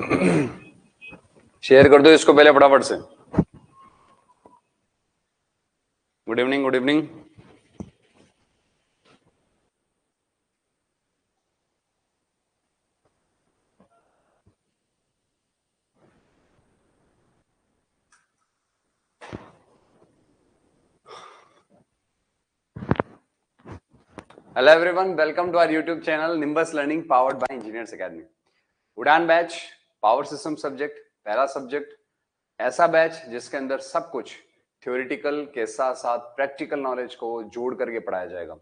Share कर दो इसको पहले फटाफट से। Good evening, good evening. Hello everyone, welcome to our YouTube channel Nimbus learning powered by engineers academy. Udaan batch, power system subject, पहला subject, ऐसा बैच जिसके अंदर सब कुछ थ्योरेटिकल के साथ साथ प्रैक्टिकल नॉलेज को जोड़ करके पढ़ाया जाएगा।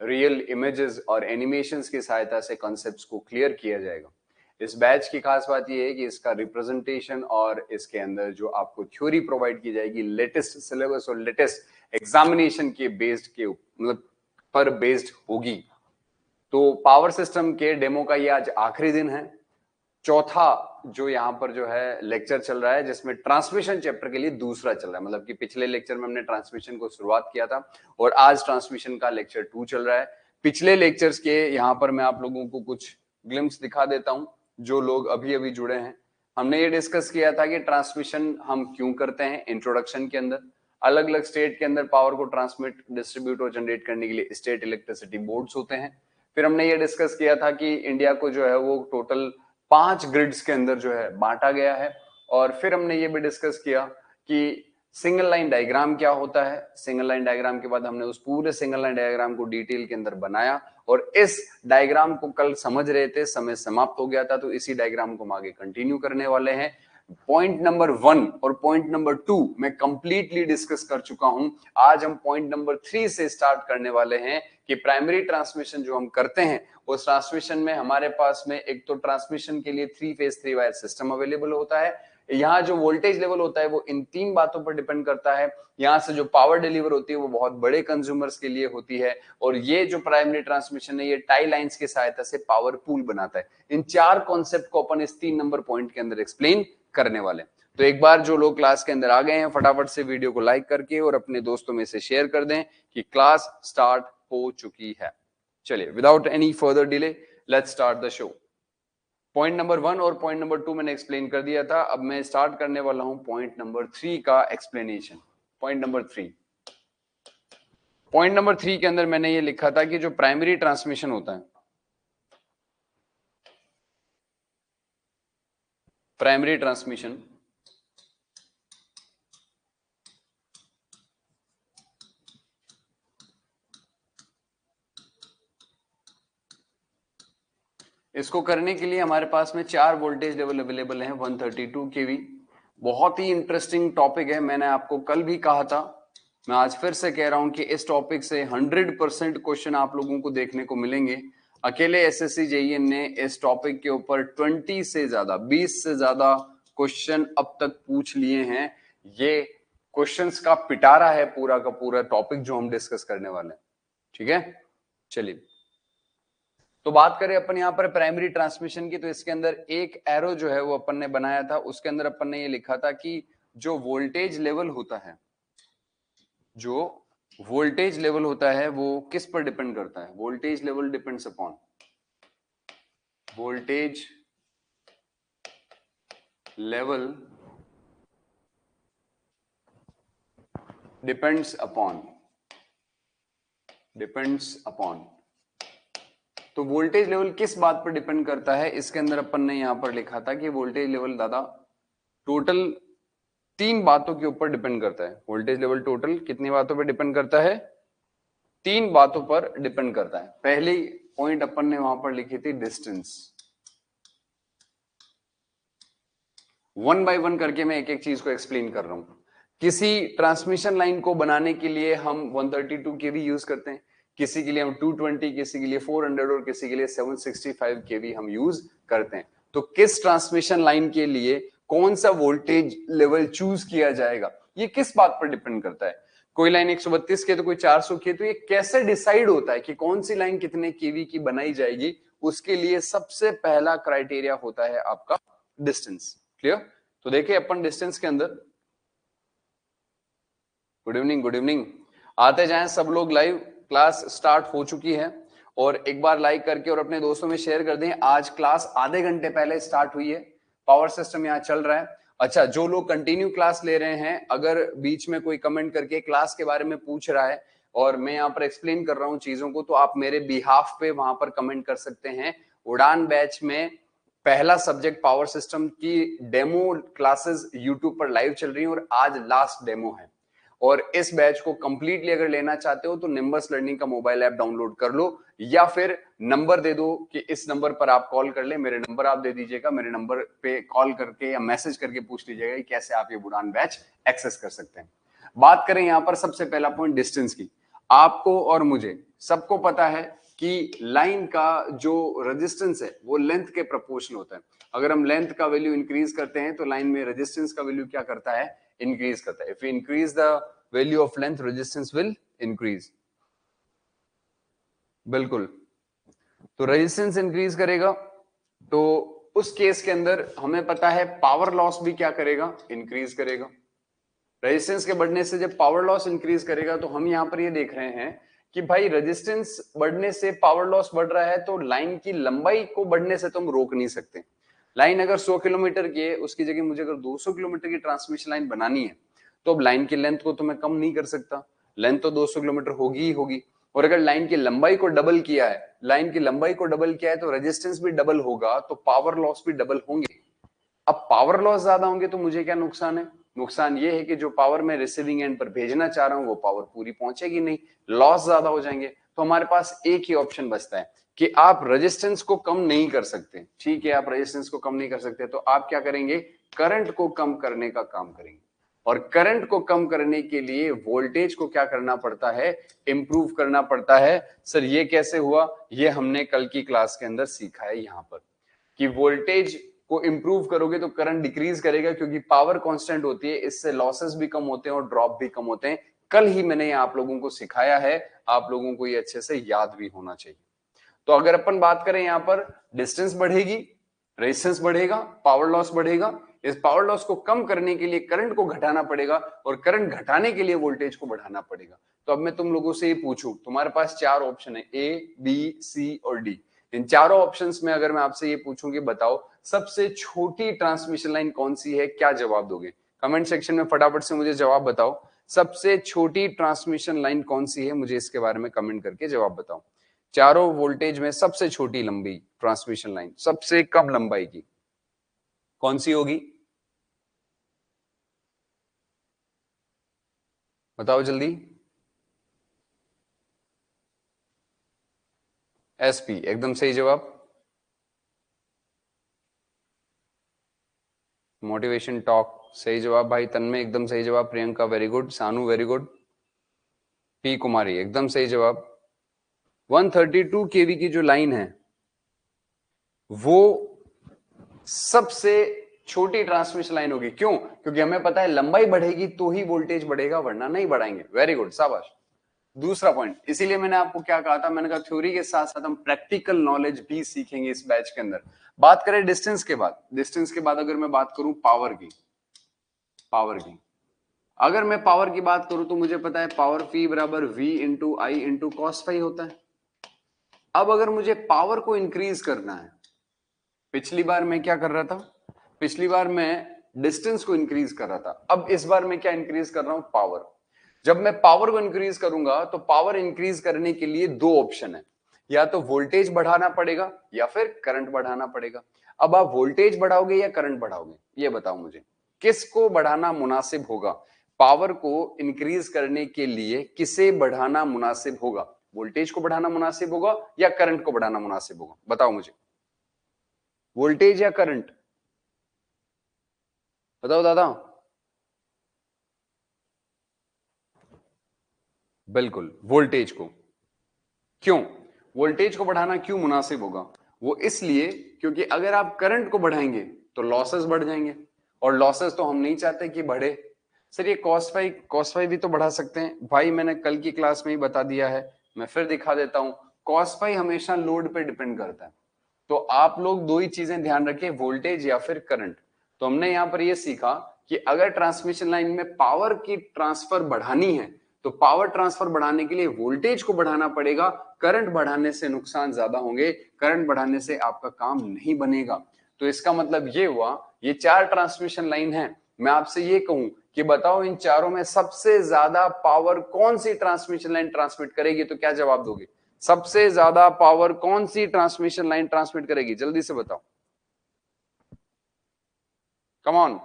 रियल इमेजेस और एनिमेशंस की सहायता से कॉन्सेप्ट्स को क्लियर किया जाएगा। इस बैच की खास बात यह है कि इसका रिप्रेजेंटेशन और इसके अंदर जो आपको थ्योरी प्रोवाइड की जाएगी लेटेस्ट सिलेबस और लेटेस्ट एग्जामिनेशन के बेस्ड के मतलब पर बेस्ड होगी। तो पावर सिस्टम के डेमो का ये आज आखिरी दिन है। चौथा जो यहाँ पर जो है लेक्चर चल रहा है, जिसमें ट्रांसमिशन चैप्टर के लिए दूसरा चल रहा है। मतलब कि पिछले लेक्चर में हमने ट्रांसमिशन को शुरुआत किया था और आज ट्रांसमिशन का लेक्चर 2 चल रहा है। पिछले लेक्चर्स के यहाँ पर मैं आप लोगों को कुछ ग्लिम्स दिखा देता हूं। जो लोग अभी अभी जुड़े हैं, हमने ये डिस्कस किया था कि ट्रांसमिशन हम क्यों करते हैं। इंट्रोडक्शन के अंदर अलग अलग स्टेट के अंदर पावर को ट्रांसमिट, डिस्ट्रीब्यूट और जनरेट करने के लिए स्टेट इलेक्ट्रिसिटी बोर्ड्स होते हैं। फिर हमने ये डिस्कस किया था कि इंडिया को जो है वो टोटल 5 ग्रिड्स के अंदर जो है बांटा गया है। और फिर हमने ये भी डिस्कस किया कि सिंगल लाइन डायग्राम क्या होता है। सिंगल लाइन डायग्राम के बाद हमने उस पूरे सिंगल लाइन डायग्राम को डिटेल के अंदर बनाया और इस डायग्राम को कल समझ रहे थे, समय समाप्त हो गया था, तो इसी डायग्राम को हम आगे कंटिन्यू करने वाले हैं। पॉइंट नंबर 1 और पॉइंट नंबर 2 मैं कंप्लीटली डिस्कस कर चुका हूं। आज हम पॉइंट नंबर 3 से स्टार्ट करने वाले हैं कि प्राइमरी ट्रांसमिशन जो हम करते हैं उस ट्रांसमिशन में हमारे पास में एक तो ट्रांसमिशन के लिए 3 फेज 3 वायर सिस्टम अवेलेबल होता है। यहाँ जो वोल्टेज लेवल होता है वो इन 3 बातों पर डिपेंड करता है। यहाँ से जो पावर डिलीवर होती है वो बहुत बड़े कंज्यूमर्स के लिए होती है। और ये जो प्राइमरी ट्रांसमिशन है ये टाई लाइंस की सहायता से पावर पूल बनाता है। इन 4 कॉन्सेप्ट को अपन इस 3 नंबर पॉइंट के अंदर एक्सप्लेन करने वाले। तो एक बार जो लोग क्लास के अंदर आ गए हैं फटाफट से वीडियो को लाइक करके और अपने दोस्तों में से शेयर कर दें कि क्लास स्टार्ट हो चुकी है। चलिए, without any further delay let's start the show. Point number 1 और पॉइंट नंबर 2 मैंने एक्सप्लेन कर दिया था। अब मैं स्टार्ट करने वाला हूं पॉइंट नंबर 3 का explanation. Point number 3, point number 3 के अंदर मैंने ये लिखा था कि जो प्राइमरी ट्रांसमिशन होता है, प्राइमरी ट्रांसमिशन इसको करने के लिए हमारे पास में 4 वोल्टेज लेवल अवेलेबल हैं। 132 केवी बहुत ही इंटरेस्टिंग टॉपिक है। मैंने आपको कल भी कहा था, मैं आज फिर से कह रहा हूं कि इस टॉपिक से 100% क्वेश्चन आप लोगों को देखने को मिलेंगे। अकेले एसएससी जेईई ने इस टॉपिक के ऊपर 20 से ज्यादा 20 से ज्यादा क्वेश्चन अब तक पूछ लिए हैं। ये क्वेश्चंस का पिटारा है पूरा का पूरा टॉपिक जो हम डिस्कस करने वाले हैं। ठीक है, चलिए तो बात करें अपन यहाँ पर प्राइमरी ट्रांसमिशन की, तो इसके अंदर एक एरो जो है वो अपन ने बनाया था। उसके अंदर अपन ने ये लिखा था कि जो वोल्टेज लेवल होता है, जो वोल्टेज लेवल होता है वो किस पर डिपेंड करता है। Voltage level depends upon, voltage level depends upon, depends upon. तो वोल्टेज लेवल किस बात पर डिपेंड करता है, इसके अंदर अपन ने यहां पर लिखा था कि वोल्टेज लेवल दादा टोटल 3 बातों के ऊपर डिपेंड करता है। वोल्टेज लेवल टोटल कितनी बातों पर डिपेंड करता है, 3 बातों पर डिपेंड करता है। पहली पॉइंट अपन ने वहां पर लिखी थी डिस्टेंस। 1 बाय 1 करके मैं एक एक चीज को एक्सप्लेन कर रहा हूं। किसी ट्रांसमिशन लाइन को बनाने के लिए हम 132 केवी यूज करते हैं, किसी के लिए हम 220, किसी के लिए 400 और किसी के लिए 765 केवी हम यूज करते हैं। तो किस ट्रांसमिशन लाइन के लिए कौन सा वोल्टेज लेवल चूज किया जाएगा, ये किस बात पर डिपेंड करता है। कोई लाइन 132 की तो कोई 400 की, तो ये कैसे डिसाइड होता है कि कौन सी लाइन कितने केवी की बनाई जाएगी। उसके लिए सबसे पहला क्राइटेरिया होता है आपका डिस्टेंस। क्लियर? तो देखिए अपन डिस्टेंस के अंदर, गुड इवनिंग, गुड इवनिंग, आते जाएं सब लोग लाइव। क्लास स्टार्ट हो चुकी है और एक बार लाइक करके और अपने दोस्तों में शेयर कर दें। आज क्लास आधे घंटे पहले स्टार्ट हुई है, पावर सिस्टम यहाँ चल रहा है। अच्छा, जो लोग कंटिन्यू क्लास ले रहे हैं, अगर बीच में कोई कमेंट करके क्लास के बारे में पूछ रहा है और मैं यहाँ पर एक्सप्लेन कर रहा हूँ चीजों को, तो आप मेरे बिहाफ पे वहां पर कमेंट कर सकते हैं। उड़ान बैच में पहला सब्जेक्ट पावर सिस्टम की डेमो क्लासेस यूट्यूब पर लाइव चल रही है और आज लास्ट डेमो है। और इस बैच को कंप्लीटली अगर लेना चाहते हो तो निम्बस लर्निंग का मोबाइल ऐप डाउनलोड कर लो, या फिर नंबर दे दो कि इस नंबर पर आप कॉल कर ले, मेरे नंबर आप दे दीजिएगा, मेरे नंबर पे कॉल करके या मैसेज करके पूछ लीजिएगा कि कैसे आप ये उड़ान बैच एक्सेस कर सकते हैं। बात करें यहाँ पर सबसे पहला पॉइंट डिस्टेंस की। आपको और मुझे सबको पता है कि लाइन का जो रेजिस्टेंस है वो लेंथ के प्रोपोर्शनल होता है। अगर हम लेंथ का वैल्यू इंक्रीज करते हैं तो लाइन में रेजिस्टेंस का वैल्यू क्या करता है, इंक्रीज करता है। If you increase the value of length, resistance will increase. बिल्कुल, तो रेजिस्टेंस इंक्रीज करेगा तो उस केस के अंदर हमें पता है पावर लॉस भी क्या करेगा, इंक्रीज करेगा। रेजिस्टेंस के बढ़ने से जब पावर लॉस इंक्रीज करेगा तो हम यहां पर ये देख रहे हैं कि भाई रेजिस्टेंस बढ़ने से पावर लॉस बढ़ रहा है, तो लाइन की लंबाई को बढ़ने से तो हम रोक नहीं सकते। लाइन अगर 100 किलोमीटर की है, उसकी जगह मुझे अगर 200 किलोमीटर की ट्रांसमिशन लाइन बनानी है तो अब लाइन की लेंथ को तो मैं कम नहीं कर सकता, लेंथ तो 200 किलोमीटर होगी ही होगी। और अगर लाइन की लंबाई को डबल किया है, लाइन की लंबाई को डबल किया है तो रेजिस्टेंस भी डबल होगा, तो पावर लॉस भी डबल होंगे। अब पावर लॉस ज्यादा होंगे तो मुझे क्या नुकसान है, नुकसान ये है कि जो पावर मैं रिसीविंग एंड पर भेजना चाह रहा हूं वो पावर पूरी पहुंचेगी नहीं, लॉस ज्यादा हो जाएंगे। तो हमारे पास एक ही ऑप्शन बचता है कि आप रेजिस्टेंस को कम नहीं कर सकते, ठीक है, आप रेजिस्टेंस को कम नहीं कर सकते, तो आप क्या करेंगे, करंट को कम करने का काम करेंगे। और करंट को कम करने के लिए वोल्टेज को क्या करना पड़ता है, इंप्रूव करना पड़ता है। सर ये कैसे हुआ, ये हमने कल की क्लास के अंदर सीखा है यहां पर कि वोल्टेज को इंप्रूव करोगे तो करंट डिक्रीज करेगा, क्योंकि पावर कांस्टेंट होती है, इससे लॉसेस भी कम होते हैं और ड्रॉप भी कम होते हैं। कल ही मैंने आप लोगों को सिखाया है, आप लोगों को ये अच्छे से याद भी होना चाहिए। तो अगर अपन बात करें यहां पर, डिस्टेंस बढ़ेगी, रेजिस्टेंस बढ़ेगा, पावर लॉस बढ़ेगा। इस पावर लॉस को कम करने के लिए करंट को घटाना पड़ेगा और करंट घटाने के लिए वोल्टेज को बढ़ाना पड़ेगा। तो अब मैं तुम लोगों से ये पूछूं, तुम्हारे पास चार ऑप्शन है, ए, बी, सी और डी। इन चारों ऑप्शंस में अगर मैं आपसे ये पूछूं कि बताओ सबसे छोटी ट्रांसमिशन लाइन कौन सी है, क्या जवाब दोगे? कमेंट सेक्शन में फटाफट से मुझे जवाब बताओ, सबसे छोटी ट्रांसमिशन लाइन कौन सी है, मुझे इसके बारे में कमेंट करके जवाब बताओ। चारों वोल्टेज में सबसे छोटी लंबी ट्रांसमिशन लाइन, सबसे कम लंबाई की कौन सी होगी, बताओ जल्दी। एसपी एकदम सही जवाब। मोटिवेशन टॉक सही जवाब भाई, तन्मय एकदम सही जवाब, प्रियंका वेरी गुड, सानू वेरी गुड, पी कुमारी एकदम सही जवाब। 132 केवी की जो लाइन है वो सबसे छोटी ट्रांसमिशन लाइन होगी। क्यों? क्योंकि हमें पता है लंबाई बढ़ेगी तो ही वोल्टेज बढ़ेगा, वरना नहीं बढ़ाएंगे। वेरी गुड, शाबाश। दूसरा पॉइंट, इसीलिए मैंने आपको क्या कहा था, मैंने कहा थ्योरी के साथ साथ हम प्रैक्टिकल नॉलेज भी सीखेंगे इस बैच के अंदर। बात करें डिस्टेंस के बाद, डिस्टेंस के बाद अगर मैं बात करूं पावर की, अगर मैं पावर की बात करूं तो मुझे पता है पावर P बराबर V इंटू आई इंटू कॉस फाई होता है। अब अगर मुझे पावर को इंक्रीज करना है, पिछली बार मैं क्या कर रहा था, पिछली बार मैं डिस्टेंस को इंक्रीज कर रहा था, अब इस बार मैं क्या इंक्रीज कर रहा हूं, पावर। जब मैं पावर को इंक्रीज करूंगा तो पावर इंक्रीज करने के लिए दो ऑप्शन है, या तो वोल्टेज बढ़ाना पड़ेगा या फिर करंट बढ़ाना पड़ेगा। अब आप वोल्टेज बढ़ाओगे या करंट बढ़ाओगे, ये बताओ मुझे, किसको बढ़ाना मुनासिब होगा? पावर को इंक्रीज करने के लिए किसे बढ़ाना मुनासिब होगा? वोल्टेज को बढ़ाना मुनासिब होगा या करंट को बढ़ाना मुनासिब होगा, बताओ मुझे। वोल्टेज या करंट, बताओ दादा। बिल्कुल वोल्टेज को। क्यों वोल्टेज को बढ़ाना क्यों मुनासिब होगा? वो इसलिए क्योंकि अगर आप करंट को बढ़ाएंगे तो लॉसेस बढ़ जाएंगे, और लॉसेस तो हम नहीं चाहते कि बढ़े। सर ये कॉस फाई भी तो बढ़ा सकते हैं भाई, मैंने कल की क्लास में ही बता दिया है, मैं फिर दिखा देता हूं। कॉस फाई हमेशा लोड पे डिपेंड करता है, तो आप लोग दो ही चीजें ध्यान रखें, वोल्टेज या फिर करंट। तो हमने यहां पर यह सीखा कि अगर ट्रांसमिशन लाइन में पावर की ट्रांसफर बढ़ानी है तो पावर ट्रांसफर बढ़ाने के लिए वोल्टेज को बढ़ाना पड़ेगा, करंट बढ़ाने से नुकसान ज्यादा होंगे, करंट बढ़ाने से आपका काम नहीं बनेगा। तो इसका मतलब यह हुआ ये 4 ट्रांसमिशन लाइन है। मैं आपसे ये कहूं कि बताओ इन चारों में सबसे ज्यादा पावर कौन सी ट्रांसमिशन लाइन ट्रांसमिट करेगी, तो क्या जवाब दोगे? सबसे ज्यादा पावर कौन सी ट्रांसमिशन लाइन ट्रांसमिट करेगी? जल्दी से बताओ, कम ऑन।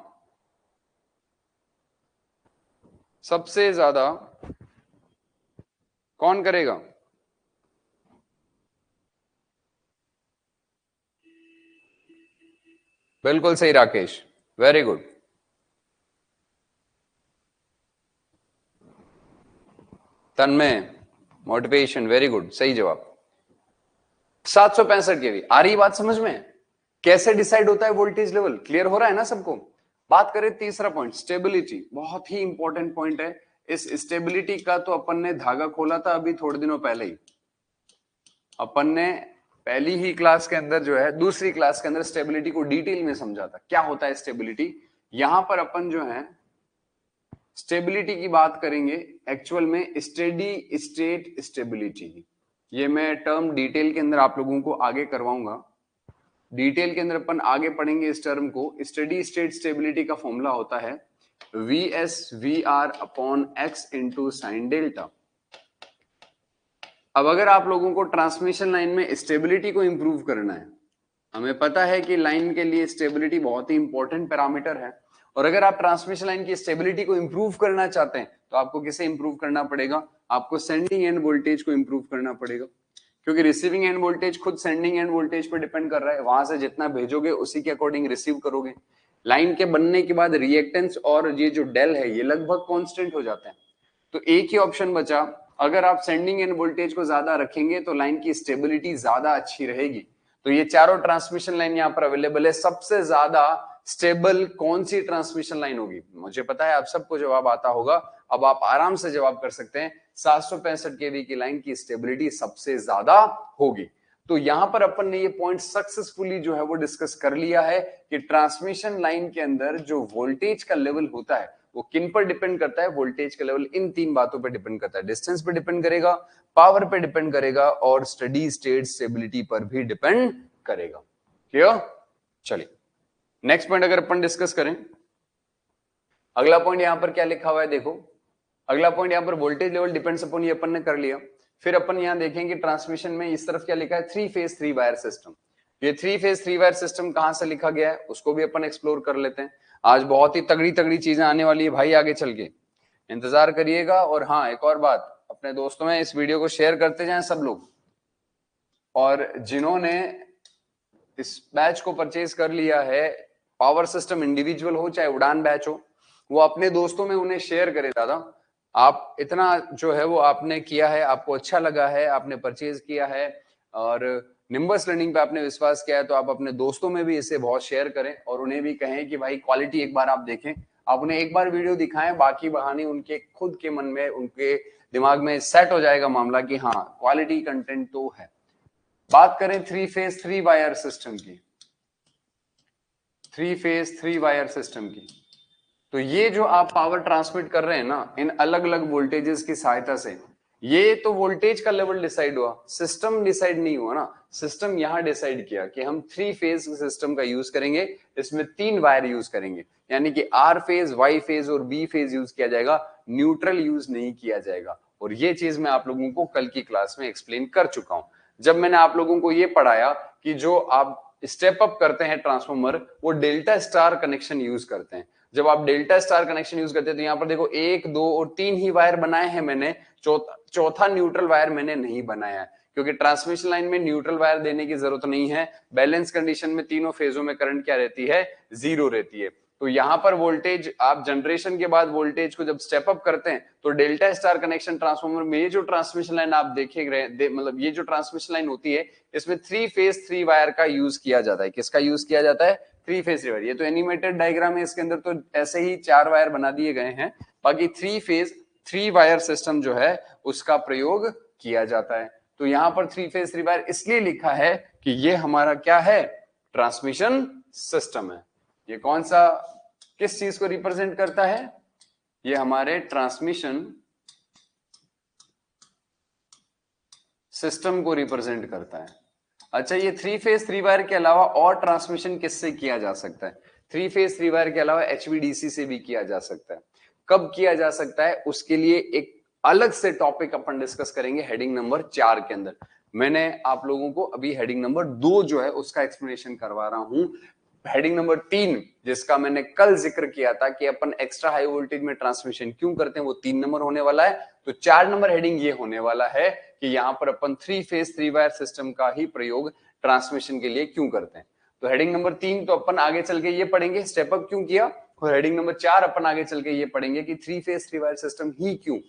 सबसे ज्यादा कौन करेगा? बिल्कुल सही राकेश, वेरी गुड। तन्मय, मोटिवेशन, वेरी गुड, सही जवाब। 765 केवी। आ रही बात समझ में? कैसे डिसाइड होता है वोल्टेज लेवल? क्लियर हो रहा है ना सबको? बात करें तीसरा पॉइंट, स्टेबिलिटी, बहुत ही इंपॉर्टेंट पॉइंट है। इस स्टेबिलिटी का तो अपन ने धागा खोला था अभी थोड़े दिनों पहले ही। अपन ने पहली ही क्लास के अंदर जो है, दूसरी क्लास के अंदर स्टेबिलिटी को डिटेल में समझा था। क्या होता है स्टेबिलिटी? यहां पर अपन जो है स्टेबिलिटी की बात करेंगे एक्चुअल में स्टेडी स्टेट स्टेबिलिटी। ये मैं टर्म डिटेल के अंदर आप लोगों को आगे करवाऊंगा। डिटेल के अंदर अपन आगे पढ़ेंगे इस टर्म को। स्टेडी स्टेट स्टेबिलिटी का फॉर्मूला होता है VS/VR upon X into sine delta. अब अगर आप लोगों को ट्रांसमिशन लाइन में स्टेबिलिटी को इंप्रूव करना है, हमें पता है कि लाइन के लिए स्टेबिलिटी बहुत ही इंपॉर्टेंट पैरामीटर है, और अगर आप ट्रांसमिशन लाइन की स्टेबिलिटी को इंप्रूव करना चाहते हैं तो आपको किसे इंप्रूव करना पड़ेगा? आपको सेंडिंग एंड वोल्टेज को इंप्रूव करना पड़ेगा, क्योंकि रिसीविंग एंड वोल्टेज खुद सेंडिंग एंड वोल्टेज पर डिपेंड कर रहा है। वहां से जितना भेजोगे उसी के अकॉर्डिंग रिसीव करोगे। लाइन के बनने के बाद रिएक्टेंस और ये जो डेल है ये लगभग कांस्टेंट हो जाते हैं। तो एक ही ऑप्शन बचा, अगर आप सेंडिंग एंड वोल्टेज को ज्यादा रखेंगे तो लाइन की स्टेबिलिटी ज्यादा अच्छी रहेगी। तो ये चारों ट्रांसमिशन लाइन यहाँ पर अवेलेबल है। सबसे ज्यादा स्टेबल कौन सी ट्रांसमिशन लाइन होगी? मुझे पता है आप सबको जवाब आता होगा। अब आप आराम से जवाब कर सकते हैं, 765 केवी की लाइन की स्टेबिलिटी सबसे ज्यादा होगी। तो यहां पर अपन ने ये पॉइंट सक्सेसफुली जो है वो डिस्कस कर लिया है कि ट्रांसमिशन लाइन के अंदर जो वोल्टेज का लेवल होता है वो किन पर डिपेंड करता है? वोल्टेज का लेवल इन 3 बातों पर डिपेंड करता है। डिस्टेंस पे डिपेंड करेगा, पावर पे डिपेंड करेगा, और स्टेडी स्टेट स्टेबिलिटी पर भी डिपेंड करेगा। क्लियर? चलिए नेक्स्ट पॉइंट अगर अपन डिस्कस करें, अगला पॉइंट यहां पर क्या लिखा हुआ है देखो। अगला पॉइंट यहां पर वोल्टेज लेवल डिपेंड्स अपॉन, ये अपन ने कर लिया। फिर अपन यहां देखेंगे ट्रांसमिशन में इस तरफ क्या लिखा है, 3 फेज 3 वायर सिस्टम। ये 3 फेज 3 वायर सिस्टम कहां से लिखा गया है उसको भी अपन एक्सप्लोर कर लेते हैं। आज बहुत ही तगड़ी तगड़ी चीजें आने वाली है भाई, आगे चल के इंतजार करिएगा। और हाँ, एक और बात, अपने दोस्तों में इस वीडियो को शेयर करते जाएं सब लोग, और जिन्होंने इस बैच को परचेज कर लिया है, पावर सिस्टम इंडिविजुअल हो चाहे उड़ान बैच हो, वो अपने दोस्तों में उन्हें शेयर करे। दादा आप इतना जो है वो आपने किया है, आपको अच्छा लगा है, आपने परचेज किया है और निम्बस लर्निंग पे आपने विश्वास किया है, तो आप अपने दोस्तों में भी इसे बहुत शेयर करें और उन्हें भी कहें कि भाई क्वालिटी एक बार आप देखें। आप उन्हें एक बार वीडियो दिखाएं, बाकी बहाने उनके खुद के मन में, उनके दिमाग में सेट हो जाएगा मामला कि हाँ क्वालिटी कंटेंट तो है। बात करें 3 फेज 3 वायर सिस्टम की, 3 फेज 3 वायर सिस्टम की, तो ये जो आप पावर ट्रांसमिट कर रहे हैं ना इन अलग अलग वोल्टेजेस की सहायता से, ये तो वोल्टेज का लेवल डिसाइड हुआ, सिस्टम डिसाइड नहीं हुआ ना। सिस्टम यहां डिसाइड किया कि हम 3 फेज सिस्टम का यूज करेंगे, इसमें 3 वायर यूज करेंगे, यानी कि आर फेज, वाई फेज और बी फेज यूज किया जाएगा, न्यूट्रल यूज नहीं किया जाएगा। और ये चीज मैं आप लोगों को कल की क्लास में एक्सप्लेन कर चुका हूं, जब मैंने आप लोगों को ये पढ़ाया कि जो आप स्टेप अप करते हैं ट्रांसफॉर्मर, वो डेल्टा स्टार कनेक्शन यूज करते हैं। जब आप डेल्टा स्टार कनेक्शन यूज करते हैं तो यहां पर देखो 1, 2 और 3 ही वायर बनाए हैं मैंने, चौथा न्यूट्रल वायर मैंने नहीं बनाया है, क्योंकि ट्रांसमिशन लाइन में न्यूट्रल वायर देने की जरूरत नहीं है। बैलेंस कंडीशन में तीनों फेजों में करंट क्या रहती है, 0 रहती है। तो यहां पर वोल्टेज, आप जनरेशन के बाद वोल्टेज को जब स्टेप अप करते हैं तो डेल्टा स्टार कनेक्शन ट्रांसफॉर्मर में ये जो ट्रांसमिशन लाइन आप देखेंगे, मतलब ये जो ट्रांसमिशन लाइन होती है इसमें 3 फेज 3 वायर का यूज किया जाता है। किसका यूज किया जाता है? 3 फेज 3 वायर। ये तो एनिमेटेड डायग्राम है, इसके अंदर तो ऐसे ही 4 वायर बना दिए गए हैं, बाकी 3 फेज 3 वायर सिस्टम जो है उसका प्रयोग किया जाता है। तो यहां पर 3 फेज 3 वायर इसलिए लिखा है कि ये हमारा क्या है, ट्रांसमिशन सिस्टम है। ये कौन सा, किस चीज को रिप्रेजेंट करता है? ये हमारे ट्रांसमिशन सिस्टम को रिप्रेजेंट करता है। अच्छा, ये 3 फेज 3 वायर के अलावा और ट्रांसमिशन किससे किया जा सकता है? 3 फेज 3 वायर के अलावा HVDC से भी किया जा सकता है। कब किया जा सकता है उसके लिए एक अलग से टॉपिक अपन डिस्कस करेंगे हेडिंग नंबर 4 के अंदर। मैंने आप लोगों को अभी हेडिंग नंबर 2 जो है उसका एक्सप्लेनेशन करवा रहा हूं। हेडिंग नंबर 3 जिसका मैंने कल जिक्र किया था कि अपन एक्स्ट्रा हाई वोल्टेज में ट्रांसमिशन क्यों करते हैं, वो 3 नंबर होने वाला है। तो 4 नंबर हेडिंग ये होने वाला है कि यहां पर अपन 3 फेज 3 वायर सिस्टम का ही प्रयोग ट्रांसमिशन के लिए क्यों करते हैं। तो हेडिंग नंबर 3 तो अपन आगे चल के ये पढ़ेंगे स्टेप अप क्यों किया, और हेडिंग नंबर 4 अपन आगे चल के ये पढ़ेंगे कि 3 फेज 3 वायर सिस्टम ही क्यों,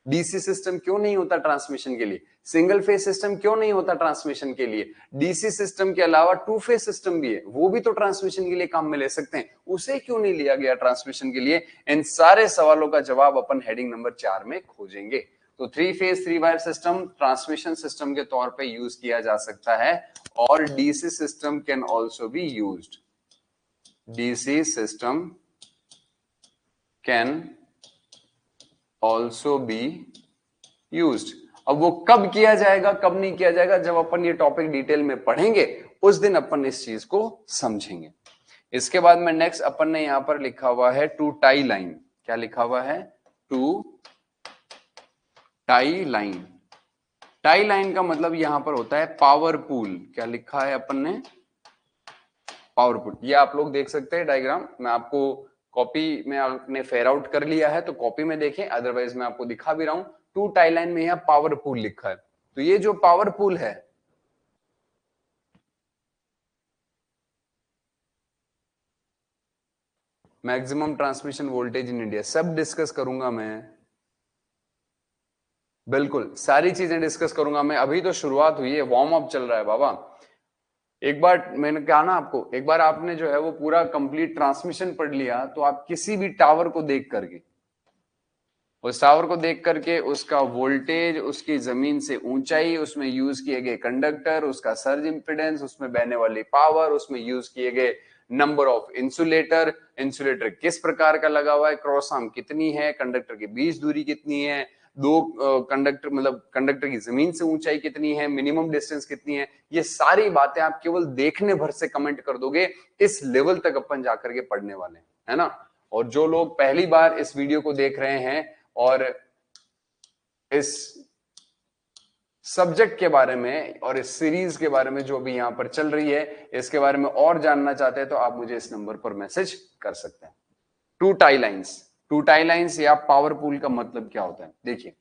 डीसी सिस्टम क्यों नहीं होता ट्रांसमिशन के लिए, सिंगल फेज सिस्टम क्यों नहीं होता ट्रांसमिशन के लिए, डीसी सिस्टम के अलावा 2 फेज सिस्टम भी है, वो भी तो ट्रांसमिशन के लिए काम में ले सकते हैं, उसे क्यों नहीं लिया गया ट्रांसमिशन के लिए। इन सारे सवालों का जवाब अपन हेडिंग नंबर 4 में खोजेंगे। तो 3 phase 3 wire system transmission system के तौर पे यूज किया जा सकता है, और DC system can also be used, DC system can also be used. अब वो कब किया जाएगा कब नहीं किया जाएगा, जब अपन ये टॉपिक डिटेल में पढ़ेंगे उस दिन अपन इस चीज को समझेंगे। इसके बाद में नेक्स्ट अपन ने यहां पर लिखा हुआ है टू टाई लाइन। क्या लिखा हुआ है, two tie line. Tie line का मतलब यहां पर होता है पावर पूल। क्या लिखा है अपन ने, पावर पूल। ये आप लोग देख सकते हैं डायग्राम, मैं आपको कॉपी में आपने फेयर आउट कर लिया है तो कॉपी में देखें, अदरवाइज मैं आपको दिखा भी रहा हूं। टू टाई लाइन में यहां पावर पूल लिखा है, तो ये जो पावर पूल है maximum transmission voltage in India, सब डिस्कस करूंगा मैं, बिल्कुल सारी चीजें डिस्कस करूंगा मैं। अभी तो शुरुआत हुई है, वार्म अप चल रहा है बाबा। एक बार मैंने कहा ना आपको, एक बार आपने जो है वो पूरा कंप्लीट ट्रांसमिशन पढ़ लिया तो आप किसी भी टावर को देख करके, उस टावर को देख करके उसका वोल्टेज, उसकी जमीन से ऊंचाई, उसमें यूज किए गए कंडक्टर, उसका सर्ज इंपीडेंस, उसमें बहने वाली पावर, उसमें यूज किए गए नंबर ऑफ इंसुलेटर, इंसुलेटर किस प्रकार का लगा हुआ है, क्रॉस आर्म कितनी है, कंडक्टर के बीच दूरी कितनी है, दो कंडक्टर मतलब कंडक्टर की जमीन से ऊंचाई कितनी है, मिनिमम डिस्टेंस कितनी है, ये सारी बातें आप केवल देखने भर से कमेंट कर दोगे। इस लेवल तक अपन जाकर के पढ़ने वाले हैं, है ना। और जो लोग पहली बार इस वीडियो को देख रहे हैं और इस सब्जेक्ट के बारे में और इस सीरीज के बारे में जो भी यहां पर चल रही है इसके बारे में और जानना चाहते हैं तो आप मुझे इस नंबर पर मैसेज कर सकते हैं। Two tie lines, two tie lines या पावर पूल का मतलब क्या होता है, देखिए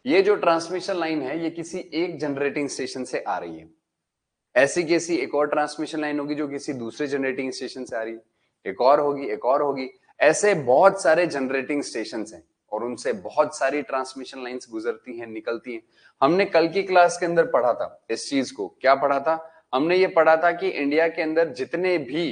ये जो ट्रांसमिशन लाइन है ये किसी एक जनरेटिंग स्टेशन से आ रही है, ऐसी कैसी एक और ट्रांसमिशन लाइन होगी जो किसी दूसरे जनरेटिंग स्टेशन से आ रही है, एक और होगी, एक और होगी, ऐसे बहुत सारे जनरेटिंग स्टेशन हैं और उनसे बहुत सारी ट्रांसमिशन लाइंस गुजरती हैं, निकलती हैं। हमने कल की क्लास के अंदर पढ़ा था इस चीज को, क्या पढ़ा था, हमने ये पढ़ा था कि इंडिया के अंदर जितने भी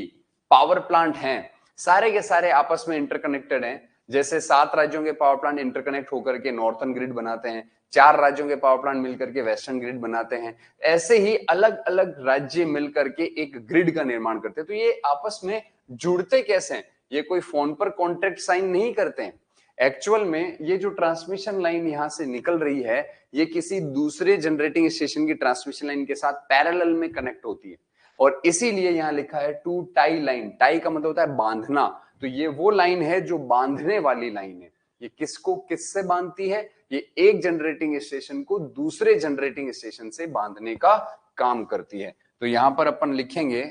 पावर प्लांट हैं सारे के सारे आपस में इंटरकनेक्टेड हैं। जैसे 7 राज्यों के पावर प्लांट इंटरकनेक्ट होकर के नॉर्थर्न ग्रिड बनाते हैं, 4 राज्यों के पावर प्लांट मिलकर के वेस्टर्न ग्रिड बनाते हैं, ऐसे ही अलग अलग राज्य मिलकर के एक ग्रिड का निर्माण करते हैं। तो ये आपस में जुड़ते कैसे हैं, ये कोई फोन पर कॉन्ट्रैक्ट साइन नहीं करते हैं। एक्चुअल में ये जो ट्रांसमिशन लाइन यहां से निकल रही है ये किसी दूसरे जनरेटिंग स्टेशन की ट्रांसमिशन लाइन के साथ पैरेलल में कनेक्ट होती है, और इसीलिए यहां लिखा है टू टाई लाइन। टाई का मतलब होता है बांधना, तो ये वो लाइन है जो बांधने वाली लाइन है। ये किसको किससे बांधती है, ये एक जनरेटिंग स्टेशन को दूसरे जनरेटिंग स्टेशन से बांधने का काम करती है। तो यहां पर अपन लिखेंगे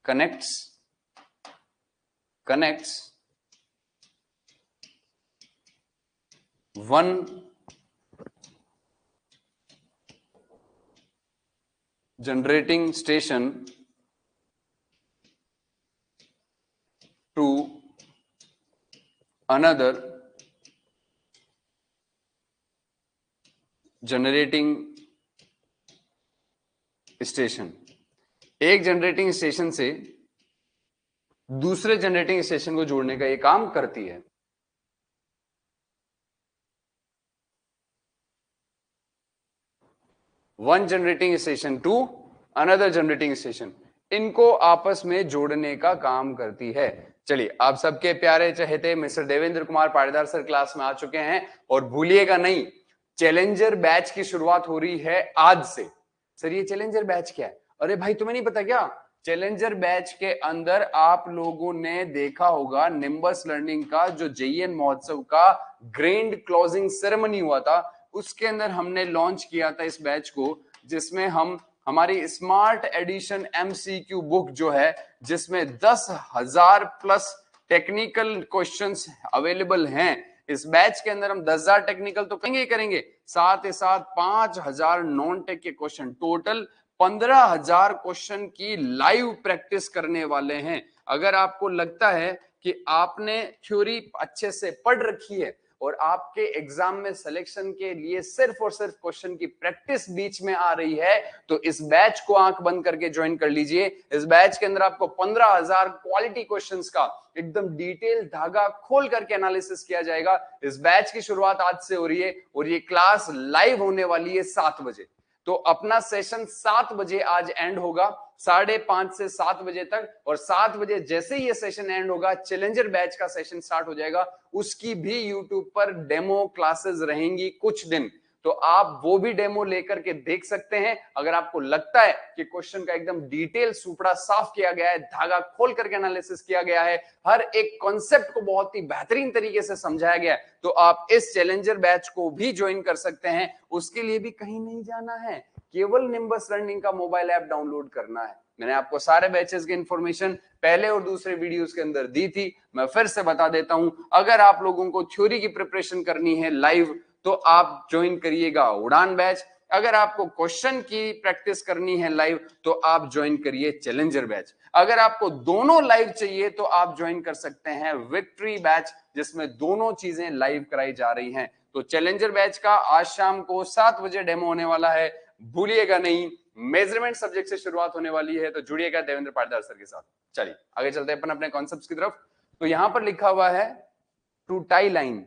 connects one generating station to another generating station। एक जनरेटिंग स्टेशन से दूसरे जनरेटिंग स्टेशन को जोड़ने का ये काम करती है। One generating station to another generating station, इनको आपस में जोड़ने का काम करती है। चलिए, आप सबके प्यारे चहेते mister Devendra Kumar Patidar sir class में आ चुके हैं, और भूलिएगा नहीं चैलेंजर बैच की शुरुआत हो रही है आज से। सर ये चैलेंजर बैच क्या है, अरे भाई तुम्हें नहीं पता क्या, चैलेंजर बैच के अंदर आप लोगों ने देखा होगा निम्बस लर्निंग का जो जेईएन महोत्सव का ग्रैंड क्लोजिंग सेरेमनी हुआ था, उसके अंदर हमने लॉन्च किया था इस बैच को, जिसमें हम हमारी स्मार्ट एडिशन एमसीक्यू बुक जो है, जिसमें 10,000 प्लस टेक्निकल क्वेश्चंस अवेलेबल हैं। इस बैच के अंदर हम 10,000 टेक्निकल तो करेंगे ही करेंगे, साथ ही साथ 5,000 नॉन टेक के क्वेश्चन, टोटल 15,000 क्वेश्चन की लाइव प्रैक्टिस करने वाले हैं। अगर आपको लगता है कि आपने थ्योरी अच्छे से पढ़ रखी है और आपके एग्जाम में सिलेक्शन के लिए सिर्फ और सिर्फ क्वेश्चन की प्रैक्टिस बीच में आ रही है, तो इस बैच को आंख बंद करके ज्वाइन कर लीजिए। इस बैच के अंदर आपको 15,000 क्वालिटी क्वेश्चंस का एकदम डिटेल धागा खोल करके एनालिसिस किया जाएगा। इस बैच की शुरुआत आज से हो रही है और ये क्लास लाइव होने वाली है 7 बजे। तो अपना सेशन 7 बजे आज एंड होगा, 5:30 से 7 बजे तक, और 7 बजे जैसे ही ये सेशन एंड होगा चैलेंजर बैच का सेशन स्टार्ट हो जाएगा। उसकी भी यूट्यूब पर डेमो क्लासेस रहेंगी कुछ दिन, तो आप वो भी डेमो लेकर के देख सकते हैं। अगर आपको लगता है कि क्वेश्चन का एकदम डिटेल सुपड़ा साफ किया गया है, धागा खोल करके एनालिसिस किया गया है, हर एक कॉन्सेप्ट को बहुत ही बेहतरीन तरीके से समझाया गया है, तो आप इस चैलेंजर बैच को भी ज्वाइन कर सकते हैं। उसके लिए भी कहीं नहीं जाना है, केवल निम्बस लर्निंग का मोबाइल ऐप डाउनलोड करना है। मैंने आपको सारे बैचेस की इंफॉर्मेशन पहले और दूसरे वीडियोस के अंदर दी थी, मैं फिर से बता देता हूं। अगर आप लोगों को थ्योरी की प्रिपरेशन करनी है लाइव, तो आप ज्वाइन करिएगा उड़ान बैच। अगर आपको क्वेश्चन की प्रैक्टिस करनी है लाइव, तो आप ज्वाइन करिए चैलेंजर बैच। अगर आपको दोनों लाइव चाहिए, तो आप ज्वाइन कर सकते हैं विक्ट्री बैच, जिसमें दोनों चीजें लाइव कराई जा रही हैं। तो चैलेंजर बैच का आज शाम को 7 बजे डेमो होने वाला है, भूलिएगा नहीं। मेजरमेंट सब्जेक्ट से शुरुआत होने वाली है, तो जुड़िएगा देवेंद्र पाटीदार सर के साथ। चलिए आगे चलते हैं अपन अपने कॉन्सेप्ट्स की तरफ। तो यहां पर लिखा हुआ है two tie line.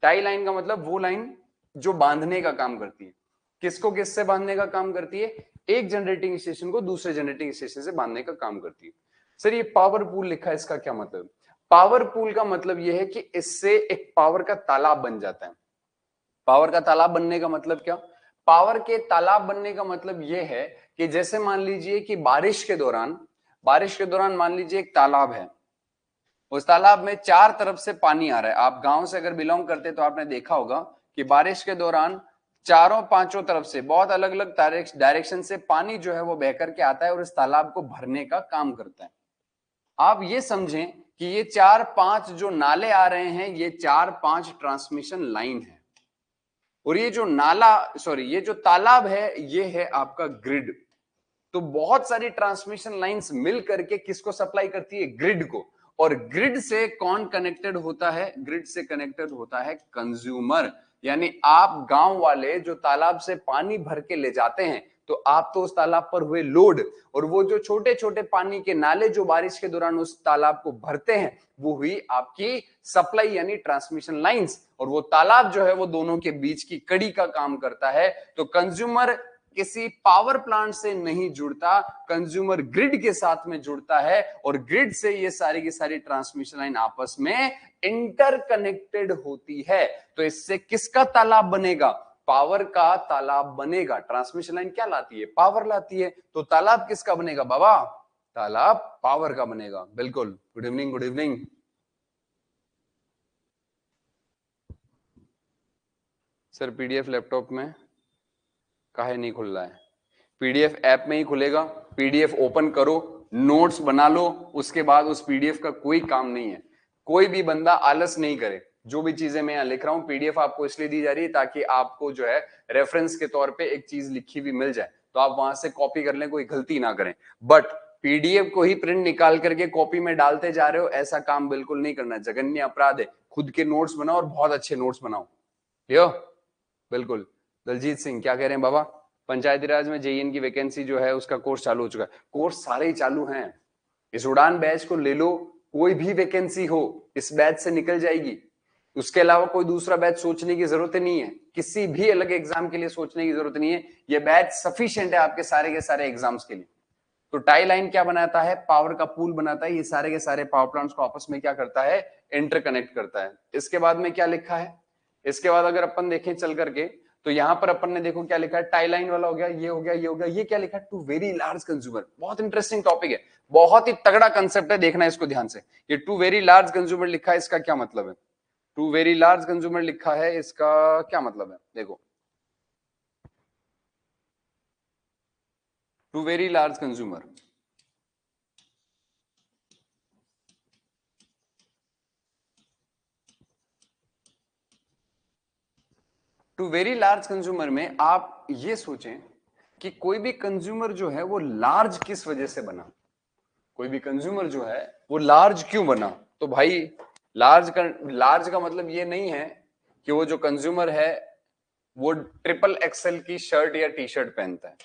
Tie line का मतलब वो लाइन जो बांधने का काम करती है। किसको किससे बांधने का काम करती है? एक जनरेटिंग स्टेशन को दूसरे जनरेटिंग स्टेशन से बांधने का काम करती है। सर ये पावर पूल लिखा है, इसका क्या मतलब? पावर पूल का मतलब यह है कि इससे एक पावर का तालाब बन जाता है। पावर का तालाब बनने का मतलब क्या? पावर के तालाब बनने का मतलब यह है कि जैसे मान लीजिए कि बारिश के दौरान मान लीजिए एक तालाब है, उस तालाब में चार तरफ से पानी आ रहा है। आप गांव से अगर बिलोंग करते तो आपने देखा होगा कि बारिश के दौरान चारों पांचों तरफ से बहुत अलग अलग डायरेक्शन से पानी जो है वो बह करके आता है और इस तालाब को भरने का काम करता है। आप ये समझें कि ये 4-5 जो नाले आ रहे हैं, ये 4-5 ट्रांसमिशन लाइन है, और ये जो तालाब है, ये है आपका ग्रिड। तो बहुत सारी ट्रांसमिशन लाइंस मिल करके किसको सप्लाई करती है? ग्रिड को। और ग्रिड से कौन कनेक्टेड होता है? ग्रिड से कनेक्टेड होता है कंज्यूमर। यानी आप गांव वाले जो तालाब से पानी भर के ले जाते हैं, तो आप तो उस तालाब पर हुए लोड, और वो जो छोटे छोटे पानी के नाले जो बारिश के दौरान उस तालाब को भरते हैं, वो हुई आपकी सप्लाई यानी ट्रांसमिशन लाइंस। और वो तालाब जो है वो दोनों के बीच की कड़ी का काम करता है। तो कंज्यूमर किसी पावर प्लांट से नहीं जुड़ता, कंज्यूमर ग्रिड के साथ में जुड़ता है, और ग्रिड से ये सारी की सारी ट्रांसमिशन लाइन आपस में इंटरकनेक्टेड होती है। तो इससे किसका तालाब बनेगा? पावर का तालाब बनेगा। ट्रांसमिशन लाइन क्या लाती है? पावर लाती है। तो तालाब किसका बनेगा बाबा? तालाब पावर का बनेगा। बिल्कुल। Good evening, good evening. Sir PDF laptop में काहे नहीं खुल रहा है? पीडीएफ ऐप में ही खुलेगा। पीडीएफ ओपन करो, नोट्स बना लो, उसके बाद उस पीडीएफ का कोई काम नहीं है। कोई भी बंदा आलस नहीं करे। जो भी चीजें मैं यहां लिख रहा हूं, पीडीएफ आपको इसलिए दी जा रही है ताकि आपको जो है रेफरेंस के तौर पे एक चीज लिखी हुई मिल जाए, तो आप वहां से कॉपी कर लें, कोई गलती ना करें। बट पीडीएफ को ही प्रिंट निकाल करके कॉपी में डालते जा रहे हो, ऐसा काम बिल्कुल नहीं करना, जघन्य अपराध है। खुद के नोट्स बनाओ और बहुत अच्छे नोट्स बनाओ। यो बिल्कुल। दलजीत सिंह क्या कह रहे हैं बाबा? पंचायती राज में जेईएन की वैकेंसी जो है उसका कोर्स चालू हो चुका है। कोर्स सारे ही चालू हैं। इस उड़ान बैच को ले लो, कोई भी वैकेंसी हो इस बैच से निकल जाएगी। उसके अलावा कोई दूसरा बैच सोचने की जरूरत नहीं है, किसी भी अलग एग्जाम के लिए सोचने की जरूरत नहीं है। यह बैच सफिशिएंट है आपके सारे के सारे एग्जाम्स के लिए। तो टाई लाइन क्या बनाता है? पावर का पूल बनाता है। ये सारे के सारे पावर प्लांट्स को आपस में क्या करता है? इंटरकनेक्ट करता है। इसके बाद में क्या लिखा है? इसके बाद अगर अपन देखें चल करके, तो यहां पर अपन ने देखो क्या लिखा है, टाई लाइन वाला हो गया, ये हो गया, ये हो गया, ये क्या लिखा है, टू वेरी लार्ज कंज्यूमर। बहुत इंटरेस्टिंग टॉपिक है, बहुत ही तगड़ा कंसेप्ट है, देखना इसको ध्यान से। ये टू वेरी लार्ज कंज्यूमर लिखा है, इसका क्या मतलब है? टू वेरी लार्ज कंज्यूमर लिखा है, इसका क्या मतलब है? देखो, to very large consumer, to very large consumer में आप ये सोचें कि कोई भी कंज्यूमर जो है वो लार्ज किस वजह से बना, कोई भी कंज्यूमर जो है वो लार्ज क्यों बना? तो भाई लार्ज का मतलब ये नहीं है कि वो जो कंज्यूमर है वो ट्रिपल एक्सएल की शर्ट या टी शर्ट पहनता है।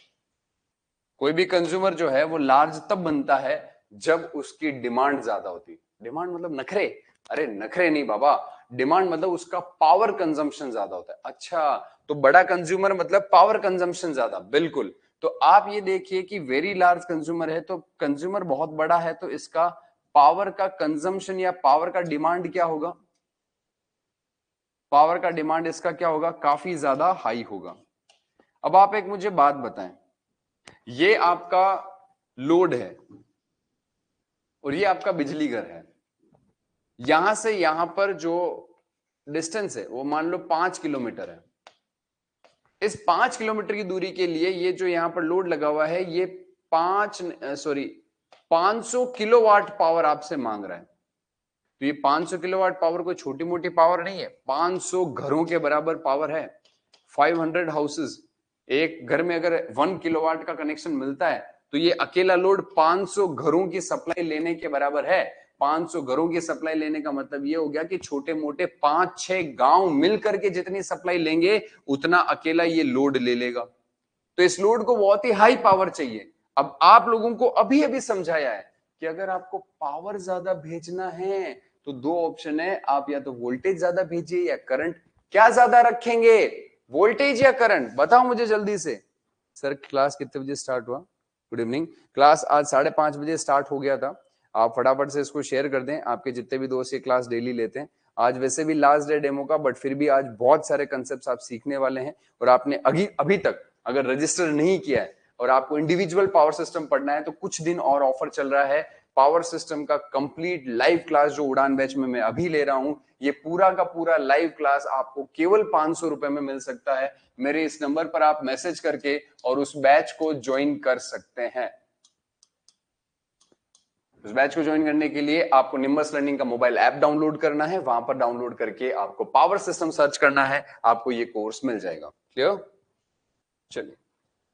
कोई भी कंज्यूमर जो है वो लार्ज तब बनता है जब उसकी डिमांड ज्यादा होती है। डिमांड मतलब नखरे? अरे नखरे नहीं बाबा, डिमांड मतलब उसका पावर कंजम्पशन ज्यादा होता है। अच्छा, तो बड़ा कंज्यूमर मतलब पावर कंजम्पशन ज्यादा, बिल्कुल। तो आप ये देखिए कि वेरी लार्ज कंज्यूमर है, तो कंज्यूमर बहुत बड़ा है, तो इसका पावर का कंजम्पशन या पावर का डिमांड क्या होगा? पावर का डिमांड इसका क्या होगा? काफी ज्यादा हाई होगा। अब आप एक मुझे बात बताएं, ये आपका लोड है और ये आपका बिजली घर है। यहां से यहां पर जो डिस्टेंस है वो मान लो 5 किलोमीटर है। इस 5 किलोमीटर की दूरी के लिए ये जो यहां पर लोड लगा हुआ है, ये 500 किलोवाट पावर आपसे मांग रहा है। तो ये 500 किलोवाट पावर कोई छोटी मोटी पावर नहीं है, 500 घरों के बराबर पावर है। 500 हाउसेस, एक घर में अगर 1 किलोवाट का कनेक्शन मिलता है तो ये अकेला लोड 500 घरों की सप्लाई लेने के बराबर है। 500 घरों की सप्लाई लेने का मतलब ये हो गया कि छोटे मोटे 5-6 गांव मिलकर के जितनी सप्लाई लेंगे उतना अकेला ये लोड ले लेगा। तो इस लोड को बहुत ही हाई पावर चाहिए। अब आप लोगों को अभी अभी समझाया है कि अगर आपको पावर ज्यादा भेजना है तो दो ऑप्शन है, आप या तो वोल्टेज ज्यादा भेजिए या करंट। क्या ज्यादा रखेंगे, वोल्टेज या करंट? बताओ मुझे जल्दी से। सर क्लास कितने बजे स्टार्ट हुआ? Good evening. क्लास आज 5:30 बजे स्टार्ट हो गया था। आप फटाफट से इसको शेयर कर दें, आपके जितने भी दोस्त ये क्लास डेली लेते हैं। आज वैसे भी लास्ट डे डेमो का, बट फिर भी आज बहुत सारे कंसेप्ट आप सीखने वाले हैं। और आपने अभी तक अगर रजिस्टर नहीं किया है और आपको इंडिविजुअल पावर सिस्टम पढ़ना है तो कुछ दिन और ऑफर चल रहा है। पावर सिस्टम का कंप्लीट लाइव क्लास जो उड़ान बैच में मैं अभी ले रहा हूं, ये पूरा का पूरा लाइव क्लास आपको केवल 500 रुपए में मिल सकता है। मेरे इस नंबर पर आप मैसेज करके और उस बैच को ज्वाइन कर सकते हैं। उस बैच को ज्वाइन करने के लिए आपको निम्बस लर्निंग का मोबाइल ऐप डाउनलोड करना है। वहां पर डाउनलोड करके आपको पावर सिस्टम सर्च करना है, आपको ये कोर्स मिल जाएगा। क्लियर? चलिए,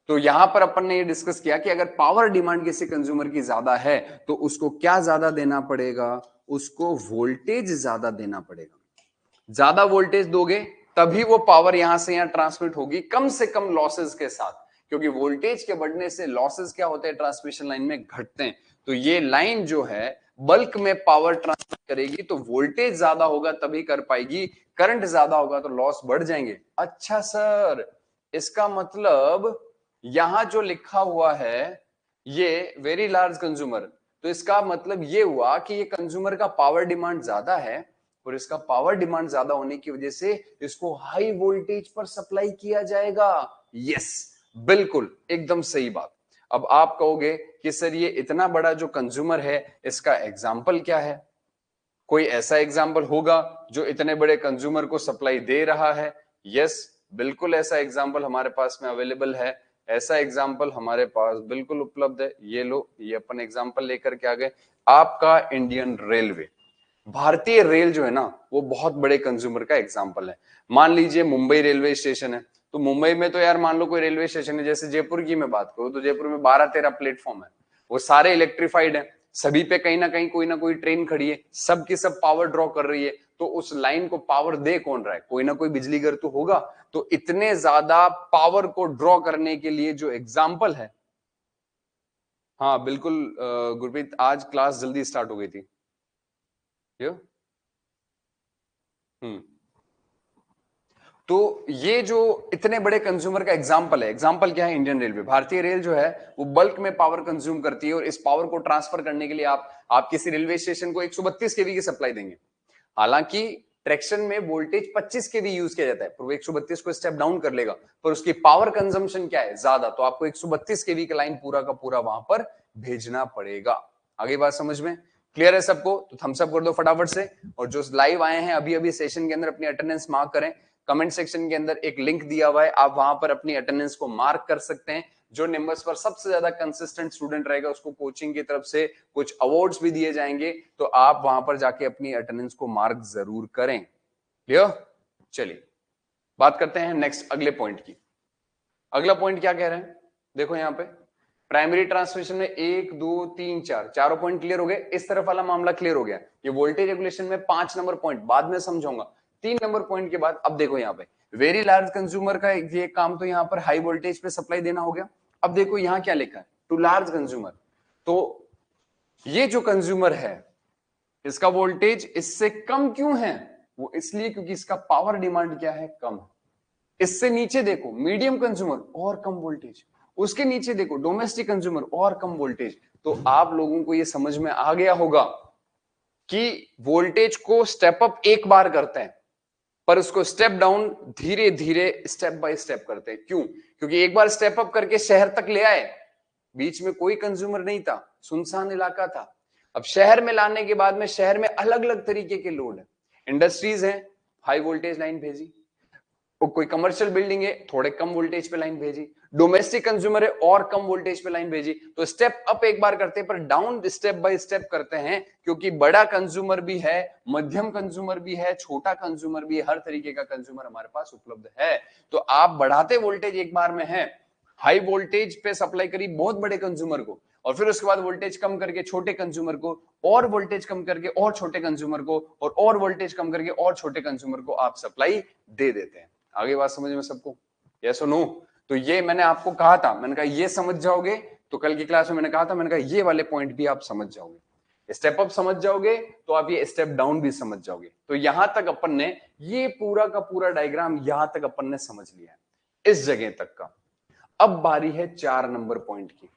तो यहां पर अपन ने ये डिस्कस किया कि अगर पावर डिमांड किसी कंज्यूमर की ज्यादा है तो उसको क्या ज्यादा देना पड़ेगा? उसको वोल्टेज ज्यादा देना पड़ेगा। ज्यादा वोल्टेज दोगे तभी वो पावर यहां से यहां ट्रांसमिट होगी, कम से कम लॉसेस के साथ। क्योंकि वोल्टेज के बढ़ने से लॉसेस क्या होते हैं? ट्रांसमिशन लाइन में घटते हैं। तो ये लाइन जो है बल्क में पावर ट्रांसमिट करेगी, तो वोल्टेज ज्यादा होगा तभी कर पाएगी, करंट ज्यादा होगा तो लॉस बढ़ जाएंगे। अच्छा सर, इसका मतलब यहां जो लिखा हुआ है ये वेरी लार्ज कंज्यूमर, तो इसका मतलब ये हुआ कि ये कंज्यूमर का पावर डिमांड ज्यादा है और इसका पावर डिमांड ज्यादा होने की वजह से इसको हाई वोल्टेज पर सप्लाई किया जाएगा। यस, बिल्कुल एकदम सही बात। अब आप कहोगे कि सर ये इतना बड़ा जो कंज्यूमर है इसका एग्जाम्पल क्या है? कोई ऐसा एग्जाम्पल होगा जो इतने बड़े कंज्यूमर को सप्लाई दे रहा है? यस, बिल्कुल ऐसा एग्जाम्पल हमारे पास में अवेलेबल है। ऐसा एग्जाम्पल हमारे पास बिल्कुल उपलब्ध है। ये लो, ये अपन एग्जाम्पल लेकर के आ गए। आपका इंडियन रेलवे, भारतीय रेल जो है ना, वो बहुत बड़े कंज्यूमर का एग्जाम्पल है। मान लीजिए मुंबई रेलवे स्टेशन है, तो मुंबई में तो यार मान लो कोई रेलवे स्टेशन है, जैसे जयपुर की मैं बात करूं तो जयपुर में 12-13 प्लेटफॉर्म है, वो सारे इलेक्ट्रिफाइड है। सभी पे कहीं ना कोई ट्रेन खड़ी है, सब की सब पावर ड्रॉ कर रही है। तो उस लाइन को पावर दे कौन रहा है? कोई ना कोई बिजली घर तो होगा। तो इतने ज्यादा पावर को ड्रॉ करने के लिए जो एग्जाम्पल है, हाँ बिल्कुल गुरप्रीत, आज क्लास जल्दी स्टार्ट हो गई थी। क्यों? तो ये जो इतने बड़े कंज्यूमर का एग्जाम्पल है, एग्जाम्पल क्या है? Indian railway. भारतीय रेल जो है वो बल्क में पावर कंज्यूम करती है और इस पावर को ट्रांसफर करने के लिए आप किसी रेलवे स्टेशन को 132 केवी की सप्लाई देंगे। हालांकि ट्रैक्शन में वोल्टेज 25 केवी यूज किया जाता है, पर वो 132 को स्टेप डाउन कर लेगा, पर उसकी पावर कंजम्पशन क्या है, ज्यादा, तो आपको 132 केवी का लाइन पूरा का पूरा वहां पर भेजना पड़ेगा। आगे बात समझ में क्लियर है सबको? तो थम्स अप कर दो फटाफट से। और जो लाइव आए हैं अभी अभी सेशन के अंदर अपनी अटेंडेंस मार्क करें। कमेंट सेक्शन के अंदर एक लिंक दिया हुआ है, आप वहां पर अपनी अटेंडेंस को मार्क कर सकते हैं। जो निंबस पर सबसे ज्यादा कंसिस्टेंट स्टूडेंट रहेगा उसको कोचिंग की तरफ से कुछ अवार्ड्स भी दिए जाएंगे, तो आप वहां पर जाके अपनी अटेंडेंस को मार्क जरूर करें। क्लियर? चलिए बात करते हैं नेक्स्ट अगले पॉइंट की। अगला पॉइंट क्या कह रहे हैं, देखो यहां पे प्राइमरी ट्रांसमिशन में 1 2 3 4 चारों पॉइंट क्लियर हो गए। इस तरफ वाला मामला क्लियर हो गया। ये वोल्टेज रेगुलेशन में 5 नंबर पॉइंट बाद में समझाऊंगा। 3 नंबर पॉइंट के बाद अब देखो यहाँ पे वेरी लार्ज कंज्यूमर का ये काम तो यहाँ पर हाई वोल्टेज पे सप्लाई देना हो गया। अब देखो यहाँ क्या लिखा है, टू लार्ज कंज्यूमर। तो ये जो कंज्यूमर है इसका वोल्टेज इससे कम क्यों है, वो इसलिए क्योंकि इसका पावर डिमांड क्या है, कम। इससे नीचे देखो मीडियम कंज्यूमर और कम वोल्टेज, उसके नीचे देखो डोमेस्टिक कंज्यूमर और कम वोल्टेज। तो आप लोगों को ये समझ में आ गया होगा कि वोल्टेज को स्टेप अप एक बार करते हैं पर उसको स्टेप डाउन धीरे धीरे स्टेप बाय स्टेप करते हैं। क्यों? क्योंकि एक बार स्टेप अप करके शहर तक ले आए, बीच में कोई कंज्यूमर नहीं था, सुनसान इलाका था। अब शहर में लाने के बाद में शहर में अलग अलग तरीके के लोड है, इंडस्ट्रीज हैं, हाई वोल्टेज लाइन भेजी, कोई कमर्शियल बिल्डिंग है थोड़े कम वोल्टेज पे लाइन भेजी, डोमेस्टिक कंज्यूमर है और कम वोल्टेज पे लाइन भेजी। तो स्टेप अप एक बार करते हैं पर डाउन स्टेप बाय स्टेप करते हैं, क्योंकि बड़ा कंज्यूमर भी है, मध्यम कंज्यूमर भी है, छोटा कंज्यूमर भी है, हर तरीके का कंज्यूमर हमारे पास उपलब्ध है। तो आप बढ़ाते वोल्टेज एक बार में है, हाई वोल्टेज पे सप्लाई करी बहुत बड़े कंज्यूमर को, और फिर उसके बाद वोल्टेज कम करके छोटे कंज्यूमर को, और वोल्टेज कम करके और छोटे कंज्यूमर को, और वोल्टेज कम करके और छोटे कंज्यूमर को आप सप्लाई दे देते हैं। आगे बात समझ में सबको? यस और नो? तो ये मैंने आपको कहा था, मैंने कहा ये समझ जाओगे तो कल की क्लास में मैंने कहा था, मैंने कहा ये वाले पॉइंट भी आप समझ जाओगे, स्टेप अप समझ जाओगे तो आप ये स्टेप डाउन भी समझ जाओगे। तो यहां तक अपन ने ये पूरा का पूरा डायग्राम यहां तक अपन ने समझ लिया है, इस जगह तक का। अब बारी है 4 नंबर पॉइंट की।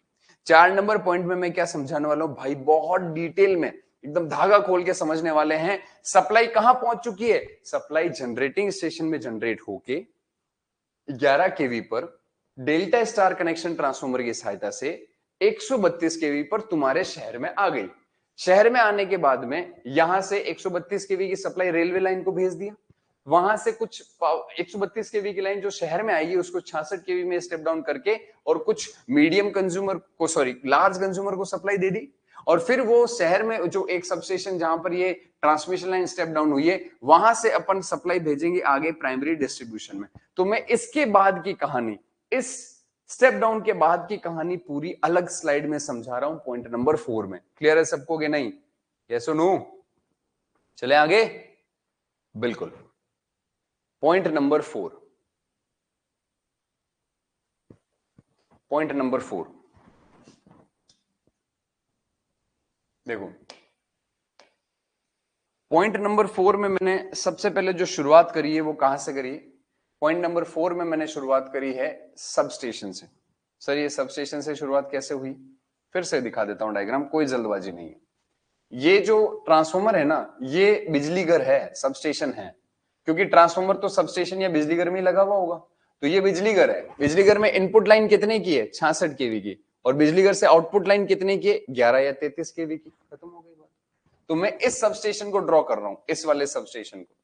4 नंबर पॉइंट में मैं क्या समझाने वाला हूं भाई, बहुत डिटेल में एकदम धागा खोल के समझने वाले हैं। सप्लाई कहां पहुंच चुकी है, सप्लाई जनरेटिंग स्टेशन में जनरेट होके 11 केवी पर डेल्टा स्टार कनेक्शन ट्रांसफार्मर की सहायता से 132 केवी पर तुम्हारे शहर में आ गई। शहर में आने के बाद में यहां से 132 केवी की सप्लाई रेलवे लाइन को भेज दिया, वहां से कुछ 132 केवी की लाइन जो शहर में आएगी उसको 66 केवी में स्टेप डाउन करके और कुछ मीडियम कंज्यूमर को, सॉरी लार्ज कंज्यूमर को सप्लाई दे दी। और फिर वो शहर में जो एक सबस्टेशन जहां पर ये ट्रांसमिशन लाइन स्टेप डाउन हुई है, वहां से अपन सप्लाई भेजेंगे आगे प्राइमरी डिस्ट्रीब्यूशन में। तो मैं इसके बाद की कहानी, इस स्टेप डाउन के बाद की कहानी पूरी अलग स्लाइड में समझा रहा हूं, पॉइंट नंबर 4 में। क्लियर है सबको कि नहीं? यस और नो? चले आगे। बिल्कुल, पॉइंट नंबर 4, पॉइंट नंबर 4 देखो। पॉइंट नंबर 4 में मैंने सबसे पहले जो शुरुआत करी है वो कहां से करी है? पॉइंट नंबर 4 में मैंने शुरुआत करी है सब स्टेशन से। सर ये सब स्टेशन से शुरुआत कैसे हुई? फिर से दिखा देता हूं डायग्राम, कोई जल्दबाजी नहीं है। ये जो ट्रांसफॉर्मर है ना, ये बिजली घर है, सब स्टेशन है, क्योंकि ट्रांसफॉर्मर तो सब स्टेशन या बिजली घर में ही लगा हुआ होगा। तो ये बिजली घर है, बिजली घर में इनपुट लाइन कितने की है? 66 केवी की, और बिजली घर से आउटपुट लाइन कितने की है? 11 या 33 केवी की। खत्म हो गई बात। तो मैं इस सब स्टेशन को ड्रॉ कर रहा हूं, इस वाले सब स्टेशन को।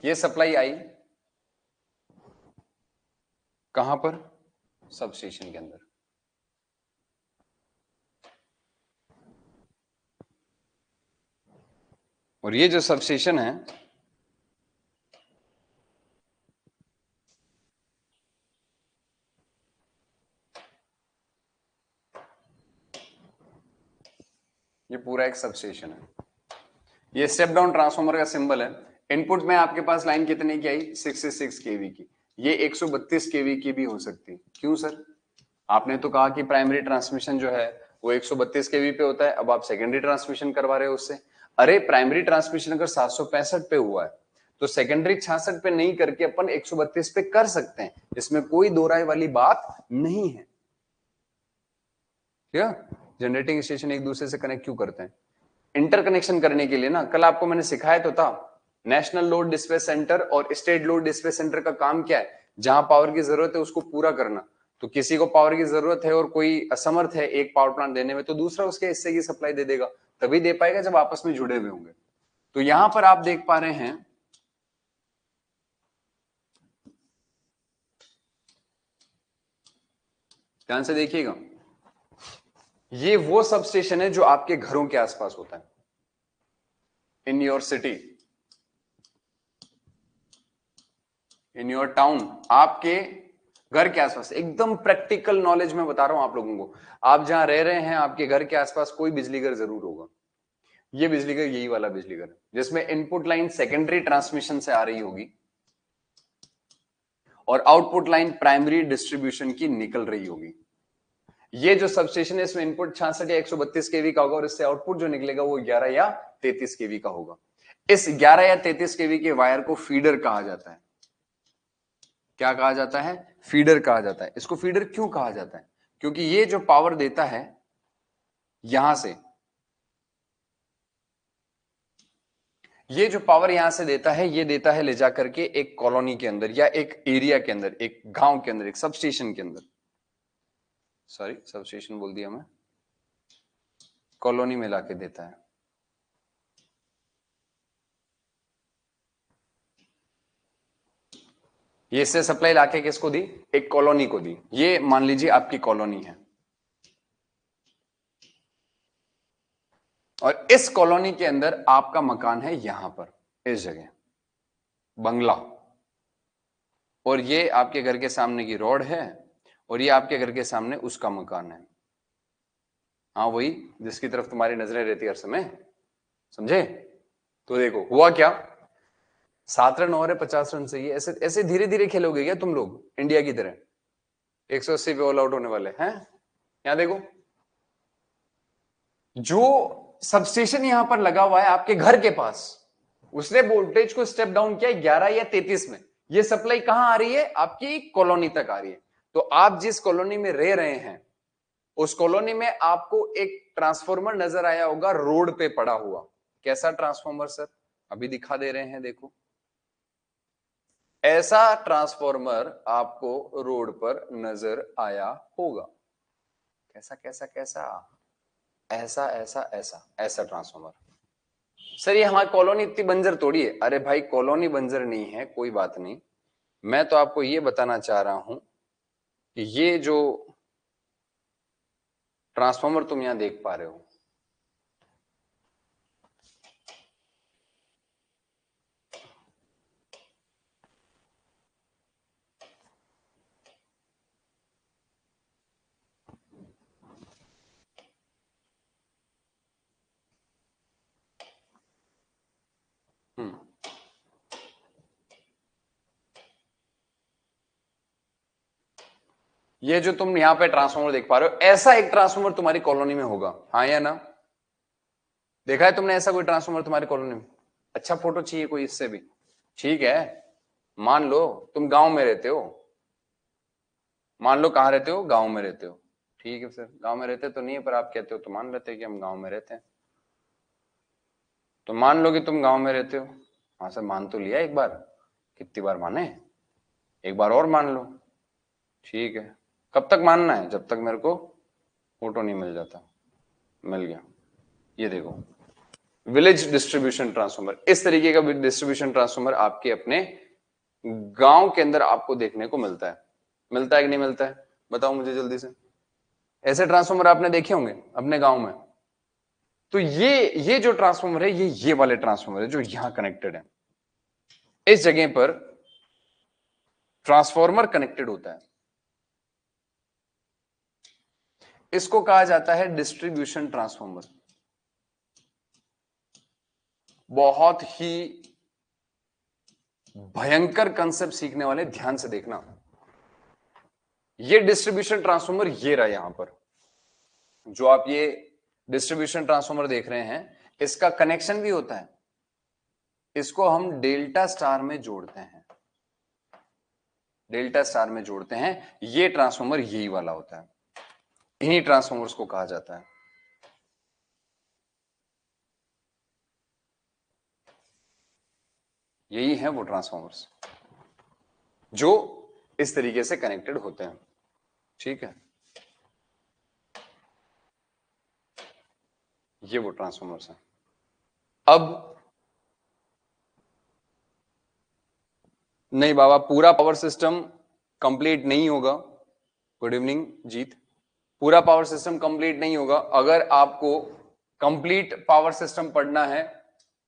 ये सप्लाई आई कहां पर? सब स्टेशन के अंदर। और ये जो सब स्टेशन है ये पूरा एक सब स्टेशन है। ये स्टेप डाउन ट्रांसफार्मर का सिंबल है। इनपुट में आपके पास लाइन कितने की आई? 66 केवी की। ये 132 केवी की भी हो सकती है। क्यों सर? आपने तो कहा कि प्राइमरी ट्रांसमिशन जो है वो 132 केवी पे होता है, अब आप सेकेंडरी ट्रांसमिशन करवा रहे हो उससे। अरे प्राइमरी ट्रांसमिशन अगर 765 पे हुआ है तो सेकेंडरी 66 पे नहीं करके अपन 132 पे कर सकते हैं, इसमें कोई दो राय वाली बात नहीं है। क्या? जनरेटिंग स्टेशन एक दूसरे से कनेक्ट क्यों करते हैं? इंटरकनेक्शन करने के लिए ना। कल आपको मैंने सिखाया तो था, नेशनल लोड डिस्पैच सेंटर और स्टेट लोड डिस्पैच सेंटर का काम क्या है? जहां पावर की जरूरत है उसको पूरा करना। तो किसी को पावर की जरूरत है और कोई असमर्थ है एक पावर प्लांट देने में, तो दूसरा उसके हिस्से की सप्लाई दे देगा, तभी दे पाएगा जब आपस में जुड़े हुए होंगे। तो यहां पर आप देख पा रहे हैं, ध्यान से देखिएगा, ये वो सब स्टेशन है जो आपके घरों के आसपास होता है, in your city, in your town, आपके घर के आसपास। एकदम प्रैक्टिकल नॉलेज में बता रहा हूं आप लोगों को। आप जहां रह रहे हैं आपके घर के आसपास कोई बिजली घर जरूर होगा। ये बिजली घर यही वाला बिजली घर जिसमें इनपुट लाइन सेकेंडरी ट्रांसमिशन से आ रही होगी और आउटपुट लाइन प्राइमरी डिस्ट्रीब्यूशन की निकल रही होगी। ये जो सबस्टेशन है इसमें इनपुट 66 या 132 केवी का होगा और इससे आउटपुट जो निकलेगा वो 11 या 33 केवी का होगा। इस 11 या 33 केवी के वायर को फीडर कहा जाता है। क्या कहा जाता है? फीडर कहा जाता है। इसको फीडर क्यों कहा जाता है? क्योंकि ये जो पावर देता है यहां से, ये जो पावर यहां से देता है, ये देता है ले जाकर के एक कॉलोनी के अंदर या एक एरिया के अंदर, एक गांव के अंदर, एक सबस्टेशन के अंदर, सॉरी सबस्टेशन बोल दिया मैं, कॉलोनी में लाके देता है। ये इससे सप्लाई लाके किसको दी? एक कॉलोनी को दी। ये मान लीजिए आपकी कॉलोनी है और इस कॉलोनी के अंदर आपका मकान है, यहां पर इस जगह बंगला, और ये आपके घर के सामने की रोड है और ये आपके घर के सामने उसका मकान है। हाँ वही जिसकी तरफ तुम्हारी नजरें रहती है हर समय, समझे? तो देखो हुआ क्या, 7 रन और है 50 रन से। ये ऐसे ऐसे धीरे धीरे खेलोगे क्या तुम लोग इंडिया की तरह? 180 पे ऑल आउट होने वाले हैं। यहां देखो, जो सबस्टेशन यहां पर लगा हुआ है आपके घर के पास, उसने वोल्टेज को स्टेप डाउन किया 11 या 33 में। ये सप्लाई कहां आ रही है? आपकी कॉलोनी तक आ रही है। तो आप जिस कॉलोनी में रह रहे हैं उस कॉलोनी में आपको एक ट्रांसफॉर्मर नजर आया होगा रोड पे पड़ा हुआ। कैसा ट्रांसफॉर्मर सर? अभी दिखा दे रहे हैं, देखो ऐसा ट्रांसफॉर्मर आपको रोड पर नजर आया होगा। कैसा कैसा कैसा? ऐसा ऐसा ऐसा ऐसा ट्रांसफॉर्मर। सर ये हमारी कॉलोनी इतनी बंजर थोड़ी है। अरे भाई कॉलोनी बंजर नहीं है, कोई बात नहीं। मैं तो आपको ये बताना चाह रहा हूं कि ये जो ट्रांसफॉर्मर तुम यहां देख पा रहे हो, ये जो तुम यहां पे ट्रांसफॉर्मर देख पा रहे हो, ऐसा एक ट्रांसफॉर्मर तुम्हारी कॉलोनी में होगा, हाँ या ना? देखा है तुमने ऐसा कोई ट्रांसफॉर्मर तुम्हारी कॉलोनी में? अच्छा फोटो चाहिए कोई इससे भी? ठीक है, मान लो तुम गांव में रहते हो, मान लो कहां रहते हो? गांव में रहते हो। ठीक है सर, गांव में रहते तो नहीं है पर आप कहते हो तो मान लेते हैं कि हम गांव में रहते हैं। तो मान लो कि तुम गांव में रहते हो। हाँ सर मान तो लिया एक बार, कितनी बार माने? एक बार और मान लो। ठीक है, कब तक मानना है? जब तक मेरे को फोटो नहीं मिल जाता। मिल गया। ये देखो विलेज डिस्ट्रीब्यूशन ट्रांसफॉर्मर, इस तरीके का डिस्ट्रीब्यूशन ट्रांसफॉर्मर आपके अपने गांव के अंदर आपको देखने को मिलता है। मिलता है कि नहीं मिलता है? बताओ मुझे जल्दी से। ऐसे ट्रांसफॉर्मर आपने देखे होंगे अपने गांव में। तो ये जो ट्रांसफॉर्मर है ये वाले ट्रांसफॉर्मर है जो यहां कनेक्टेड है। इस जगह पर ट्रांसफॉर्मर कनेक्टेड होता है। इसको कहा जाता है डिस्ट्रीब्यूशन ट्रांसफॉर्मर। बहुत ही भयंकर कंसेप्ट सीखने वाले ध्यान से देखना। ये डिस्ट्रीब्यूशन ट्रांसफॉर्मर ये रहा यहां पर, जो आप ये डिस्ट्रीब्यूशन ट्रांसफॉर्मर देख रहे हैं, इसका कनेक्शन भी होता है। इसको हम डेल्टा स्टार में जोड़ते हैं, डेल्टा स्टार में जोड़ते हैं। ये ट्रांसफॉर्मर यही वाला होता है, इन्हीं ट्रांसफॉर्मर्स को कहा जाता है। यही है वो ट्रांसफॉर्मर्स जो इस तरीके से कनेक्टेड होते हैं। ठीक है, ये वो ट्रांसफॉर्मर्स हैं। अब नहीं बाबा, पूरा पावर सिस्टम कंप्लीट नहीं होगा। गुड इवनिंग जीत। पूरा पावर सिस्टम कंप्लीट नहीं होगा। अगर आपको कंप्लीट पावर सिस्टम पढ़ना है,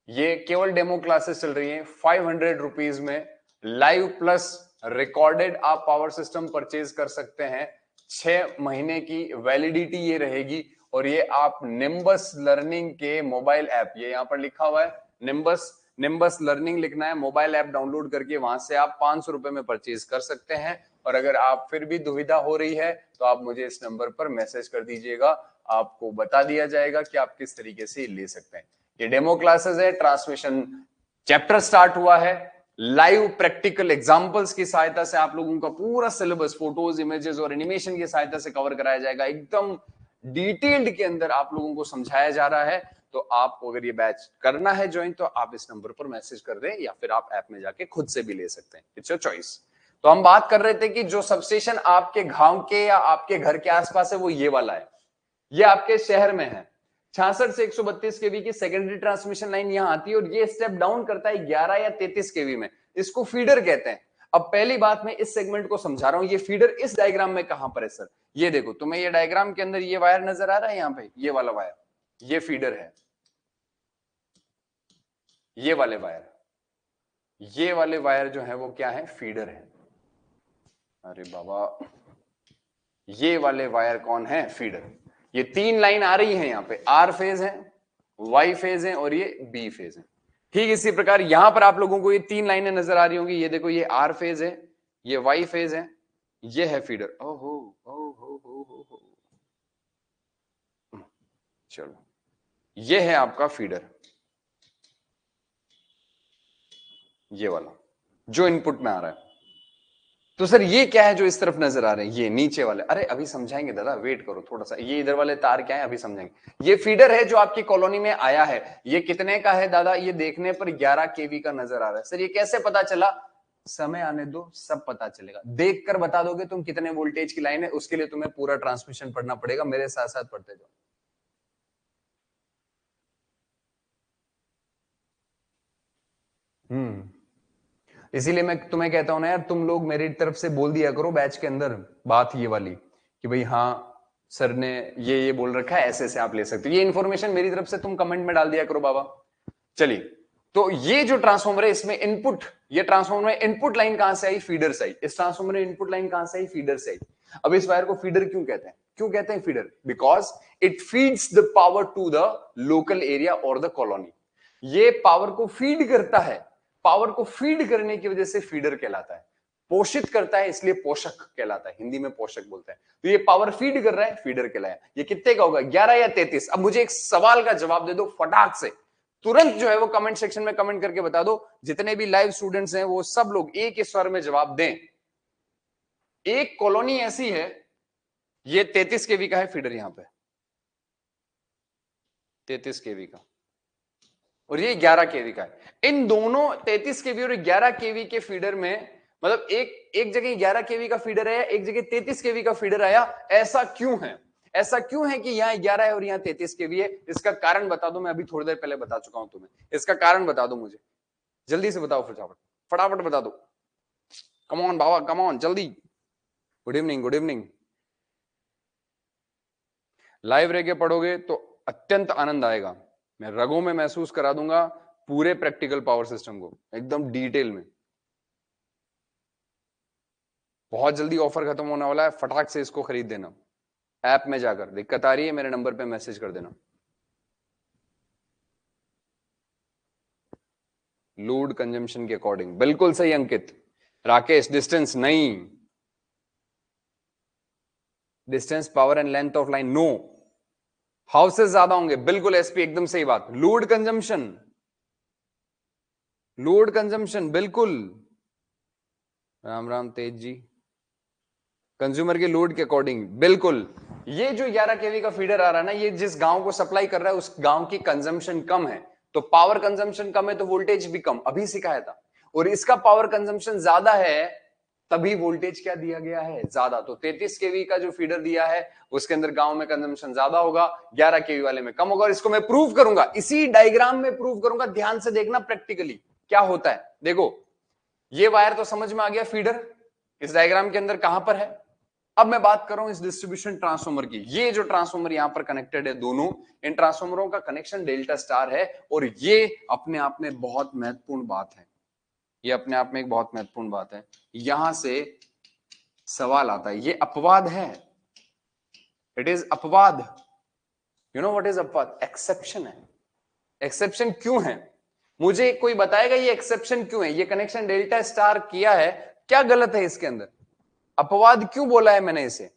ये केवल डेमो क्लासेस चल रही हैं 500 रुपीज में, लाइव प्लस रिकॉर्डेड आप पावर सिस्टम परचेज कर सकते हैं। 6 महीने की वैलिडिटी ये रहेगी और ये आप निम्बस लर्निंग के मोबाइल ऐप, ये यहां पर लिखा हुआ है निम्बस लर्निंग लिखना है, मोबाइल ऐप डाउनलोड करके वहां से आप 500 रुपए में परचेज कर सकते हैं। और अगर आप फिर भी दुविधा हो रही है तो आप मुझे इस नंबर पर मैसेज कर दीजिएगा, आपको बता दिया जाएगा कि आप किस तरीके से ले सकते हैं। ये डेमो क्लासेस है, ट्रांसमिशन चैप्टर स्टार्ट हुआ है, लाइव प्रैक्टिकल एग्जांपल्स की सहायता से आप लोगों का पूरा सिलेबस फोटोज, इमेजेस और एनिमेशन की सहायता से कवर कराया जाएगा। एकदम डिटेल्ड के अंदर आप लोगों को समझाया जा रहा है। तो आपको अगर ये बैच करना है ज्वाइन, तो आप इस नंबर पर मैसेज कर दें या फिर आप ऐप में जाके खुद से भी ले सकते हैं, इट्स योर चॉइस। तो हम बात कर रहे थे कि जो सबस्टेशन आपके गांव के या आपके घर के आसपास है वो ये वाला है, ये आपके शहर में है। 66 से 132 केवी की सेकेंडरी ट्रांसमिशन लाइन यहां आती है और ये स्टेप डाउन करता है 11 या 33 केवी में, इसको फीडर कहते हैं। अब पहली बात मैं इस सेगमेंट को समझा रहा हूं, ये फीडर इस डायग्राम में कहां पर है सर? ये देखो, तुम्हें ये डायग्राम के अंदर ये वायर नजर आ रहा है, यहां पे ये वाला वायर, ये फीडर है। ये वाले वायर जो है वो क्या है? फीडर है। अरे बाबा, ये वाले वायर कौन है? फीडर। ये 3 लाइन आ रही है यहां पे, आर फेज है, वाई फेज है और ये बी फेज है। ठीक इसी प्रकार यहां पर आप लोगों को ये 3 लाइनें नजर आ रही होंगी। ये देखो, ये आर फेज है, ये वाई फेज है, ये है फीडर। ओहो हो। चलो, ये है आपका फीडर, ये वाला जो इनपुट में आ रहा है। तो सर ये क्या है जो इस तरफ नजर आ रहे हैं? ये नीचे वाले, अरे अभी समझाएंगे दादा, वेट करो थोड़ा सा। ये इधर वाले तार क्या है, अभी समझाएंगे। ये फीडर है जो आपकी कॉलोनी में आया है। ये कितने का है दादा? ये देखने पर 11 केवी का नजर आ रहा है। सर ये कैसे पता चला? समय आने दो, सब पता चलेगा। देख कर बता दोगे तुम कितने वोल्टेज की लाइन है, उसके लिए तुम्हें पूरा ट्रांसमिशन पढ़ना पड़ेगा। मेरे साथ साथ पढ़ते जाओ। इसीलिए मैं तुम्हें कहता हूं ना यार, तुम लोग मेरी तरफ से बोल दिया करो बैच के अंदर बात ये वाली कि भाई हाँ सर ने ये बोल रखा है, ऐसे ऐसे आप ले सकते हो। ये इन्फॉर्मेशन मेरी तरफ से तुम कमेंट में डाल दिया करो बाबा। चलिए, तो ये जो ट्रांसफॉर्मर है इसमें इनपुट, ये ट्रांसफॉर्मर में इनपुट लाइन कहां से आई? फीडर से आई। इस ट्रांसफॉर्मर में इनपुट लाइन कहां से आई? फीडर से आई। अब इस वायर को फीडर क्यों कहते हैं? क्यों कहते हैं feeder? Because it feeds the power to the local area और द कॉलोनी। ये पावर को फीड करता है। पावर को फीड करने की वजह से फीडर कहलाता है। पोषित करता है इसलिए पोषक कहलाता है, हिंदी में पोषक बोलते हैं। तो ये पावर फीड कर रहा है, फीडर कहलाया। ये कितने का होगा? 11 या 33? अब मुझे एक सवाल का जवाब दे दो फटाक से, तुरंत जो है वो कमेंट सेक्शन में कमेंट करके बता दो। जितने भी लाइव स्टूडेंट्स हैं वो सब लोग एक ही स्वर में जवाब दें। एक कॉलोनी ऐसी है, ये 33 केवी का है फीडर, यहां पे 33 केवी का, और ये 11 केवी का है। इन दोनों 33 केवी और 11 केवी के फीडर में, मतलब एक जगह 11 केवी का फीडर आया, एक जगह 33 केवी का फीडर आया। ऐसा क्यों है? ऐसा क्यों है कि यहाँ 11 है और यहाँ 33 केवी है? इसका कारण बता दो। मैं अभी थोड़ी देर पहले बता चुका हूं तुम्हें। इसका कारण बता दो मुझे, जल्दी से बताओ, फटाफट बता दो। कम ऑन बाबा, कम ऑन, जल्दी। Good evening, good evening. Live रह के पढ़ोगे तो अत्यंत आनंद आएगा। मैं रगों में महसूस करा दूंगा पूरे प्रैक्टिकल पावर सिस्टम को एकदम डिटेल में। बहुत जल्दी ऑफर खत्म होने वाला है, फटाक से इसको खरीद देना। ऐप में जाकर दिक्कत आ रही है मेरे नंबर पे मैसेज कर देना। लोड कंजम्पशन के अकॉर्डिंग, बिल्कुल सही अंकित। राकेश, डिस्टेंस नहीं, distance power and length of line no. Houses ज्यादा होंगे, बिल्कुल एसपी, एकदम सही बात। लोड कंजम्पशन, लोड कंजम्पशन, बिल्कुल। राम राम तेज जी। कंज्यूमर के लोड के अकॉर्डिंग, बिल्कुल। ये जो 11 केवी का फीडर आ रहा है ना, ये जिस गांव को सप्लाई कर रहा है उस गांव की कंजम्पशन कम है, तो पावर कंजम्पशन कम है तो वोल्टेज भी कम। अभी सिखाया था और इसका पावर कंजम्पशन ज्यादा है, तभी वोल्टेज क्या दिया गया है, ज्यादा। तो 33 केवी का जो फीडर दिया है उसके अंदर गांव में कंजम्पशन ज्यादा होगा, 11 केवी वाले में कम होगा। और इसको मैं प्रूव करूंगा, इसी डायग्राम में प्रूव करूंगा। ध्यान से देखना प्रैक्टिकली क्या होता है। देखो ये वायर तो समझ में आ गया, फीडर इस डायग्राम के अंदर कहां पर है। अब मैं बात कर रहा हूं इस डिस्ट्रीब्यूशन ट्रांसफार्मर की। ये जो ट्रांसफार्मर यहां पर कनेक्टेड है, दोनों इन ट्रांसफार्मरों का कनेक्शन डेल्टा स्टार है। और ये अपने आप में बहुत महत्वपूर्ण बात है, ये अपने आप में एक बहुत महत्वपूर्ण बात है। यहां से सवाल आता है, ये अपवाद है, इट इज अपवाद। यू नो व्हाट इज अपवाद? एक्सेप्शन है। एक्सेप्शन क्यों है? मुझे कोई बताएगा ये एक्सेप्शन क्यों है? ये कनेक्शन डेल्टा स्टार किया है, क्या गलत है इसके अंदर? अपवाद क्यों बोला है मैंने इसे?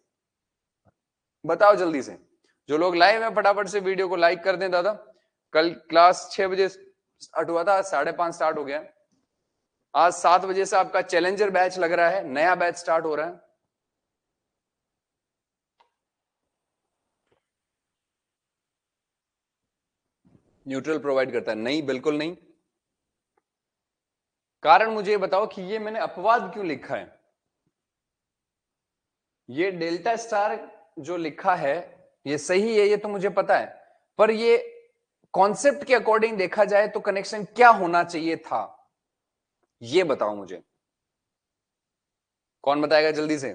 बताओ जल्दी से। जो लोग लाइव हैं फटाफट से वीडियो को लाइक कर दें। दादा कल क्लास 6 बजे स्टार्ट हुआ था, आज 5:30 स्टार्ट हो गया। आज 7 बजे से आपका चैलेंजर बैच लग रहा है, नया बैच स्टार्ट हो रहा है। न्यूट्रल प्रोवाइड करता है? नहीं, बिल्कुल नहीं। कारण मुझे ये बताओ कि ये मैंने अपवाद क्यों लिखा है। ये डेल्टा स्टार जो लिखा है ये सही है, ये तो मुझे पता है, पर ये कॉन्सेप्ट के अकॉर्डिंग देखा जाए तो कनेक्शन क्या होना चाहिए था, ये बताओ मुझे। कौन बताएगा जल्दी से?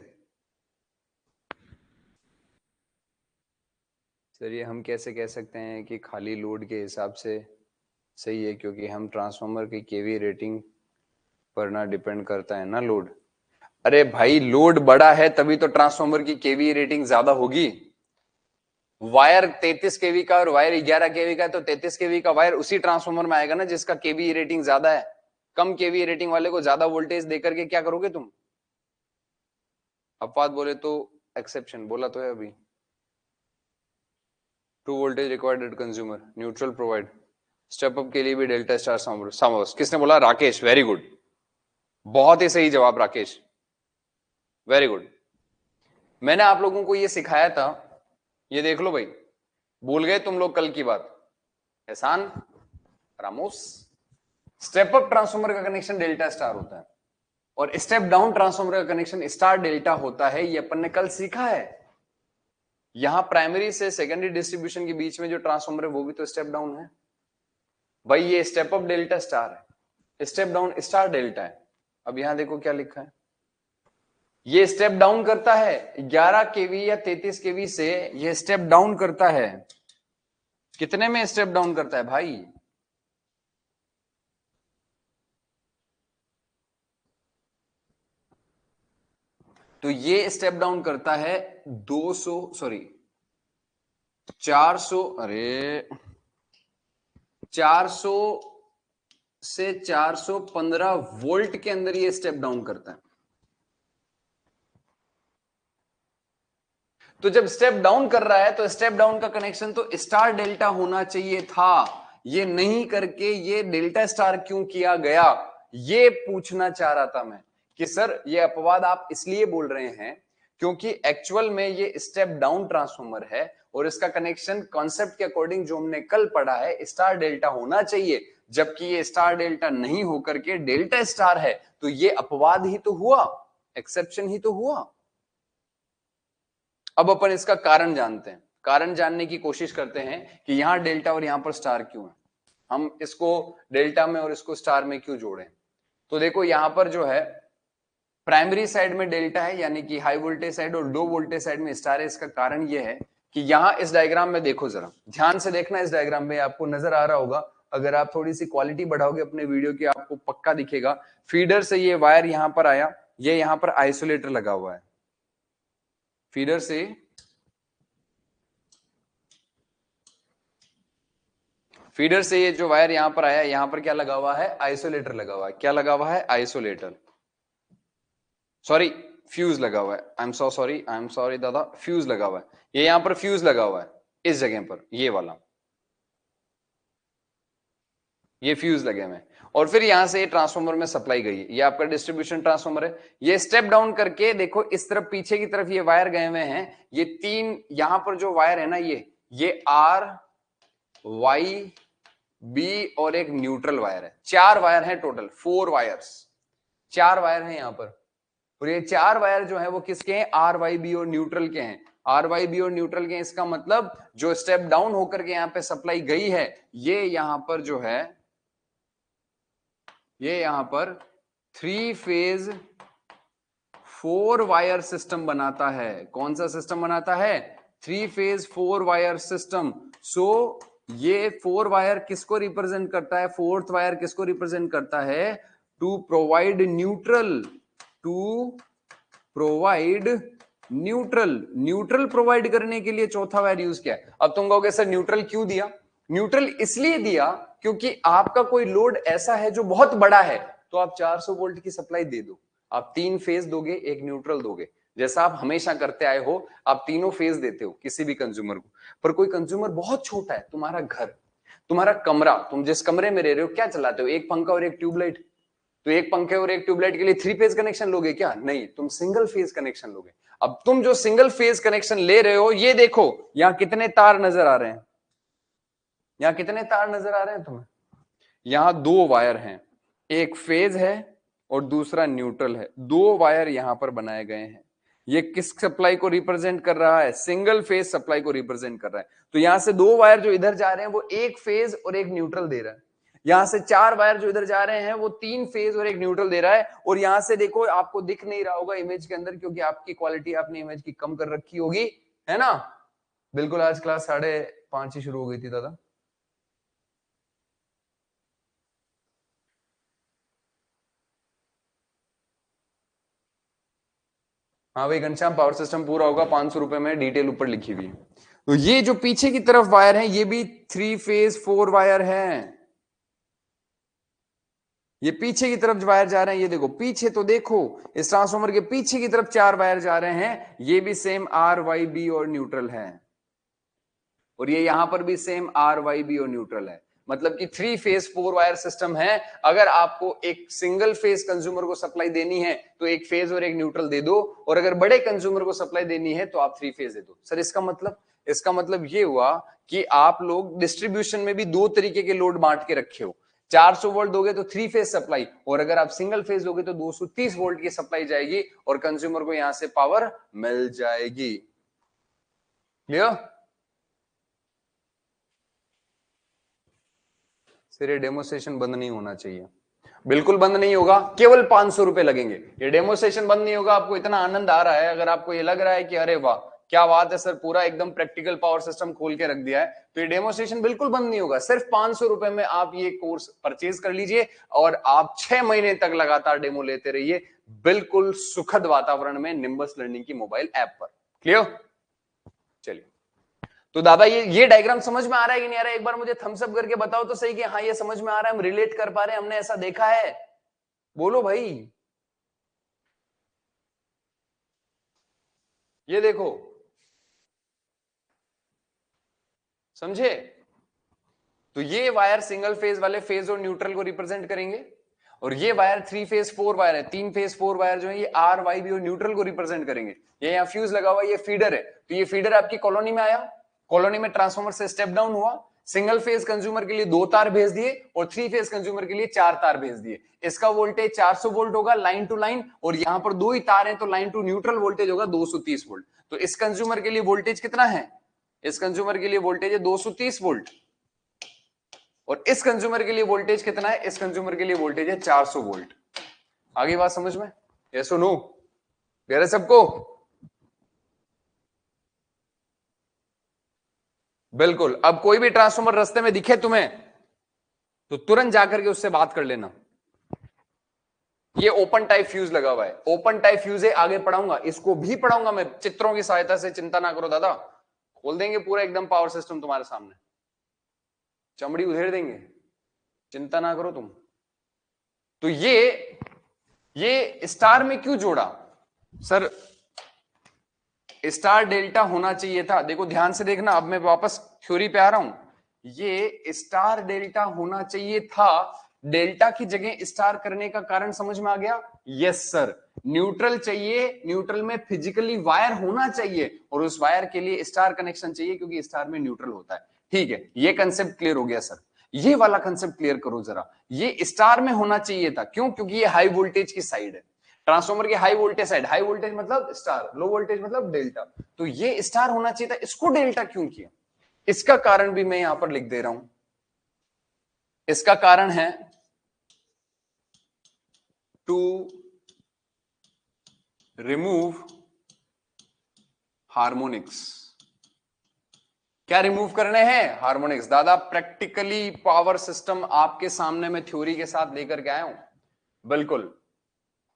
सर ये हम कैसे कह सकते हैं कि खाली लोड के हिसाब से सही है, क्योंकि हम ट्रांसफार्मर की केवी रेटिंग पर ना डिपेंड करता है ना लोड। अरे भाई लोड बड़ा है तभी तो ट्रांसफार्मर की केवी रेटिंग ज्यादा होगी। वायर 33 केवी का और वायर 11 केवी का है, तो 33 केवी का वायर उसी ट्रांसफार्मर में आएगा ना जिसका केवी रेटिंग ज्यादा है। कम केवी रेटिंग वाले को ज्यादा वोल्टेज देकर के क्या करोगे तुम? अपवाद बोले तो एक्सेप्शन बोला तो है अभी। Two voltage required at consumer, neutral provide, step up के लिए भी डेल्टा स्टार समवर्स। किसने बोला? राकेश, वेरी गुड, बहुत ही सही जवाब राकेश, वेरी गुड। मैंने आप लोगों को ये सिखाया था, ये देख लो भाई, भूल गए तुम लोग कल की बात। एहसान, रामोस, स्टेप अप ट्रांसफार्मर का कनेक्शन डेल्टा स्टार होता है और स्टेप डाउन ट्रांसफार्मर का कनेक्शन स्टार डेल्टा होता है। ये अपन ने कल सीखा है। यहां प्राइमरी से सेकेंडरी डिस्ट्रीब्यूशन के बीच में जो ट्रांसफार्मर है वो भी तो स्टेप डाउन है भाई। ये स्टेप अप डेल्टा स्टार है, स्टेप डाउन स्टार डेल्टा है। अब यहां देखो क्या लिखा है, ये स्टेप डाउन करता है 11 केवी या 33 केवी से, ये स्टेप डाउन करता है। कितने में स्टेप डाउन करता है भाई? तो ये स्टेप डाउन करता है 400 से 415 वोल्ट के अंदर ये स्टेप डाउन करता है। तो जब स्टेप डाउन कर रहा है तो स्टेप डाउन का कनेक्शन तो स्टार डेल्टा होना चाहिए था। ये नहीं करके ये डेल्टा स्टार क्यों किया गया, ये पूछना चाह रहा था मैं कि सर ये अपवाद आप इसलिए बोल रहे हैं क्योंकि एक्चुअल में ये स्टेप डाउन ट्रांसफार्मर है और इसका कनेक्शन कॉन्सेप्ट के अकॉर्डिंग जो हमने कल पढ़ा है स्टार डेल्टा होना चाहिए, जबकि ये स्टार डेल्टा नहीं होकर के डेल्टा स्टार है। तो ये अपवाद ही तो हुआ, एक्सेप्शन ही तो हुआ। अब अपन इसका कारण जानते हैं, कारण जानने की कोशिश करते हैं कि यहां डेल्टा और यहां पर स्टार क्यों है, हम इसको डेल्टा में और इसको स्टार में क्यों जोड़ें। तो देखो यहां पर जो है प्राइमरी साइड में डेल्टा है यानी कि हाई वोल्टेज साइड और लो वोल्टेज साइड में स्टार है। इसका कारण यह है कि यहां इस डायग्राम में देखो, जरा ध्यान से देखना, इस डायग्राम में आपको नजर आ रहा होगा, अगर आप थोड़ी सी क्वालिटी बढ़ाओगे अपने वीडियो की आपको पक्का दिखेगा। फीडर से ये वायर यहां पर आया, ये यहां पर आइसोलेटर लगा हुआ है। फीडर से ये जो वायर यहां पर आया, यहां पर क्या लगा हुआ है? आइसोलेटर लगा हुआ है। क्या लगा हुआ है? आइसोलेटर, सॉरी फ्यूज लगा हुआ है। आई एम सॉरी दादा, फ्यूज लगा हुआ है। ये यहां पर फ्यूज लगा हुआ है इस जगह पर, ये वाला, ये फ्यूज लगे हुए हैं। और फिर यहां से ये ट्रांसफार्मर में सप्लाई गई है, ये आपका डिस्ट्रीब्यूशन ट्रांसफार्मर है। ये स्टेप डाउन करके देखो इस तरफ पीछे की तरफ ये वायर गए हुए हैं। ये तीन यहां पर जो वायर है ना, ये आर वाई बी और एक न्यूट्रल वायर है। 4 वायर है टोटल, 4 वायर्स, 4 वायर है यहां पर। और ये 4 वायर जो है वो किसके हैं? आर वाई बी और न्यूट्रल के हैं। आर वाई बी और न्यूट्रल के हैं, इसका मतलब जो स्टेप डाउन होकर के यहां पे सप्लाई गई है, ये यहां पर जो है, ये यहां पर 3 फेज 4 वायर सिस्टम बनाता है। कौन सा सिस्टम बनाता है? 3 फेज 4 वायर सिस्टम। सो ये 4 वायर किसको रिप्रेजेंट करता है? 4th वायर किसको रिप्रेजेंट करता है? To provide neutral, to provide neutral. Neutral provide करने के लिए चौथा वायर यूज किया है। अब तुम कहोगे सर न्यूट्रल क्यों दिया? न्यूट्रल इसलिए दिया क्योंकि आपका कोई लोड ऐसा है जो बहुत बड़ा है, तो आप 400 वोल्ट की सप्लाई दे दो। आप 3 फेज दोगे, एक न्यूट्रल दोगे, जैसा आप हमेशा करते आए हो। आप तीनों फेज देते हो किसी भी कंज्यूमर को। पर कोई कंज्यूमर बहुत छोटा है, तुम्हारा घर, तुम्हारा कमरा, तुम जिस कमरे में रह रहे हो क्या चलाते हो? एक पंखा और एक ट्यूबलाइट। तो एक पंखे और एक ट्यूबलाइट के लिए 3 फेज कनेक्शन लोगे क्या? नहीं, तुम सिंगल फेज कनेक्शन लोगे। अब तुम जो सिंगल फेज कनेक्शन ले रहे हो, ये देखो यहां कितने तार नजर आ रहे हैं? यहां कितने तार नजर आ रहे हैं तुम्हें? यहां 2 वायर हैं, एक फेज है और दूसरा न्यूट्रल है। 2 वायर यहां पर बनाए गए हैं। ये किस सप्लाई को रिप्रेजेंट कर रहा है? सिंगल फेज सप्लाई को रिप्रेजेंट कर रहा है। तो यहां से 2 वायर जो इधर जा रहे हैं वो एक फेज और एक न्यूट्रल दे रहा है। यहां से 4 वायर जो इधर जा रहे हैं वो 3 फेज और एक न्यूट्रल दे रहा है। और यहां से देखो, आपको दिख नहीं रहा होगा इमेज के अंदर, क्योंकि आपकी क्वालिटी आपने इमेज की कम कर रखी होगी, है ना? बिल्कुल, आज क्लास 5:30 ही शुरू हो गई थी दादा। हाँ भाई घनश्याम, पावर सिस्टम पूरा होगा 500 रुपए में, डिटेल ऊपर लिखी हुई है। तो ये जो पीछे की तरफ वायर है, ये भी 3 फेज 4 वायर है। ये पीछे की तरफ वायर जा रहे हैं, ये देखो पीछे, तो देखो इस ट्रांसफॉर्मर के पीछे की तरफ 4 वायर जा रहे हैं। ये भी सेम आर वाई बी और न्यूट्रल है, और ये यहां पर भी सेम आर वाई बी और न्यूट्रल है। मतलब कि 3 फेज 4 वायर सिस्टम है। अगर आपको एक सिंगल फेज कंज्यूमर को सप्लाई देनी है तो एक फेज और एक न्यूट्रल दे दो, और अगर बड़े कंज्यूमर को सप्लाई देनी है तो आप 3 फेज दे दो। सर इसका मतलब ये हुआ कि आप लोग डिस्ट्रीब्यूशन में भी 2 तरीके के लोड बांट के रखे हो। 400 वोल्ट दोगे तो 3 फेज सप्लाई, और अगर आप सिंगल फेज दोगे तो 230 वोल्ट की सप्लाई जाएगी और कंज्यूमर को यहां से पावर मिल जाएगी। क्लियर? फिर ये डेमोस्ट्रेशन बंद नहीं होना चाहिए। बिल्कुल बंद नहीं होगा, केवल 500 रुपए लगेंगे। ये डेमोस्ट्रेशन बंद नहीं होगा। आपको इतना आनंद आ रहा है, अगर आपको ये लग रहा है कि अरे वाह क्या बात है सर, पूरा एकदम प्रैक्टिकल पावर सिस्टम खोल के रख दिया है, तो ये डेमोस्ट्रेशन बिल्कुल बंद नहीं होगा। सिर्फ 500 रुपए में आप ये कोर्स परचेज कर लीजिए और आप 6 महीने तक लगातार डेमो लेते रहिए, बिल्कुल सुखद वातावरण में, निम्बस लर्निंग की मोबाइल ऐप पर। क्लियर? चलिए, तो दादा ये डायग्राम समझ में आ रहा है कि नहीं आ रहा है? एक बार मुझे थम्स अप करके बताओ तो सही कि हाँ ये समझ में आ रहा है, हम रिलेट कर पा रहे हैं, हमने ऐसा देखा है। बोलो भाई। ये देखो, समझे? तो ये वायर सिंगल फेज वाले फेज और न्यूट्रल को रिप्रेजेंट करेंगे, और ये वायर 3 फेज 4 वायर है, 3 फेज 4 वायर जो है ये आर वाई बी और न्यूट्रल को रिप्रेजेंट करेंगे। ये यहाँ फ्यूज लगा हुआ, ये फीडर है, तो ये फीडर आपकी कॉलोनी में आया, कॉलोनी में ट्रांसफॉर्मर से स्टेप डाउन हुआ, सिंगल फेज कंज्यूमर के लिए 2 तार भेज दिए और 3 फेज कंज्यूमर के लिए 4 तार भेज दिए। इसका वोल्टेज 400 वोल्ट होगा लाइन टू लाइन, और यहां पर 2 ही तार हैं तो लाइन टू न्यूट्रल वोल्टेज होगा 230 वोल्ट। तो इस कंज्यूमर के लिए वोल्टेज कितना है? इस कंज्यूमर के लिए वोल्टेज है 230 वोल्ट, और इस कंज्यूमर के लिए वोल्टेज कितना है? इस कंज्यूमर के लिए वोल्टेज है 400 वोल्ट। आगे बात समझ में? यस और नो? क्लियर है सबको? बिल्कुल। अब कोई भी ट्रांसफॉर्मर रास्ते में दिखे तुम्हें तो तुरंत जाकर के उससे बात कर लेना। ये ओपन टाइप फ्यूज लगा हुआ है, ओपन टाइप फ्यूज है, आगे पढ़ाऊंगा, इसको भी पढ़ाऊंगा मैं चित्रों की सहायता से, चिंता ना करो दादा, खोल देंगे पूरा एकदम पावर सिस्टम तुम्हारे सामने, चमड़ी उधेड़ देंगे, चिंता ना करो तुम। तो ये स्टार में क्यों जोड़ा? सर स्टार डेल्टा होना चाहिए था। देखो ध्यान से देखना, अब मैं वापस थ्योरी पे आ रहा हूं। ये स्टार डेल्टा होना चाहिए था, डेल्टा की जगह स्टार करने का कारण समझ में आ गया? यस सर, न्यूट्रल चाहिए, न्यूट्रल में फिजिकली वायर होना चाहिए, और उस वायर के लिए स्टार कनेक्शन चाहिए क्योंकि स्टार में न्यूट्रल होता है। ठीक है, ये कंसेप्ट क्लियर हो गया सर। ये वाला कंसेप्ट क्लियर करो जरा। ये स्टार में होना चाहिए था, क्यों? क्योंकि ये हाई वोल्टेज की साइड है, ट्रांसफॉर्मर की high voltage side. High voltage मतलब स्टार, लो वोल्टेज मतलब डेल्टा। तो ये स्टार होना चाहिए था, इसको डेल्टा क्यों किया? इसका कारण भी मैं यहां पर लिख दे रहा हूं। इसका कारण है टू रिमूव हार्मोनिक्स। क्या रिमूव करने हैं? हार्मोनिक्स। दादा प्रैक्टिकली पावर सिस्टम आपके सामने मैं थ्योरी के साथ लेकर के आया हूं, बिल्कुल।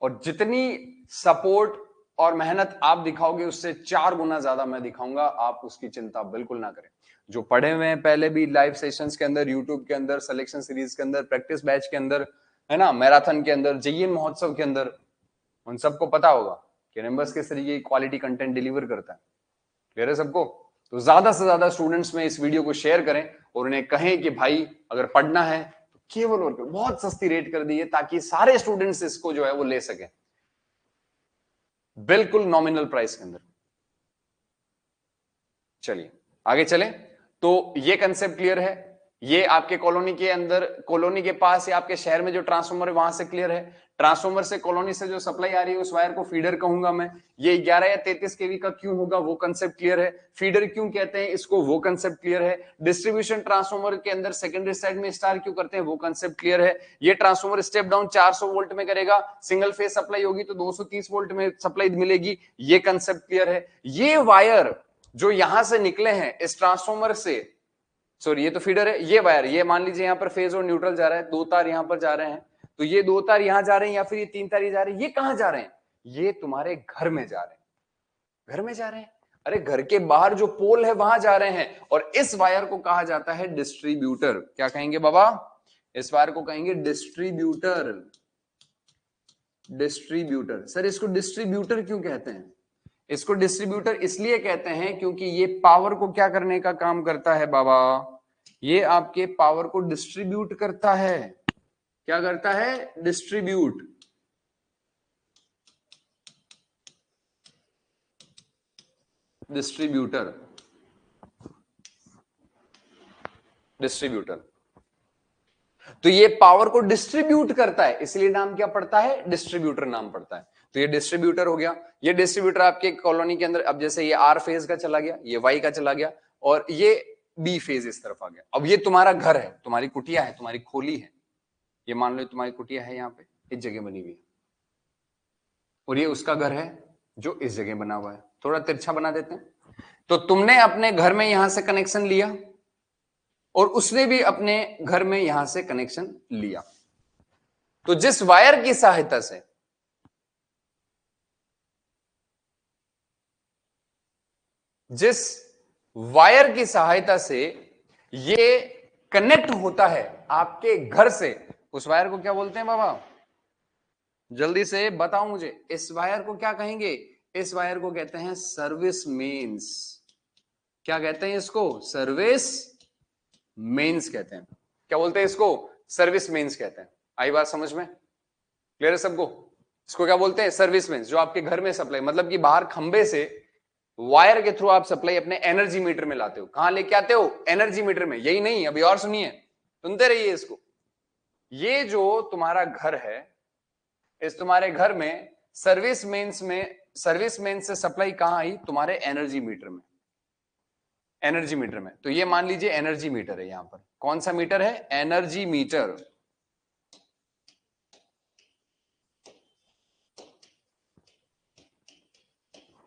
और जितनी सपोर्ट और मेहनत आप दिखाओगे उससे 4 गुना ज्यादा मैं दिखाऊंगा, आप उसकी चिंता बिल्कुल ना करें। जो पढ़े हुए हैं पहले भी लाइव सेशंस के अंदर, यूट्यूब के अंदर, सिलेक्शन सीरीज के अंदर, प्रैक्टिस बैच के अंदर, है ना, मैराथन के अंदर, जेईएन महोत्सव के अंदर, उन सबको पता होगा कि निम्बस किस तरीके की क्वालिटी कंटेंट डिलीवर करता है। क्लियर है सबको? तो ज्यादा से ज्यादा स्टूडेंट्स में इस वीडियो को शेयर करें और उन्हें कहें कि भाई अगर पढ़ना है तो केवल और बहुत सस्ती रेट कर दी है, ताकि सारे स्टूडेंट्स इसको जो है वो ले सके, बिल्कुल नॉमिनल प्राइस के अंदर। चलिए आगे चलें। तो ये कंसेप्ट क्लियर है, ये आपके कॉलोनी के अंदर, कॉलोनी के पास या आपके शहर में जो ट्रांसफॉर्मर है वहां से क्लियर है। ट्रांसफॉर्मर से कॉलोनी से जो सप्लाई आ रही है उस वायर को फीडर कहूंगा मैं। ये 11 या 33 केवी का क्यों होगा वो कंसेप्ट क्लियर है। फीडर क्यों कहते हैं इसको वो कंसेप्ट क्लियर है। डिस्ट्रीब्यूशन ट्रांसफॉर्मर के अंदर सेकेंडरी साइड में स्टार क्यों करते हैं वो कंसेप्ट क्लियर है। ये ट्रांसफॉर्मर स्टेप डाउन 400 वोल्ट में करेगा, सिंगल फेज सप्लाई होगी तो 230 वोल्ट में सप्लाई मिलेगी, ये कंसेप्ट क्लियर है। ये वायर जो यहां से निकले हैं इस ट्रांसफॉर्मर से, सॉरी ये तो फीडर है, ये वायर, ये मान लीजिए यहां पर फेज और न्यूट्रल जा रहा है, 2 तार यहां पर जा रहे हैं, तो ये 2 तार यहां जा रहे हैं या फिर ये 3 तार ये जा रहे हैं, ये कहां जा रहे हैं? ये तुम्हारे घर में जा रहे हैं, घर में जा रहे हैं। अरे घर के बाहर जो पोल है वहां जा रहे हैं, और इस वायर को कहा जाता है डिस्ट्रीब्यूटर। क्या कहेंगे बाबा? इस वायर को कहेंगे डिस्ट्रीब्यूटर। डिस्ट्रीब्यूटर। सर इसको डिस्ट्रीब्यूटर क्यों कहते हैं? इसको डिस्ट्रीब्यूटर इसलिए कहते हैं क्योंकि ये पावर को क्या करने का काम करता है बाबा? ये आपके पावर को डिस्ट्रीब्यूट करता है। क्या करता है? डिस्ट्रीब्यूट। Distributor, distributor. तो ये पावर को डिस्ट्रीब्यूट करता है, इसलिए नाम क्या पड़ता है? डिस्ट्रीब्यूटर नाम पड़ता है। तो ये डिस्ट्रीब्यूटर हो गया। ये डिस्ट्रीब्यूटर आपके कॉलोनी के अंदर, अब जैसे ये आर फेज का चला गया, ये वाई का चला गया, और ये बी फेज इस तरफ आ गया। अब ये तुम्हारा घर है, तुम्हारी कुटिया है, तुम्हारी खोली है, ये मान लो तुम्हारी कुटिया है, यहाँ पे इस जगह बनी हुई है, और ये उसका घर है जो इस जगह बना हुआ है। थोड़ा तिरछा बना देते हैं। तो तुमने अपने घर में यहां से कनेक्शन लिया और उसने भी अपने घर में यहां से कनेक्शन लिया। तो जिस वायर की सहायता से, जिस वायर की सहायता से ये कनेक्ट होता है आपके घर से, उस वायर को क्या बोलते हैं बाबा? जल्दी से बताओ मुझे, इस वायर को क्या कहेंगे? इस वायर को कहते हैं सर्विस मेंस। क्या कहते हैं इसको? सर्विस मेंस कहते हैं। क्या बोलते हैं इसको? सर्विस मेंस कहते हैं। आई बात समझ में? क्लियर है सबको? इसको क्या बोलते हैं? Service mains. जो आपके घर में सप्लाई, मतलब कि बाहर खंबे से वायर के थ्रू आप सप्लाई अपने एनर्जी मीटर में लाते हो। कहां लेके आते हो? एनर्जी मीटर में। यही नहीं, अभी और सुनिए, सुनते रहिए इसको। ये जो तुम्हारा घर है, इस तुम्हारे घर में सर्विस मेंस में, सर्विस मेंस से सप्लाई कहां आई? तुम्हारे एनर्जी मीटर में। एनर्जी मीटर में। तो ये मान लीजिए एनर्जी मीटर है, यहां पर कौन सा मीटर है? Energy meter.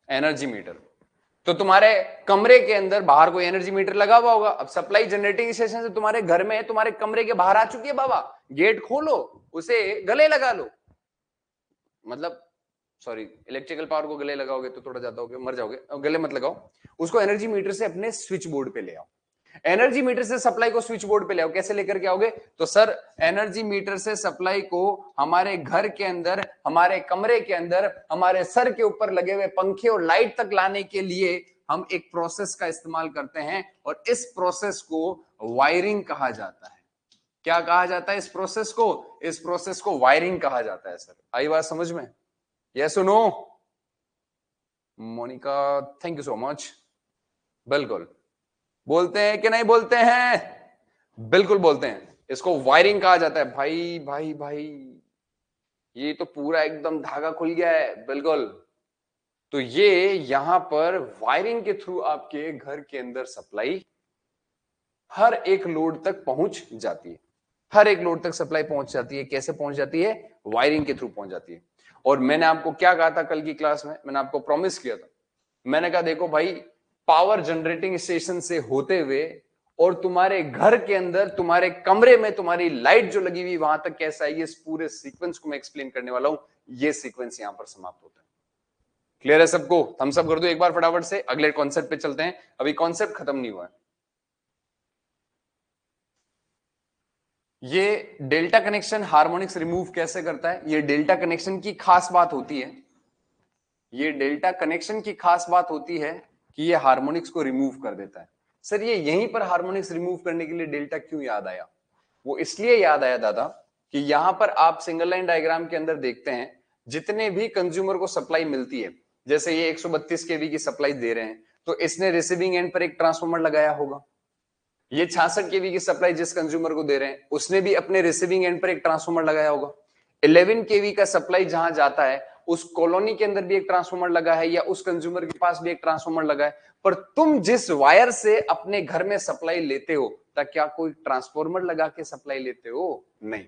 Energy meter. तो तुम्हारे कमरे के अंदर बाहर कोई एनर्जी मीटर लगा हुआ होगा। अब सप्लाई जनरेटिंग स्टेशन से तुम्हारे घर में, तुम्हारे कमरे के बाहर आ चुकी है बाबा, गेट खोलो, उसे गले लगा लो। मतलब सॉरी, इलेक्ट्रिकल पावर को गले लगाओगे तो थोड़ा ज्यादा होगे, मर जाओगे, गले मत लगाओ। उसको एनर्जी मीटर से अपने स्विच बोर्ड पे ले आओ। एनर्जी मीटर से सप्लाई को स्विच बोर्ड पे ले आओ। कैसे लेकर के आओगे? तो सर एनर्जी मीटर से सप्लाई को हमारे घर के अंदर, हमारे कमरे के अंदर, हमारे सर के ऊपर लगे हुए पंखे और लाइट तक लाने के लिए हम एक प्रोसेस का इस्तेमाल करते हैं, और इस प्रोसेस को वायरिंग कहा जाता है। क्या कहा जाता है इस प्रोसेस को? इस प्रोसेस को वायरिंग कहा जाता है। सर आई बात समझ में? यस और no? Monika thank you so much. बिल्कुल। बोलते हैं कि नहीं बोलते हैं? बिल्कुल बोलते हैं, इसको वायरिंग कहा जाता है। भाई भाई भाई, ये तो पूरा एकदम धागा खुल गया है, बिल्कुल। तो ये यहां पर वायरिंग के थ्रू आपके घर के अंदर सप्लाई हर एक लोड तक पहुंच जाती है। हर एक लोड तक सप्लाई पहुंच जाती है। कैसे पहुंच जाती है? वायरिंग के थ्रू पहुंच जाती है। और मैंने आपको क्या कहा था कल की क्लास में? मैंने आपको प्रॉमिस किया था, मैंने कहा देखो भाई, पावर जनरेटिंग स्टेशन से होते हुए और तुम्हारे घर के अंदर, तुम्हारे कमरे में तुम्हारी लाइट जो लगी हुई वहां तक कैसे आएगी, इस पूरे सीक्वेंस को मैं एक्सप्लेन करने वाला हूं। ये सीक्वेंस यहां पर समाप्त होता है। क्लियर है सबको? थम्स अप कर दो एक बार फटाफट से, अगले कॉन्सेप्ट पे चलते हैं। अभी कॉन्सेप्ट खत्म नहीं हुआ है। ये डेल्टा कनेक्शन हार्मोनिक्स रिमूव कैसे करता है? ये डेल्टा कनेक्शन की खास बात होती है, ये डेल्टा कनेक्शन की खास बात होती है कि ये हार्मोनिक्स को रिमूव कर देता है। सर ये यहीं पर हार्मोनिक्स रिमूव करने के लिए डेल्टा क्यों याद आया? वो इसलिए याद आया दादा कि यहां पर आप सिंगल लाइन डायग्राम के अंदर देखते हैं, जितने भी कंज्यूमर को सप्लाई मिलती है, जैसे ये 132 केवी की सप्लाई दे रहे हैं, तो इसने रिसीविंग एंड पर एक ट्रांसफार्मर लगाया होगा। ये 66 केवी की सप्लाई जिस कंज्यूमर को दे रहे हैं, उसने भी अपने रिसीविंग एंड पर एक ट्रांसफार्मर लगाया होगा। 11 केवी का सप्लाई जहां जाता है, उस कॉलोनी के अंदर भी एक ट्रांसफार्मर लगा है, या उस कंज्यूमर के पास भी एक ट्रांसफार्मर लगा है। पर तुम जिस वायर से अपने घर में सप्लाई लेते हो, क्या कोई ट्रांसफार्मर लगा के सप्लाई लेते हो? नहीं।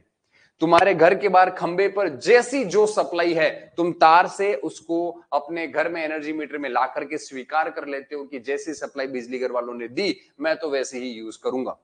तुम्हारे घर के बाहर खंबे पर जैसी जो सप्लाई है, तुम तार से उसको अपने घर में एनर्जी मीटर में ला करके स्वीकार कर लेते हो कि जैसी सप्लाई बिजली घर वालों ने दी, मैं तो वैसे ही यूज करूंगा।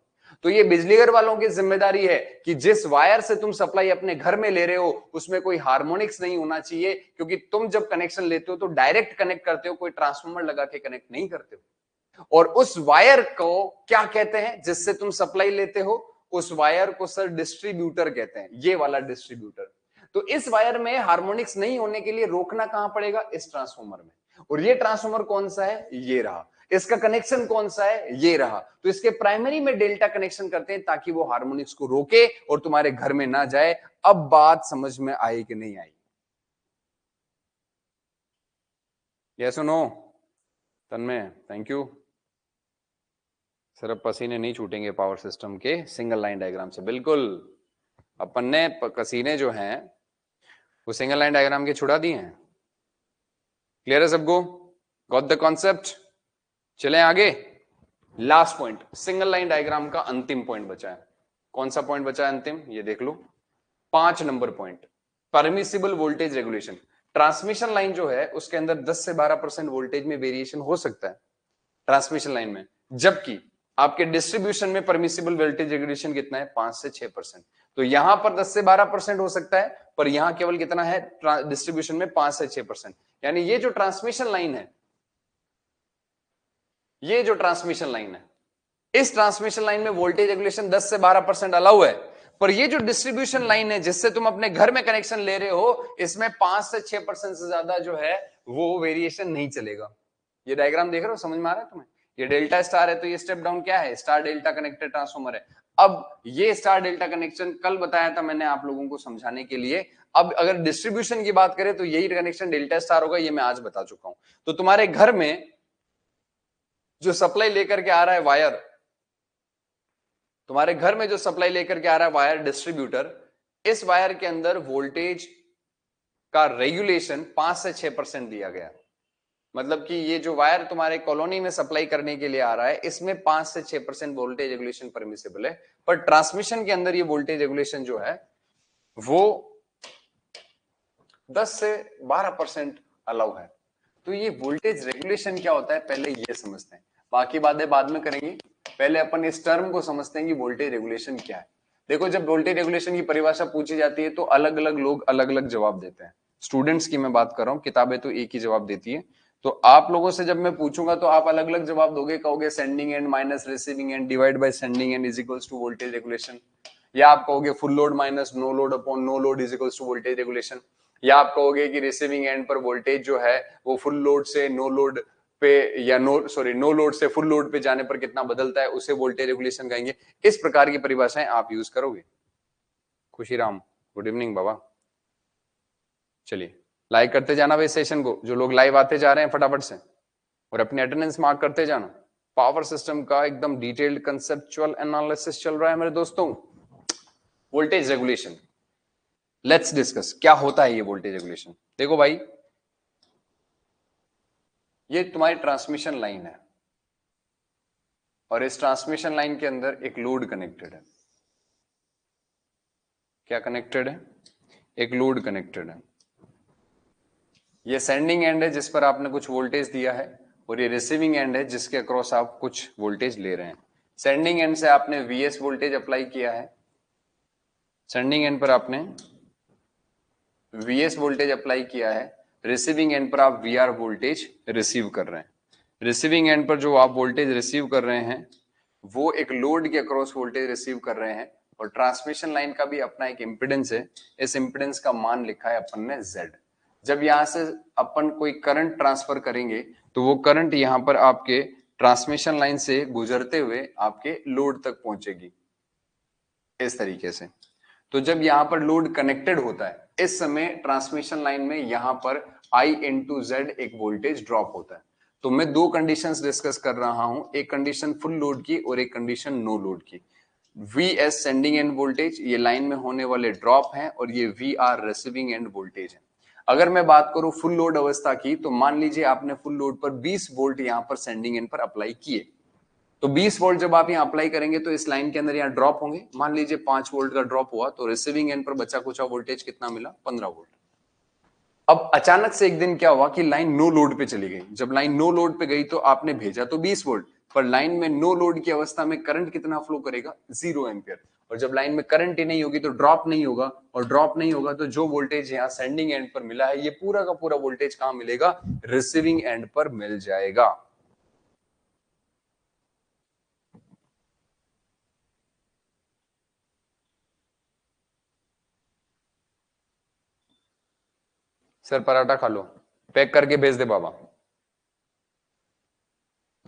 तो ये बिजली घर वालों की जिम्मेदारी है कि जिस वायर से तुम सप्लाई अपने घर में ले रहे हो, उसमें कोई हार्मोनिक्स नहीं होना चाहिए, क्योंकि तुम जब कनेक्शन लेते हो तो डायरेक्ट कनेक्ट करते हो, कोई ट्रांसफार्मर लगा के कनेक्ट नहीं करते हो। और उस वायर को क्या कहते हैं जिससे तुम सप्लाई लेते हो? उस वायर को सर डिस्ट्रीब्यूटर कहते हैं, ये वाला डिस्ट्रीब्यूटर। तो इस वायर में हार्मोनिक्स नहीं होने के लिए रोकना कहां पड़ेगा? इस ट्रांसफार्मर में। और ये ट्रांसफार्मर कौन सा है? ये रहा। इसका कनेक्शन कौन सा है? ये रहा। तो इसके प्राइमरी में डेल्टा कनेक्शन करते हैं ताकि वो हार्मोनिक्स को रोके और तुम्हारे घर में ना जाए। अब बात समझ में आई कि नहीं आई? यस और नो? Tanmay thank you. सिर्फ पसीने नहीं छूटेंगे पावर सिस्टम के सिंगल लाइन डायग्राम से, बिल्कुल। अपन ने पसीने जो हैं वो सिंगल लाइन डायग्राम के छुड़ा दिए हैं। क्लियर है सबको? Got the concept? चलें आगे। Last point, single line diagram का अंतिम पॉइंट बचा है। कौन सा पॉइंट बचा है अंतिम? ये देख लो, 5 number point, permissible voltage regulation. Transmission line जो है उसके अंदर 10 से 12% वोल्टेज में वेरिएशन हो सकता है ट्रांसमिशन लाइन में, जबकि आपके डिस्ट्रीब्यूशन में परमिसिबल वोल्टेज रेगुलेशन कितना है? 5 से 6%। तो यहां पर 10 से 12% हो सकता है, पर यहां केवल कितना है डिस्ट्रीब्यूशन में? 5 से 6%। यानी ये जो ट्रांसमिशन लाइन है, ये जो ट्रांसमिशन लाइन है, इस ट्रांसमिशन लाइन में वोल्टेज रेगुलेशन 10 से 12% अलाउ है। पर ये जो डिस्ट्रीब्यूशन लाइन है जिससे तुम अपने घर में कनेक्शन ले रहे हो, इसमें 5 से 6% से ज्यादा जो है वो वेरिएशन नहीं चलेगा। ये डायग्राम देख रहे हो? समझ में आ रहा है तुम्हें? ये डेल्टा स्टार है, तो ये स्टेप डाउन क्या है? स्टार डेल्टा कनेक्टेड ट्रांसफॉर्मर है। अब ये स्टार डेल्टा कनेक्शन कल बताया था मैंने आप लोगों को समझाने के लिए। अब अगर डिस्ट्रीब्यूशन की बात करें तो यही कनेक्शन डेल्टा स्टार होगा, ये मैं आज बता चुका हूं। तो तुम्हारे घर में जो सप्लाई लेकर के आ रहा है वायर, तुम्हारे घर में जो सप्लाई लेकर के आ रहा है वायर डिस्ट्रीब्यूटर, इस वायर के अंदर वोल्टेज का रेगुलेशन 5 से 6% दिया गया। मतलब कि ये जो वायर तुम्हारे कॉलोनी में सप्लाई करने के लिए आ रहा है, इसमें 5 से 6% वोल्टेज रेगुलेशन परमिसिबल है। पर ट्रांसमिशन के अंदर ये वोल्टेज रेगुलेशन जो है वो 10 से 12% अलाउ है। तो ये वोल्टेज रेगुलेशन क्या होता है पहले ये समझते हैं, बाकी बातें बाद में करेंगे। पहले अपन इस टर्म को समझते हैं कि वोल्टेज रेगुलेशन क्या है। देखो, जब वोल्टेज रेगुलेशन की परिभाषा पूछी जाती है तो अलग अलग लोग अलग अलग जवाब देते हैं। स्टूडेंट्स की मैं बात कर रहा हूँ, किताबें तो एक ही जवाब देती है। तो आप लोगों से जब मैं पूछूंगा तो आप अलग अलग जवाब दोगे, कहोगे sending end minus receiving end divide by sending end is equals to voltage regulation, या आप कहोगे full load minus no load upon no load is equals to voltage regulation, या आप कहोगे कि रिसीविंग एंड पर वोल्टेज जो है वो फुल लोड से नो लोड पे, या नो लोड से फुल लोड पे जाने पर कितना बदलता है, उसे वोल्टेज रेगुलेशन कहेंगे। इस प्रकार की परिभाषाएं आप यूज करोगे। खुशीराम गुड इवनिंग बाबा। चलिए लाइक करते जाना भाई सेशन को, जो लोग लाइव आते जा रहे हैं फटाफट से, और अपनी अटेंडेंस मार्क करते जाना। पावर सिस्टम का एकदम डिटेल्ड कंसेप्चुअल एनालिसिस चल रहा है मेरे दोस्तों। वोल्टेज रेगुलेशन, लेट्स डिस्कस क्या होता है ये वोल्टेज रेगुलेशन। देखो भाई, ये तुम्हारी ट्रांसमिशन लाइन है और इस ट्रांसमिशन लाइन के अंदर एक लोड कनेक्टेड है। क्या कनेक्टेड है? एक लोड कनेक्टेड है। ये सेंडिंग एंड है जिस पर आपने कुछ वोल्टेज दिया है, और ये रिसीविंग एंड है जिसके अक्रॉस आप कुछ वोल्टेज ले रहे हैं। सेंडिंग एंड से आपने Vs वोल्टेज अप्लाई किया है, सेंडिंग एंड पर आपने Vs वोल्टेज अप्लाई किया है, रिसीविंग एंड पर आप Vr वोल्टेज रिसीव कर रहे हैं। रिसीविंग एंड पर जो आप वोल्टेज रिसीव कर रहे हैं वो एक लोड के अक्रॉस वोल्टेज रिसीव कर रहे हैं, और ट्रांसमिशन लाइन का भी अपना एक इंपिडेंस है। इस इंपिडेंस का मान लिखा है अपन ने Z। जब यहां से अपन कोई करंट ट्रांसफर करेंगे तो वो करंट यहां पर आपके ट्रांसमिशन लाइन से गुजरते हुए आपके लोड तक पहुंचेगी इस तरीके से। तो जब यहां पर लोड कनेक्टेड होता है, इस समय ट्रांसमिशन लाइन में यहां पर I इंटू जेड एक वोल्टेज ड्रॉप होता है। तो मैं दो कंडीशंस डिस्कस कर रहा हूं, एक कंडीशन फुल लोड की और एक कंडीशन नो लोड की। Vs सेंडिंग एंड वोल्टेज, ये लाइन में होने वाले ड्रॉप हैं, और ये Vr रिसीविंग एंड वोल्टेज है। अगर मैं बात करूं फुल लोड अवस्था की, तो मान लीजिए आपने फुल लोड पर 20 वोल्ट यहां पर सेंडिंग एंड पर अप्लाई किए। तो 20 वोल्ट जब आप यहां अप्लाई करेंगे तो इस लाइन के अंदर यहां ड्रॉप होंगे। मान लीजिए 5 वोल्ट का ड्रॉप हुआ, तो रिसीविंग एंड पर बचा कुछ वोल्टेज कितना मिला? 15 वोल्ट। अब अचानक से एक दिन क्या हुआ कि लाइन नो लोड पे चली गई। जब लाइन नो लोड पे गई तो आपने भेजा तो 20 वोल्ट, पर लाइन में नो लोड की अवस्था में करंट कितना फ्लो करेगा? 0 एम्पियर। और जब लाइन में करंट ही नहीं होगी तो ड्रॉप नहीं होगा, और ड्रॉप नहीं होगा तो जो वोल्टेज यहाँ सेंडिंग एंड पर मिला है, ये पूरा का पूरा वोल्टेज कहां मिलेगा? रिसीविंग एंड पर मिल जाएगा। सर पराठा खा लो, पैक करके भेज दे बाबा,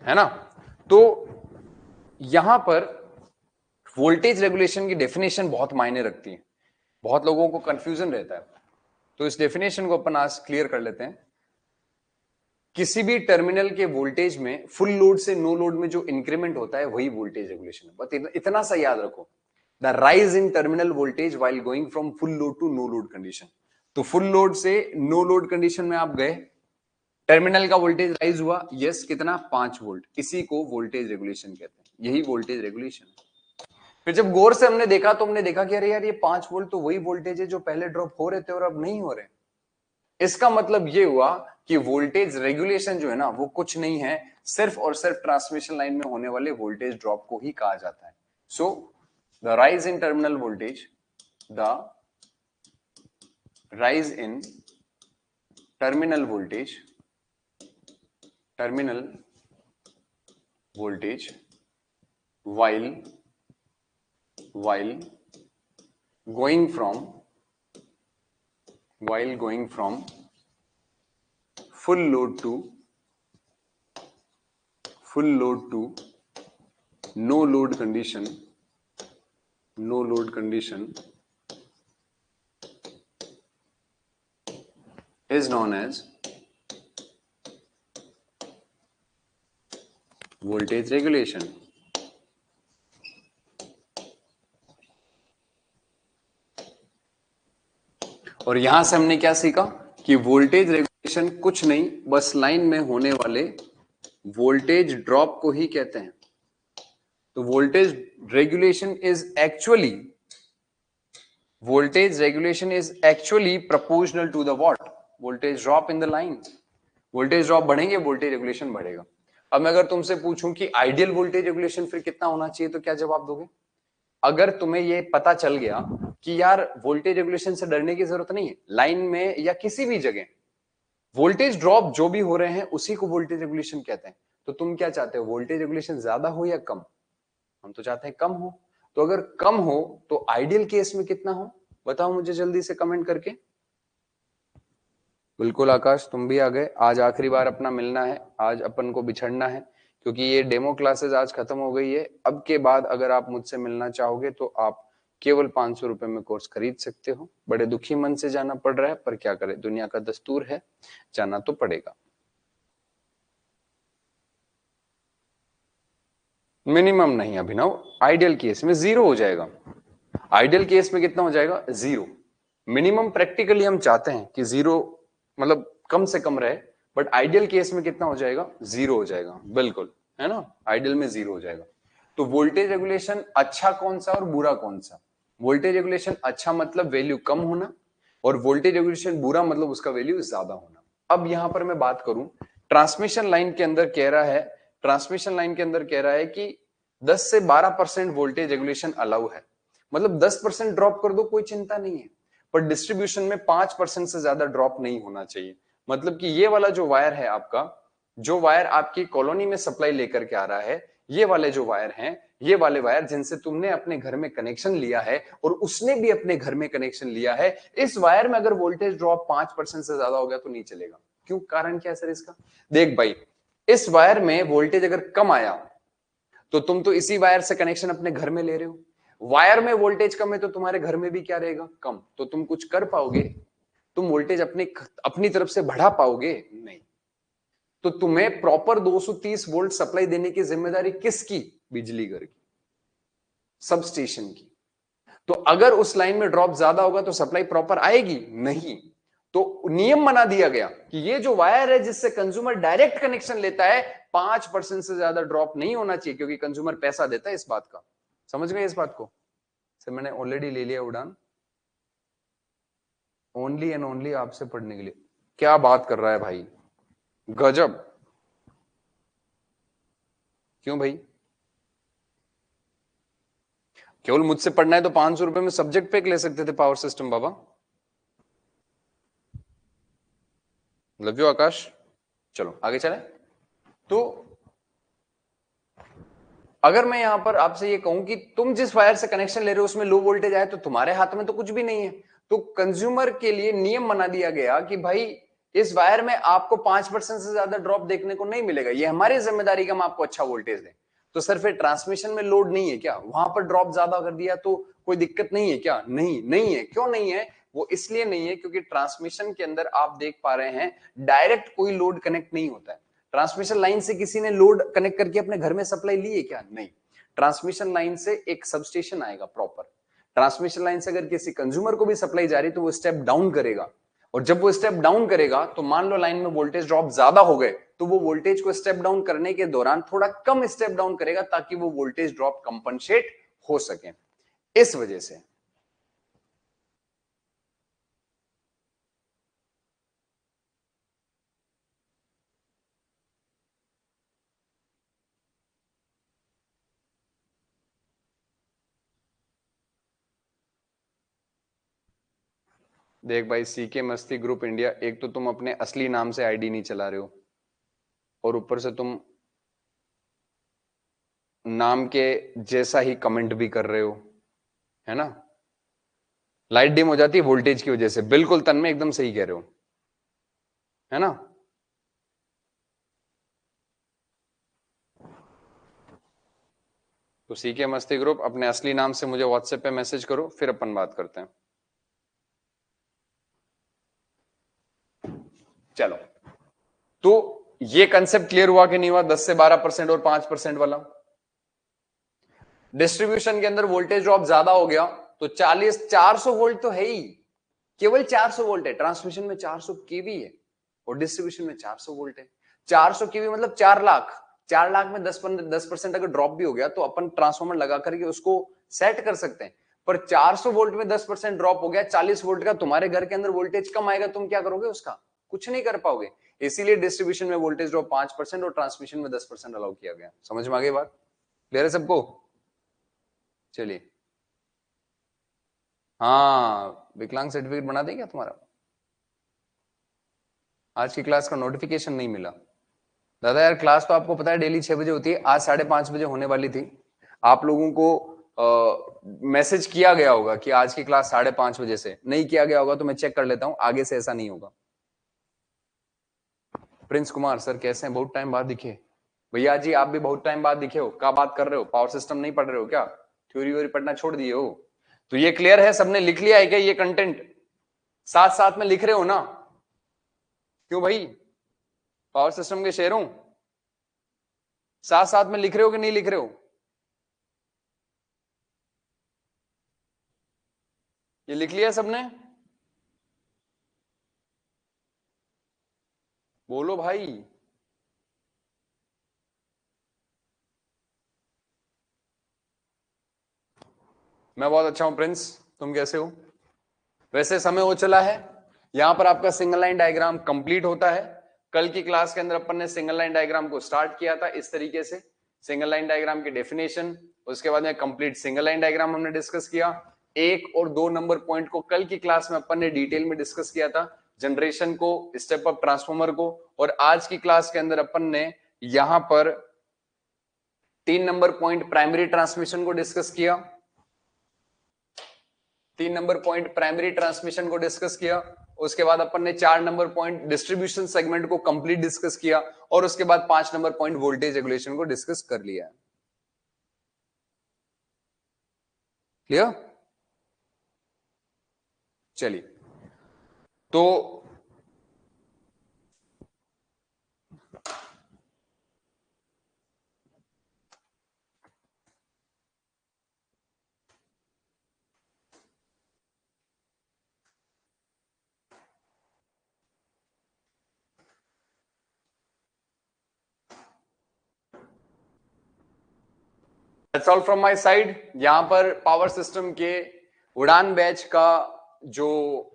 है ना। तो यहां पर वोल्टेज रेगुलेशन की डेफिनेशन बहुत मायने रखती है, बहुत लोगों को कंफ्यूजन रहता है। तो इस डेफिनेशन को अपन आज क्लियर कर लेते हैं। किसी भी टर्मिनल के वोल्टेज में फुल लोड से नो लोड में जो इंक्रीमेंट होता है वही वोल्टेज रेगुलेशन है। बस इतना सा याद रखो, the rise in terminal voltage while going from full load to no load condition. तो फुल लोड से नो लोड कंडीशन में आप गए, टर्मिनल का वोल्टेज राइज हुआ, यस कितना? 5 वोल्ट। इसी को वोल्टेज रेगुलेशन कहते हैं, यही वोल्टेज रेगुलेशन है। फिर जब गौर से हमने देखा तो हमने देखा कि अरे यार, ये 5 वोल्ट तो वही वोल्टेज है जो पहले ड्रॉप हो रहे थे और अब नहीं हो रहे। इसका मतलब ये हुआ कि वोल्टेज रेगुलेशन जो है ना, वो कुछ नहीं है, सिर्फ और सिर्फ ट्रांसमिशन लाइन में होने वाले वोल्टेज ड्रॉप को ही कहा जाता है। So the rise in terminal voltage, the rise in terminal voltage, terminal voltage while going from full load to no load condition is known as voltage regulation। और यहां से हमने क्या सीखा कि वोल्टेज रेगुलेशन कुछ नहीं, बस लाइन में होने वाले वोल्टेज ड्रॉप को ही कहते हैं। तो voltage regulation is actually proportional to the what? Voltage drop in the line. Voltage drop बढ़ेंगे, वोल्टेज रेगुलेशन बढ़ेगा। अब मैं अगर तुमसे पूछूं कि आइडियल वोल्टेज रेगुलेशन फिर कितना होना चाहिए, तो क्या जवाब दोगे? अगर तुम्हें ये पता चल गया कि यार वोल्टेज रेगुलेशन से डरने की जरूरत नहीं है, लाइन में या किसी भी जगह वोल्टेज ड्रॉप जो भी हो रहे हैं उसी को वोल्टेज रेगुलेशन कहते हैं, तो तुम क्या चाहते हो? वोल्टेज रेगुलेशन ज्यादा हो या कम? हम तो चाहते हैं कम हो। तो अगर कम हो तो आइडियल केस में कितना हो, बताओ मुझे जल्दी से कमेंट करके। बिल्कुल आकाश, तुम भी आ गए। आज आखिरी बार अपना मिलना है, आज अपन को बिछड़ना है, क्योंकि ये डेमो क्लासेस आज खत्म हो गई है। अब के बाद अगर आप मुझसे मिलना चाहोगे तो आप केवल 500 रुपए में कोर्स खरीद सकते हो। बड़े दुखी मन से जाना पड़ रहा है, पर क्या करें, दुनिया का दस्तूर है, जाना तो पड़ेगा। मिनिमम नहीं अभिनव, आइडियल केस में जीरो हो जाएगा। आइडियल केस में कितना हो जाएगा? जीरो। मिनिमम प्रैक्टिकली हम चाहते हैं कि जीरो मतलब कम से कम रहे, बट आइडियल केस में कितना हो जाएगा? जीरो हो जाएगा, बिल्कुल, है ना, आइडियल में जीरो हो जाएगा। तो वोल्टेज रेगुलेशन अच्छा कौन सा और बुरा कौन सा? वोल्टेज रेगुलेशन अच्छा मतलब वैल्यू कम होना, और वोल्टेज रेगुलेशन बुरा मतलब उसका वैल्यू ज्यादा होना। अब यहां पर मैं बात करूं, ट्रांसमिशन लाइन के अंदर कह रहा है, ट्रांसमिशन लाइन के अंदर कह रहा है कि 10 से 12% वोल्टेज रेगुलेशन अलाउ है, मतलब 10% ड्रॉप कर दो कोई चिंता नहीं है, पर डिस्ट्रीब्यूशन में 5% से ज्यादा ड्रॉप नहीं होना चाहिए। मतलब कि ये वाला जो वायर है आपका, जो वायर आपकी कॉलोनी में सप्लाई लेकर के आ रहा है, ये वाले जो वायर हैं, ये वाले वायर जिनसे तुमने अपने घर में कनेक्शन लिया है और उसने भी अपने घर में कनेक्शन लिया है, इस वायर में अगर वोल्टेज ड्रॉप 5% से ज्यादा हो गया तो नहीं चलेगा। क्यों? कारण क्या है सर इसका? देख भाई, इस वायर में वोल्टेज अगर कम आया तो तुम तो इसी वायर से कनेक्शन अपने घर में ले रहे हो, वायर में वोल्टेज कम है तो तुम्हारे घर में भी क्या रहेगा? कम। तो तुम कुछ कर पाओगे? तुम वोल्टेज अपने अपनी तरफ से बढ़ा पाओगे? नहीं। तो तुम्हें प्रॉपर 230 वोल्ट सप्लाई देने की जिम्मेदारी किसकी? बिजली घर की, सब स्टेशन की। तो अगर उस लाइन में ड्रॉप ज्यादा होगा तो सप्लाई प्रॉपर आएगी? नहीं। तो नियम बना दिया गया कि ये जो वायर है जिससे कंज्यूमर डायरेक्ट कनेक्शन लेता है, 5% से ज्यादा ड्रॉप नहीं होना चाहिए, क्योंकि कंज्यूमर पैसा देता है इस बात का। समझ गए इस बात को? सर मैंने ऑलरेडी ले लिया उड़ान, ओनली एंड ओनली आपसे पढ़ने के लिए। क्या बात कर रहा है भाई, गजब। क्यों भाई? केवल मुझसे पढ़ना है तो 500 रुपए में सब्जेक्ट पे ले सकते थे पावर सिस्टम बाबा। Love you Aakash. चलो आगे चले। तो अगर मैं यहां पर आपसे ये कहूं कि तुम जिस वायर से कनेक्शन ले रहे हो उसमें लो वोल्टेज आए, तो तुम्हारे हाथ में तो कुछ भी नहीं है। तो कंज्यूमर के लिए नियम बना दिया गया कि भाई इस वायर में आपको 5% से ज्यादा ड्रॉप देखने को नहीं मिलेगा, ये हमारी जिम्मेदारी कि हम आपको अच्छा वोल्टेज दें। तो सर फिर ट्रांसमिशन में लोड नहीं है क्या? वहां पर ड्रॉप ज्यादा कर दिया तो कोई दिक्कत नहीं है क्या? नहीं, नहीं है। क्यों नहीं है? वो इसलिए नहीं है क्योंकि ट्रांसमिशन के अंदर आप देख पा रहे हैं डायरेक्ट कोई लोड कनेक्ट नहीं होता है। ट्रांसमिशन लाइन से किसी ने लोड कनेक्ट करके अपने घर में सप्लाई ली है क्या? नहीं। ट्रांसमिशन लाइन से एक सबस्टेशन आएगा प्रॉपर। ट्रांसमिशन लाइन से अगर किसी कंज्यूमर को भी सप्लाई जा रही तो वो स्टेप डाउन करेगा, और जब वो स्टेप डाउन करेगा तो मान लो लाइन में वोल्टेज ड्रॉप ज्यादा हो गए, तो वो वोल्टेज को स्टेप डाउन करने के दौरान थोड़ा कम स्टेप डाउन करेगा ताकि वो वोल्टेज ड्रॉप कंपनसेट हो सके। इस वजह से देख भाई, सीके मस्ती ग्रुप इंडिया, एक तो तुम अपने असली नाम से आईडी नहीं चला रहे हो, और ऊपर से तुम नाम के जैसा ही कमेंट भी कर रहे हो, है ना। लाइट डिम हो जाती है वोल्टेज की वजह से, बिल्कुल तन में एकदम सही कह रहे हो, है ना। तो सीके मस्ती ग्रुप अपने असली नाम से मुझे व्हाट्सएप पे मैसेज करो, फिर अपन बात करते हैं। चलो, तो ये कंसेप्ट क्लियर हुआ कि नहीं हुआ? 10 से 12% और 5% वाला। डिस्ट्रीब्यूशन के अंदर वोल्टेज ड्रॉप ज्यादा हो गया तो 400 वोल्ट तो है ही, केवल 400 वोल्ट है। ट्रांसमिशन में 400 केवी है और डिस्ट्रीब्यूशन में 400 वोल्ट है। 400 केवी मतलब 4 लाख। 4 लाख में 10% अगर ड्रॉप भी हो गया तो अपन ट्रांसफॉर्मर लगा करके उसको सेट कर सकते हैं। पर 400 वोल्ट में 10% ड्रॉप हो गया, 40 वोल्ट का तुम्हारे घर के अंदर वोल्टेज कम आएगा, तुम क्या करोगे? उसका कुछ नहीं कर पाओगे। इसीलिए डिस्ट्रीब्यूशन में वोल्टेज ड्रॉप 5% और ट्रांसमिशन में 10% अलाउ किया गया। समझ में आ गई बात? क्लियर है सबको? चलिए, हाँ, विकलांग सर्टिफिकेट बना दें क्या तुम्हारा? आज की क्लास का नोटिफिकेशन नहीं मिला। दादा यार, क्लास तो आपको पता है डेली 6 बजे होती है, आज 5:30 बजे होने वाली थी। आप लोगों को मैसेज किया गया होगा कि आज की क्लास 5:30 बजे से। नहीं किया गया होगा तो मैं चेक कर लेता हूं, आगे से ऐसा नहीं होगा। प्रिंस कुमार सर कैसे हैं? बहुत टाइम बाद दिखे। भैया जी आप भी बहुत टाइम बाद दिखे हो। क्या बात कर रहे हो? पावर सिस्टम नहीं पढ़ रहे हो क्या? थ्योरी व्योरी पढ़ना छोड़ दिए हो? तो ये क्लियर है, सबने लिख लिया है क्या ये कंटेंट? साथ साथ में लिख रहे हो ना? क्यों भाई, पावर सिस्टम के शेरों साथ साथ में लिख रहे हो कि नहीं लिख रहे हो? ये लिख लिया सबने? बोलो भाई। मैं बहुत अच्छा हूं प्रिंस, तुम कैसे हो? वैसे समय हो चला है, यहां पर आपका सिंगल लाइन डायग्राम कंप्लीट होता है। कल की क्लास के अंदर अपन ने सिंगल लाइन डायग्राम को स्टार्ट किया था इस तरीके से, सिंगल लाइन डायग्राम की डेफिनेशन, उसके बाद में कंप्लीट सिंगल लाइन डायग्राम हमने डिस्कस किया। 1 और 2 नंबर पॉइंट को कल की क्लास में अपन ने डिटेल में डिस्कस किया था, जनरेशन को, स्टेप अप ट्रांसफॉर्मर को। और आज की क्लास के अंदर अपन ने यहां पर 3 नंबर पॉइंट प्राइमरी ट्रांसमिशन को डिस्कस किया, 3 नंबर पॉइंट प्राइमरी ट्रांसमिशन को डिस्कस किया। उसके बाद अपन ने 4 नंबर पॉइंट डिस्ट्रीब्यूशन सेगमेंट को कंप्लीट डिस्कस किया, और उसके बाद 5 नंबर पॉइंट वोल्टेज रेगुलेशन को डिस्कस कर लिया। क्लियर? चलिए, तो that's all from my side. यहां पर पावर सिस्टम के उड़ान बैच का जो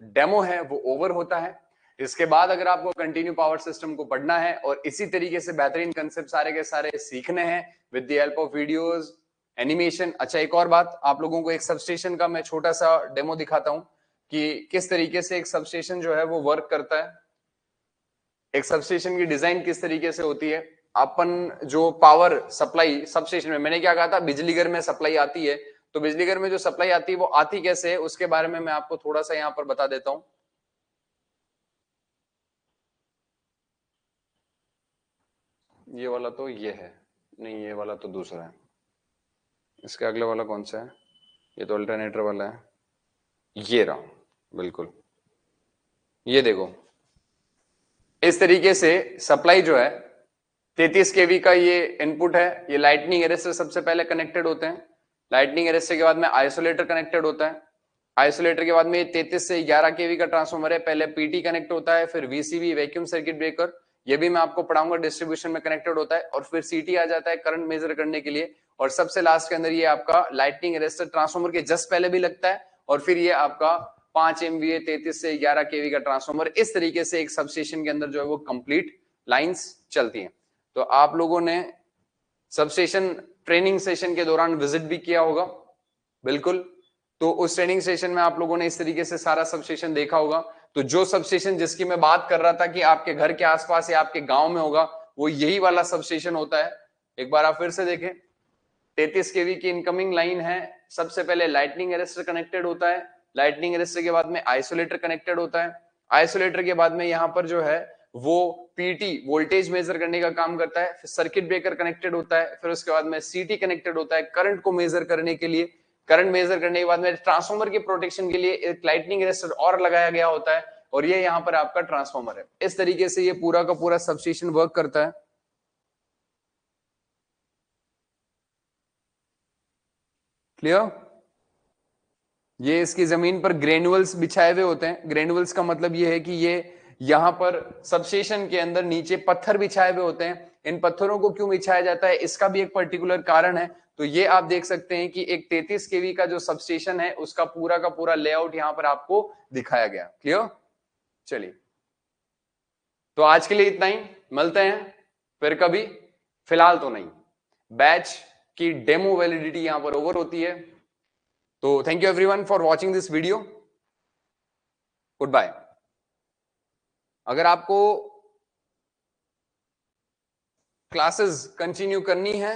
डेमो है वो ओवर होता है। इसके बाद अगर आपको कंटिन्यू पावर सिस्टम को पढ़ना है और इसी तरीके से बेहतरीन कंसेप्ट सारे के सारे सीखने हैं with the help of videos, animation. अच्छा, एक और बात, आप लोगों को एक सबस्टेशन का मैं छोटा सा डेमो दिखाता हूं कि किस तरीके से एक सबस्टेशन जो है वो वर्क करता है, एक सबस्टेशन की डिजाइन किस तरीके से होती है। अपन जो पावर सप्लाई सबस्टेशन में, मैंने क्या कहा था, बिजली घर में सप्लाई आती है, तो बिजली घर में जो सप्लाई आती है वो आती कैसे है उसके बारे में मैं आपको थोड़ा सा यहां पर बता देता हूं। ये वाला तो ये है नहीं, ये वाला तो दूसरा है। इसके अगले वाला कौन सा है? ये तो अल्टरनेटर वाला है, ये रहा। बिल्कुल, ये देखो, इस तरीके से सप्लाई जो है 33 केवी का ये इनपुट है। ये लाइटनिंग एरेस्टर सबसे पहले कनेक्टेड होते हैं, लाइटनिंग एरेस्टर के बाद में आइसोलेटर कनेक्टेड होता है, आइसोलेटर के बाद में 33 से 11 केवी का ट्रांसफॉर्मर है, पहले पीटी कनेक्ट होता है, फिर वीसीबी वैक्यूम सर्किट ब्रेकर, ये भी मैं आपको पढ़ाऊंगा, डिस्ट्रीब्यूशन में कनेक्टेड होता है, और फिर सीटी आ जाता है करंट मेजर करने के लिए, और सबसे लास्ट के अंदर ये आपका लाइटनिंग एरेस्टर ट्रांसफॉर्मर के जस्ट पहले भी लगता है, और फिर ये आपका 5 MVA 33 से 11 केवी का ट्रांसफॉर्मर। इस तरीके से एक सबस्टेशन के अंदर जो है वो कंप्लीट लाइंस चलती हैं। तो आप लोगों ने सबस्टेशन ट्रेनिंग सेशन के दौरान विजिट भी किया होगा, बिल्कुल। तो उस ट्रेनिंग सेशन में आप लोगों ने इस तरीके से सारा सबस्टेशन देखा होगा। तो जो सबस्टेशन जिसकी मैं बात कर रहा था कि आपके घर के आसपास या आपके गांव में होगा, वो यही वाला सबस्टेशन होता है। एक बार आप फिर से देखें, 33 केवी की इनकमिंग लाइन है, सबसे पहले लाइटनिंग अरेस्टर कनेक्टेड होता है, लाइटनिंग अरेस्टर के बाद में आइसोलेटर कनेक्टेड होता है, आइसोलेटर के बाद में यहां पर जो है वो पीटी वोल्टेज मेजर करने का काम करता है, फिर सर्किट ब्रेकर कनेक्टेड होता है, फिर उसके बाद में सीटी कनेक्टेड होता है करंट को मेजर करने के लिए, करंट मेजर करने के बाद में ट्रांसफॉर्मर के प्रोटेक्शन के लिए एक लाइटनिंग अरेस्टर और लगाया गया होता है, और ये यहाँ पर आपका ट्रांसफॉर्मर है। इस तरीके से ये पूरा का पूरा सबस्टेशन वर्क करता है। क्लियर? ये इसकी जमीन पर ग्रेनुअल्स बिछाए हुए होते हैं। ग्रेनुअल्स का मतलब ये है कि ये यहां पर सबस्टेशन के अंदर नीचे पत्थर बिछाए हुए होते हैं। इन पत्थरों को क्यों बिछाया जाता है, इसका भी एक पर्टिकुलर कारण है। तो ये आप देख सकते हैं कि एक 33 केवी का जो सबस्टेशन है उसका पूरा का पूरा लेआउट यहां पर आपको दिखाया गया। क्लियर? चलिए, तो आज के लिए इतना ही, मिलते हैं फिर कभी, फिलहाल तो नहीं। बैच की डेमो वैलिडिटी यहां पर ओवर होती है। तो thank you everyone for watching this video, good bye. अगर आपको क्लासेस कंटिन्यू करनी है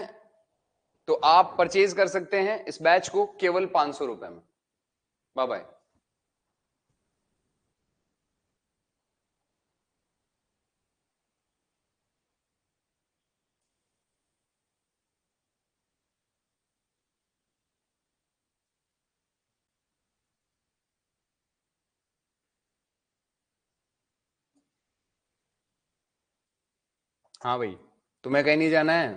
तो आप परचेज कर सकते हैं इस बैच को केवल 500 रुपए में। Bye bye. हाँ भाई, तुम्हें कहीं नहीं जाना है,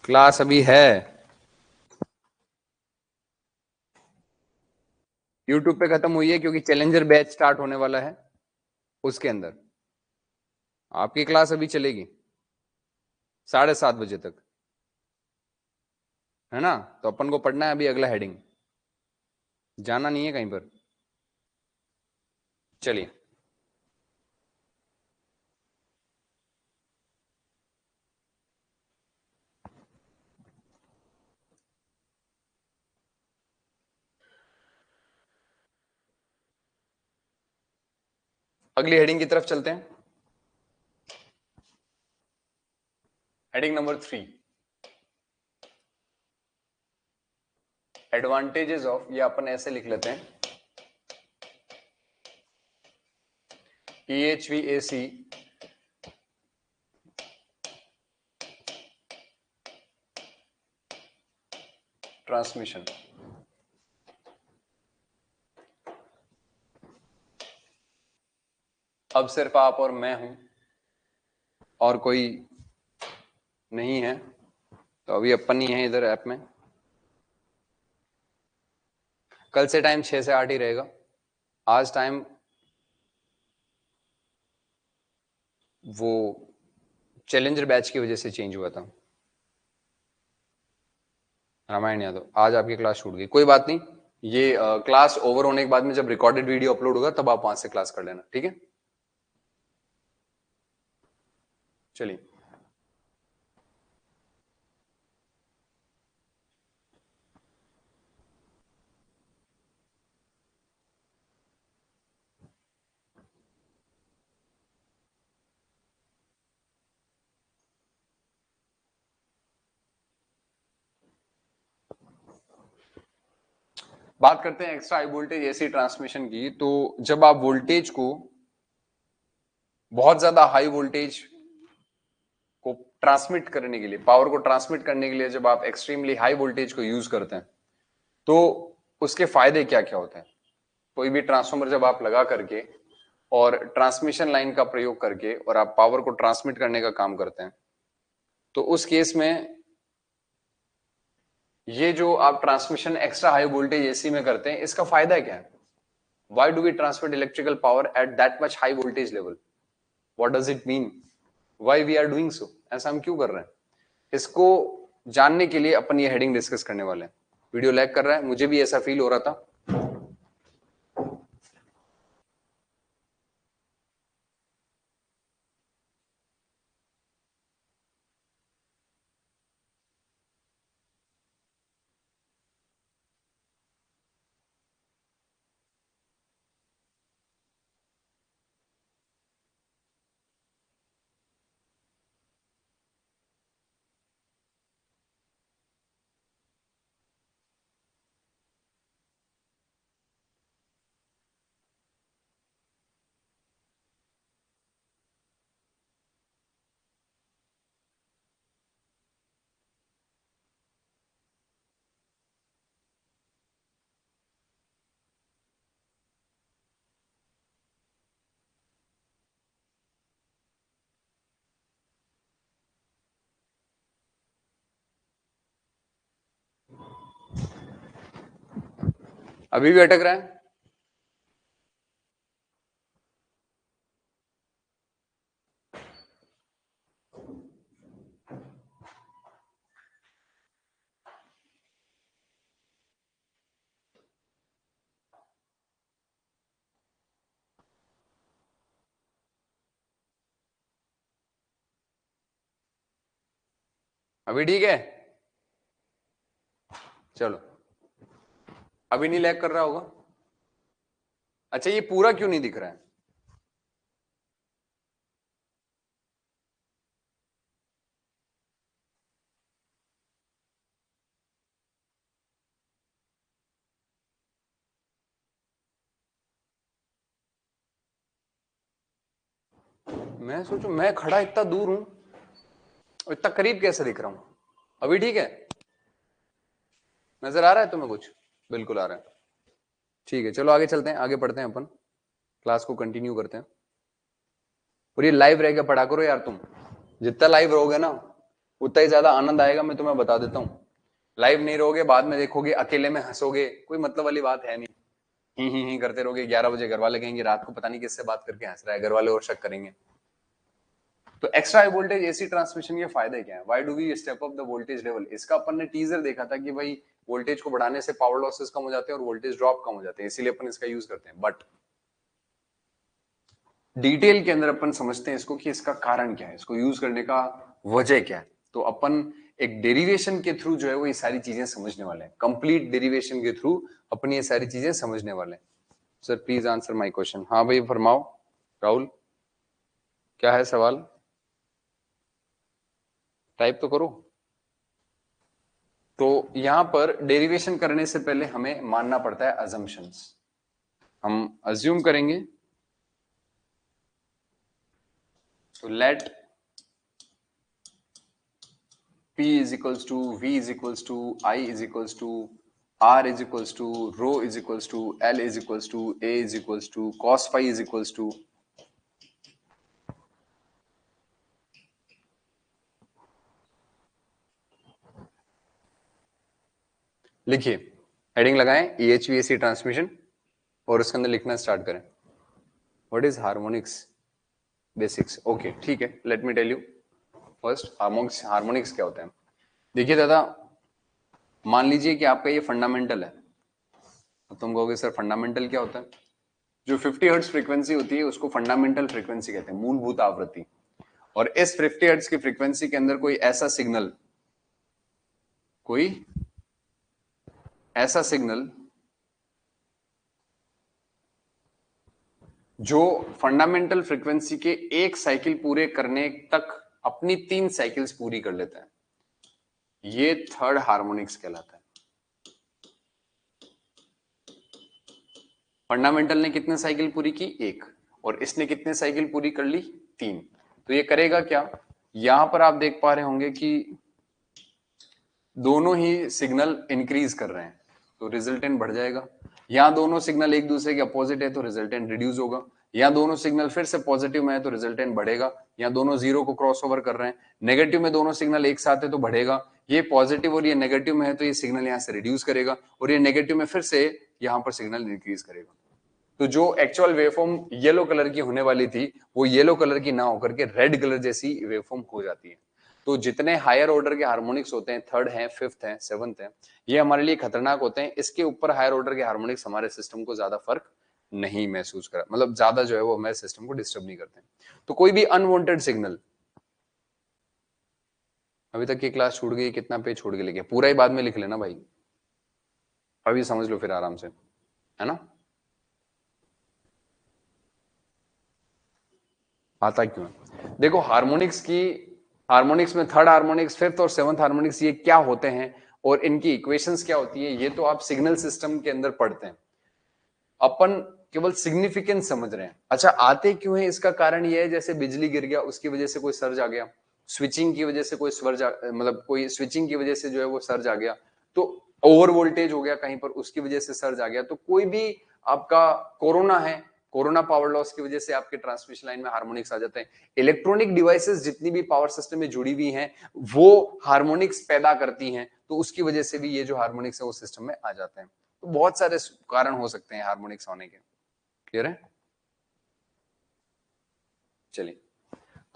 क्लास अभी है। यूट्यूब पे खत्म हुई है क्योंकि चैलेंजर बैच स्टार्ट होने वाला है, उसके अंदर आपकी क्लास अभी चलेगी 7:30 बजे तक, है ना। तो अपन को पढ़ना है अभी अगला हेडिंग, जाना नहीं है कहीं पर। चलिए, अगली हेडिंग की तरफ चलते हैं। हेडिंग नंबर 3, एडवांटेजेस ऑफ, ये अपन ऐसे लिख लेते हैं, EHVAC ट्रांसमिशन। अब सिर्फ आप और मैं हूं और कोई नहीं है, तो अभी अपन ही है इधर ऐप में। कल से टाइम 6 से 8 ही रहेगा। आज टाइम वो चैलेंजर बैच की वजह से चेंज हुआ था, रामायण यादव। आज आपकी क्लास छूट गई, कोई बात नहीं। ये क्लास ओवर होने के बाद में जब रिकॉर्डेड वीडियो अपलोड होगा तब आप वहां से क्लास कर लेना, ठीक है। चलिए, बात करते हैं extra high voltage AC transmission की। तो जब आप वोल्टेज को, बहुत ज्यादा हाई वोल्टेज को ट्रांसमिट करने के लिए, पावर को ट्रांसमिट करने के लिए जब आप एक्सट्रीमली हाई वोल्टेज को यूज करते हैं, तो उसके फायदे क्या क्या होते हैं। कोई भी ट्रांसफार्मर जब आप लगा करके और ट्रांसमिशन लाइन का प्रयोग करके और आप पावर को ट्रांसमिट करने का काम करते हैं, तो उस केस में ये जो आप transmission extra high voltage AC में करते हैं, इसका फायदा क्या है। Why do we transmit electrical power at that much high voltage level? What does it mean? Why we are doing so? ऐसा हम क्यों कर रहे हैं? इसको जानने के लिए अपन ये हेडिंग डिस्कस करने वाले हैं। वीडियो लैग कर रहा है, मुझे भी ऐसा फील हो रहा था। अभी भी अटक रहा है। अभी ठीक है, चलो। अभी नहीं लैग कर रहा होगा। अच्छा, ये पूरा क्यों नहीं दिख रहा है? मैं सोचू मैं खड़ा इतना दूर हूं और इतना करीब कैसे दिख रहा हूं। अभी ठीक है, नजर आ रहा है तुम्हें कुछ? बिल्कुल आ रहा है, ठीक है। चलो आगे चलते हैं, आगे पढ़ते हैं, अपन क्लास को कंटिन्यू करते हैं। और ये लाइव रह के पढ़ा करो यार तुम। जितना लाइव रहोगे ना उतना ही ज्यादा आनंद आएगा, मैं तुम्हें बता देता हूँ। लाइव नहीं रहोगे, बाद में देखोगे अकेले में हंसोगे, कोई मतलब वाली बात है नहीं। ही करते रहोगे, 11 बजे घर वाले कहेंगे रात को पता नहीं किससे बात करके हंस रहा है, घर वाले और शक करेंगे। तो extra high voltage AC transmission के फायदे क्या है? Why do we step up the voltage level? इसका अपन ने टीजर देखा था कि भाई वोल्टेज को बढ़ाने से पावर लॉसेस कम हो जाते हैं और वोल्टेज ड्रॉप कम हो जाते हैं, इसीलिए अपन इसका यूज करते हैं। बट डिटेल के अंदर अपन समझते हैं इसको कि इसका कारण क्या है, इसको यूज करने का वजह क्या है। तो अपन एक डेरिवेशन के थ्रू जो है वो ये सारी चीजें समझने वाले हैं, कंप्लीट डेरिवेशन के थ्रू अपन ये सारी चीजें समझने वाले हैं। Sir please answer my question. हाँ भाई फरमाओ राहुल, क्या है सवाल? टाइप तो करो। तो यहां पर डेरिवेशन करने से पहले हमें मानना पड़ता है अजम्पशंस। हम अज्यूम करेंगे, तो late P is equals to V is equals to I is equals to R is equals to rho is equals to L is equals to A is equals to cos phi is equals to लिखिए, heading लगाएं EHVAC transmission और उसके अंदर लिखना start करें। What is harmonics basics? Okay ठीक है, let me tell you first harmonics क्या होता है। देखिए दादा, मान लीजिए कि आपका ये फंडामेंटल है। अब तुम कहोगे सर फंडामेंटल क्या होता है? जो 50 हर्ट्ज फ्रीक्वेंसी होती है उसको फंडामेंटल फ्रीक्वेंसी कहते हैं, मूलभूत आवृत्ति। और इस 50 हर्ट्ज की फ्रीक्वेंसी के अंदर कोई ऐसा सिग्नल जो फंडामेंटल फ्रीक्वेंसी के एक साइकिल पूरे करने तक अपनी 3 साइकिल्स पूरी कर लेता है, ये थर्ड हार्मोनिक्स कहलाता है। फंडामेंटल ने कितने साइकिल पूरी की? 1। और इसने कितने साइकिल पूरी कर ली? 3। तो ये करेगा क्या? यहां पर आप देख पा रहे होंगे कि दोनों ही सिग्नल इंक्रीज कर रहे हैं, तो रिजल्टेंट बढ़ जाएगा। यहां दोनों सिग्नल एक दूसरे के अपोजिट है तो रिजल्टेंट रिड्यूस होगा। यहां दोनों सिग्नल फिर से पॉजिटिव में है तो रिजल्टेंट बढ़ेगा। यहां दोनों जीरो को क्रॉस ओवर कर रहे हैं। नेगेटिव में दोनों सिग्नल एक साथ है तो बढ़ेगा। ये पॉजिटिव और ये नेगेटिव में है तो ये सिग्नल यहां से रिड्यूस करेगा, और ये नेगेटिव में फिर से यहां पर सिग्नल इंक्रीज करेगा। तो जो एक्चुअल वेवफॉर्म येलो कलर की होने वाली थी वो येलो कलर की ना होकर के रेड कलर जैसी वेवफॉर्म हो जाती है। तो जितने हायर ऑर्डर के हार्मोनिक्स होते हैं, थर्ड है, फिफ्थ है, सेवंथ है, ये हमारे लिए खतरनाक होते हैं। इसके ऊपर हायर ऑर्डर के हार्मोनिक्स हमारे सिस्टम को ज्यादा फर्क नहीं महसूस करा, मतलब ज्यादा जो है वो हमारे सिस्टम को डिस्टर्ब नहीं करते। तो कोई भी अनवांटेड सिग्नल, अभी तक की क्लास छूट गई, कितना पेज छोड़ के लेके, पूरा ही बाद में लिख लेना भाई, अभी समझ लो फिर आराम से, है ना? आता क्यों है? देखो हार्मोनिक्स में थर्ड हार्मोनिक्स, फिफ्थ और सेवंथ हार्मोनिक्स ये क्या होते हैं और इनकी इक्वेशंस क्या होती है, ये तो आप सिग्नल सिस्टम के अंदर पढ़ते हैं। अपन केवल सिग्निफिकेंस समझ रहे हैं। अच्छा, आते क्यों है इसका कारण ये है, जैसे बिजली गिर गया उसकी वजह से कोई सर्ज आ गया, स्विचिंग की वजह से कोई मतलब कोई स्विचिंग की वजह से जो है वो सर्ज आ गया, तो ओवर वोल्टेज हो गया कहीं पर उसकी वजह से सर्ज आ गया। तो कोई भी आपका कोरोना है, कोरोना पावर लॉस की वजह से आपके ट्रांसमिशन लाइन में हार्मोनिक्स आ जाते हैं। इलेक्ट्रॉनिक डिवाइसेस जितनी भी पावर सिस्टम में जुड़ी हुई हैं वो हार्मोनिक्स पैदा करती हैं, तो उसकी वजह से भी ये जो हार्मोनिक्स है वो सिस्टम में आ जाते हैं। तो बहुत सारे कारण हो सकते हैं हार्मोनिक्स होने के। क्लियर है? चलिए,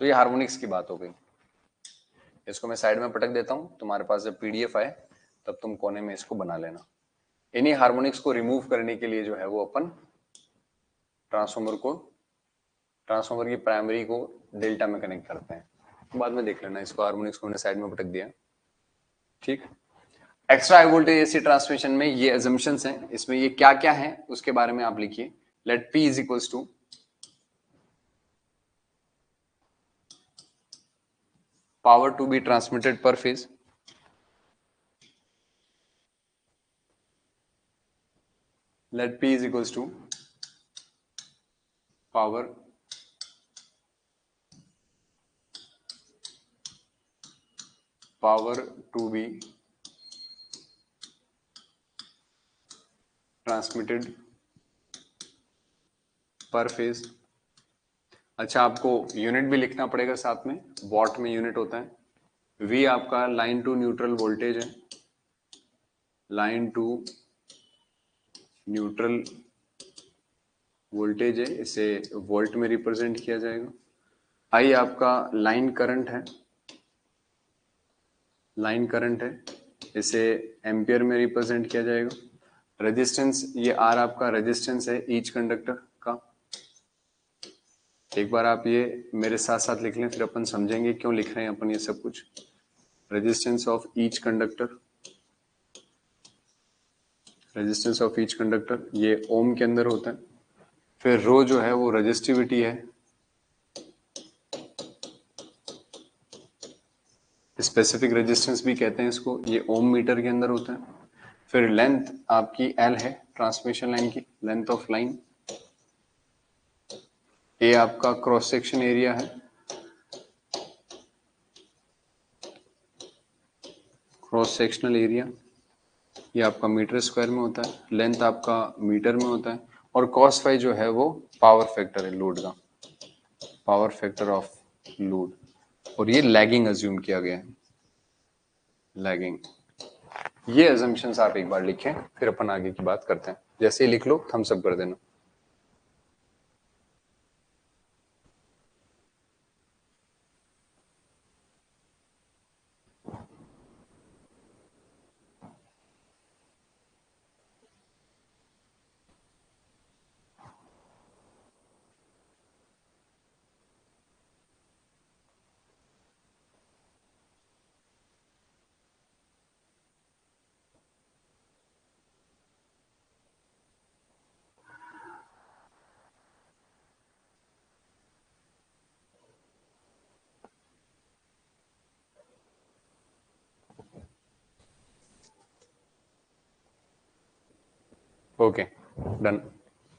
तो ये हार्मोनिक्स की बात हो गई। इसको मैं साइड में पटक देता हूं, तुम्हारे पास जब पीडीएफ आए तब तुम कोने में इसको बना लेना। इन्हीं हार्मोनिक्स को रिमूव करने के लिए जो है वो अपन ट्रांसफॉर्मर की प्राइमरी को डेल्टा में कनेक्ट करते हैं। बाद में देख लेना, इसको हार्मोनिक्स को मैंने साइड में पटक दिया। ठीक, extra high voltage AC transmission में ये अजम्पशंस हैं, इसमें ये क्या क्या है उसके बारे में आप लिखिए। Let P is equals to power to be transmitted per phase, let P is equals to power to be transmitted per phase। अच्छा, आपको यूनिट भी लिखना पड़ेगा साथ में, वॉट में यूनिट होता है। V आपका लाइन टू न्यूट्रल वोल्टेज है, लाइन टू न्यूट्रल वोल्टेज है, इसे वोल्ट में रिप्रेजेंट किया जाएगा। आई आपका लाइन करंट है, लाइन करंट है, इसे एम्पियर में रिप्रेजेंट किया जाएगा। रेजिस्टेंस, ये आर आपका रेजिस्टेंस है ईच कंडक्टर का। एक बार आप ये मेरे साथ साथ लिख लें, फिर अपन समझेंगे क्यों लिख रहे हैं अपन ये सब कुछ। Resistance of each conductor, resistance of each conductor ये ओम के अंदर होता है। फिर रो जो है वो रेजिस्टिविटी है, स्पेसिफिक रेजिस्टेंस भी कहते हैं इसको, ये ओम मीटर के अंदर होता है। फिर लेंथ आपकी एल है, ट्रांसमिशन लाइन की लेंथ ऑफ लाइन। ए आपका क्रॉस सेक्शन एरिया है, क्रॉस सेक्शनल एरिया, ये आपका मीटर स्क्वायर में होता है। लेंथ आपका मीटर में होता है। और कॉस फाई जो है वो पावर फैक्टर है लोड का, पावर फैक्टर ऑफ लोड। और ये लैगिंग अज्यूम किया गया है, लैगिंग। ये अजम्पशंस आप एक बार लिखें, फिर अपन आगे की बात करते हैं। जैसे ही लिख लो थम्स अप कर देना। Okay, done.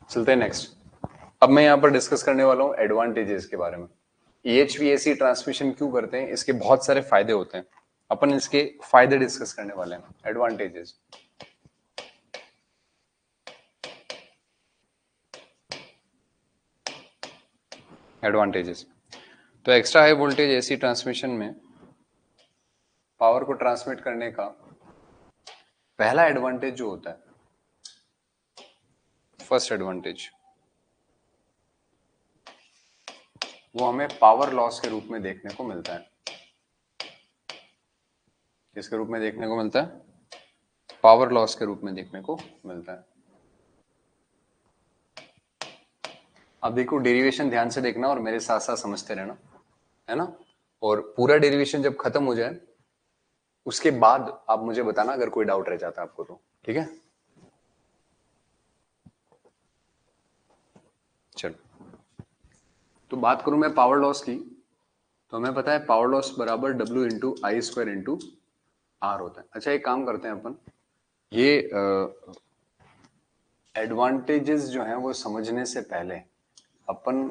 चलते हैं नेक्स्ट। अब मैं यहां पर डिस्कस करने वाला हूं एडवांटेजेस के बारे में। EHVAC ट्रांसमिशन क्यों करते हैं, इसके बहुत सारे फायदे होते हैं। अपन इसके फायदे डिस्कस करने वाले हैं, एडवांटेजेस। एडवांटेजेस तो extra high voltage AC transmission में पावर को ट्रांसमिट करने का पहला एडवांटेज जो होता है, फर्स्ट एडवांटेज, वो हमें पावर लॉस के रूप में देखने को मिलता है। किसके रूप में देखने को मिलता है? पावर लॉस के रूप में देखने को मिलता है। अब देखो, डेरिवेशन ध्यान से देखना और मेरे साथ साथ समझते रहना, है ना। और पूरा डेरिवेशन जब खत्म हो जाए उसके बाद आप मुझे बताना अगर कोई डाउट रह जाता है आपको तो, ठीक है। चलो, तो बात करूं मैं पावर लॉस की, तो हमें पता है पावर लॉस बराबर W into I square into R होता है। अच्छा, एक काम करते हैं अपन, ये एडवांटेजेस जो हैं वो समझने से पहले अपन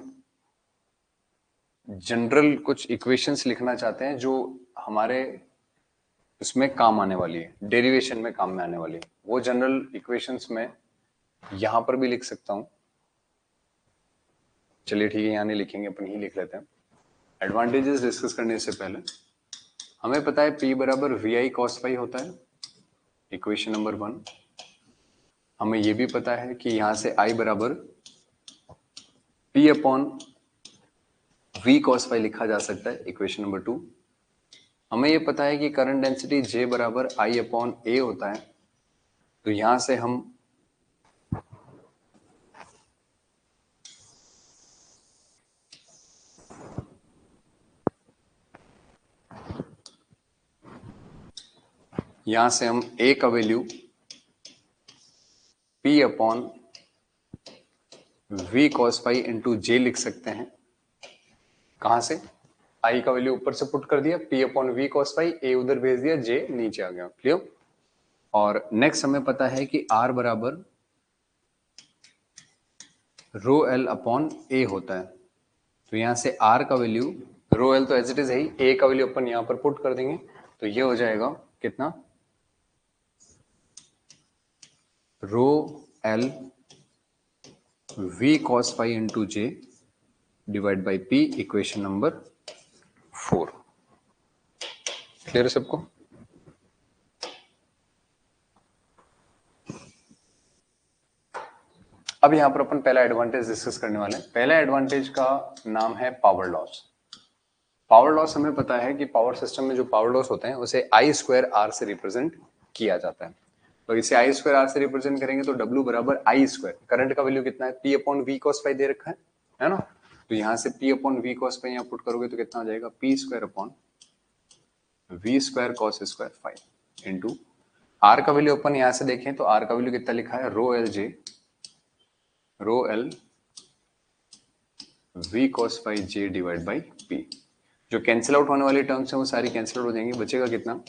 जनरल कुछ इक्वेशंस लिखना चाहते हैं जो हमारे उसमें काम आने वाली है, डेरिवेशन में काम में आने वाली है। वो जनरल इक्वेशंस में यहां पर भी लिख सकता हूं। चलिए ठीक है, यहां नहीं लिखेंगे, अपन ही लिख लेते हैं। एडवांटेजेस डिस्कस करने से पहले हमें पता है P बराबर VI cos फाई होता है, इक्वेशन नंबर 1। हमें यह भी पता है कि यहां से I बराबर P upon V cos phi लिखा जा सकता है, इक्वेशन नंबर 2। हमें यह पता है कि करंट डेंसिटी J बराबर I अपॉन A होता है, तो यहां से हम A का value P upon V cos phi into J लिख सकते हैं। कहां से? I का वैल्यू ऊपर से पुट कर दिया, P upon V cos phi, A उधर भेज दिया, J नीचे आ गया। क्लियर? और नेक्स्ट हमें पता है कि R बराबर रो एल अपॉन ए होता है, तो यहां से R का वैल्यू, रो एल तो एज इट इज है ही, A का वैल्यू अपन यहां पर पुट कर देंगे, तो ये हो जाएगा कितना, rho L V cos phi into J divide by P, equation number 4। Clear है सबको? अब यहाँ पर अपन पहला एडवांटेज डिस्कस करने वाले हैं। पहला एडवांटेज का नाम है पावर लॉस। पावर लॉस हमें पता है कि पावर सिस्टम में जो पावर लॉस होते हैं उसे आई स्क्वायर आर से रिप्रेजेंट किया जाता है। तो इसे आई स्क्वायर आर से रिप्रेजेंट करेंगे तो W बराबर आई स्क्वायर, करंट का वैल्यू कितना है, P upon V cos phi दे रखा है ना। तो यहाँ से P upon V cos phi यहाँ पुट करोगे तो कितना हो जाएगा, P square upon V square cos square phi into R का वैल्यू अपन यहाँ से देखें तो R का वैल्यू कितना लिखा है, rho L V cos phi J divide by P। जो कैंसिल आउट होने वाली टर्म्स हैं वो सारी कैंसिल आउट हो जाएंगी, बचेगा कितना,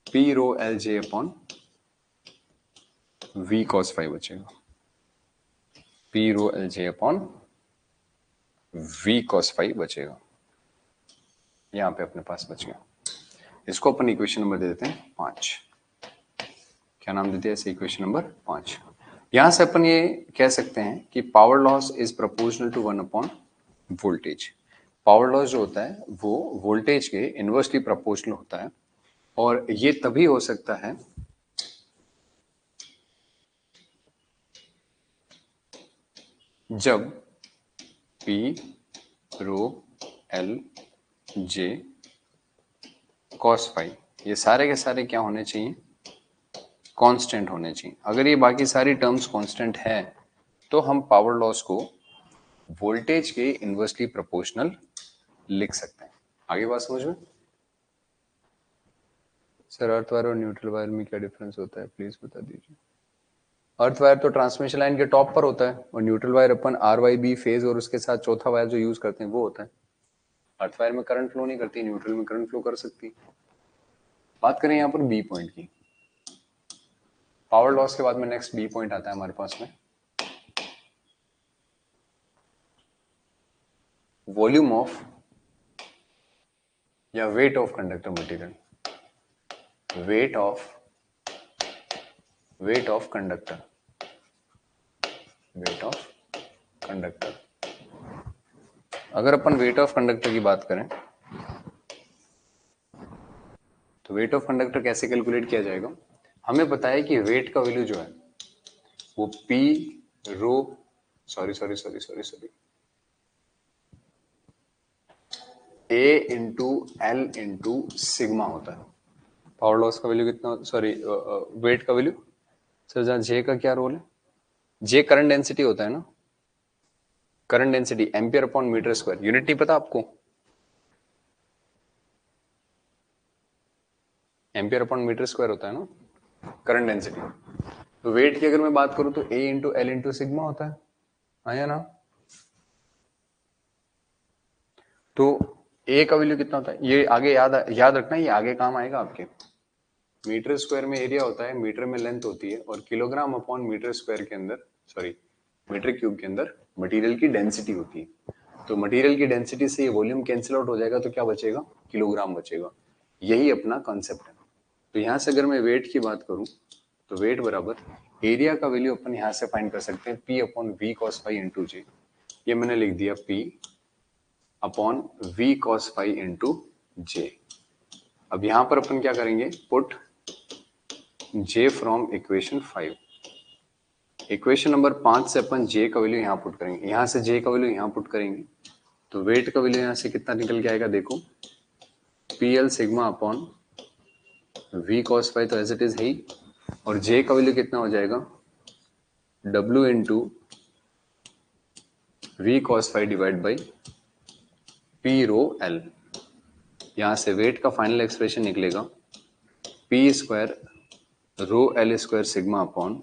P rho L J upon V cos phi बचेगा, P rho L J upon V cos phi बचेगा। यहाँ पे अपने पास बच गया। इसको अपन इक्वेशन नंबर दे देते हैं 5। क्या नाम देते हैं इसे, इक्वेशन नंबर 5। यहां से अपन ये कह सकते हैं कि power loss is proportional to 1 upon voltage. Power loss जो होता है वो वोल्टेज के इनवर्सली प्रोपोर्शनल होता है, और ये तभी हो सकता है जब P rho L J cos phi ये सारे के सारे क्या होने चाहिए, कांस्टेंट होने चाहिए। अगर ये बाकी सारी टर्म्स कांस्टेंट है तो हम पावर लॉस को वोल्टेज के इनवर्सली प्रोपोर्शनल लिख सकते हैं। आगे बात समझ में। सर अर्थ वायर और न्यूट्रल वायर में क्या डिफरेंस होता है, प्लीज बता दीजिए। अर्थ वायर तो ट्रांसमिशन लाइन के टॉप पर होता है, और न्यूट्रल वायर अपन RYB फेज और उसके साथ चौथा वायर जो यूज करते हैं वो होता है। अर्थ वायर में करंट फ्लो नहीं करती, न्यूट्रल में करंट फ्लो कर सकती है। बात करें यहाँ पर बी पॉइंट की, पावर लॉस के बाद में नेक्स्ट बी पॉइंट आता है हमारे पास में, वॉल्यूम ऑफ या weight of conductor material, weight of conductor, weight of conductor. अगर अपन वेट ऑफ कंडक्टर की बात करें तो वेट ऑफ कंडक्टर कैसे कैलकुलेट किया जाएगा, हमें पता है कि वेट का वैल्यू जो है वो P rho A into L into sigma होता है। पावर लॉस का वैल्यू कितना, वेट का वैल्यू, सर जहाँ J का क्या रोल है, J करंट डेंसिटी होता है ना, current density ampere upon metre square, unit नहीं पता आपको, एम्पियर अपॉन मीटर स्क्वायर होता है ना करंट डेंसिटी। तो वेट की अगर मैं बात करूं तो A into L into sigma होता है, आया ना। तो A का वैल्यू कितना होता है, ये आगे याद रखना, ये आगे काम आएगा आपके। मीटर स्क्वायर में एरिया होता है, मीटर में लेंथ होती है, और किलोग्राम अपॉन मीटर स्क्वायर के अंदर, मीटर क्यूब के अंदर मटेरियल की डेंसिटी होती है। तो मटेरियल की डेंसिटी से ये वॉल्यूम कैंसिल आउट हो जाएगा तो क्या बचेगा, किलोग्राम बचेगा। यही अपना कॉन्सेप्ट है। तो यहां से अगर मैं वेट की बात करूं तो वेट बराबर एरिया का वैल्यू अपन यहां से फाइंड कर सकते हैं P upon V cos phi into J। ये मैंने लिख दिया P upon V cos phi into J। अब यहां पर अपन क्या करेंगे, put J from equation 5। Equation number 5 से अपन J का वैल्यू यहां पुट करेंगे, यहां से J का वैल्यू यहां पुट करेंगे तो वेट का वैल्यू यहां से कितना निकल के आएगा, देखो PL sigma upon V cos phi तो एज इट इज है ही, और J का वैल्यू कितना हो जाएगा, W into V cos phi divide by P rho L। यहां से वेट का फाइनल एक्सप्रेशन निकलेगा P square rho L square sigma upon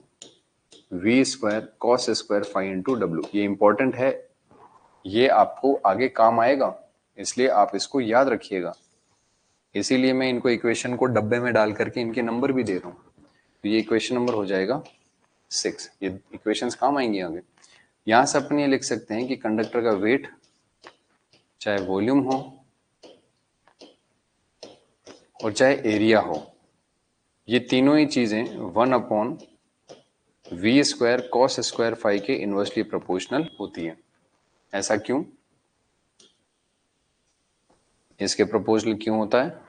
V square cos square phi into W। ये इंपॉर्टेंट है, ये आपको आगे काम आएगा, इसलिए आप इसको याद रखिएगा। इसीलिए मैं इनको इक्वेशन को डब्बे में डाल करके इनके नंबर भी दे रहा हूं। तो ये इक्वेशन नंबर हो जाएगा 6। ये इक्वेशंस काम आएंगी आगे। यहां से अपन ये लिख सकते हैं कि कंडक्टर का वेट चाहे वॉल्यूम हो और चाहे एरिया हो, ये तीनों ही चीजें 1 upon V square cos square phi के इनवर्सली प्रोपोर्शनल होती है। ऐसा क्यों, इसके प्रोपोर्शनल क्यों होता है,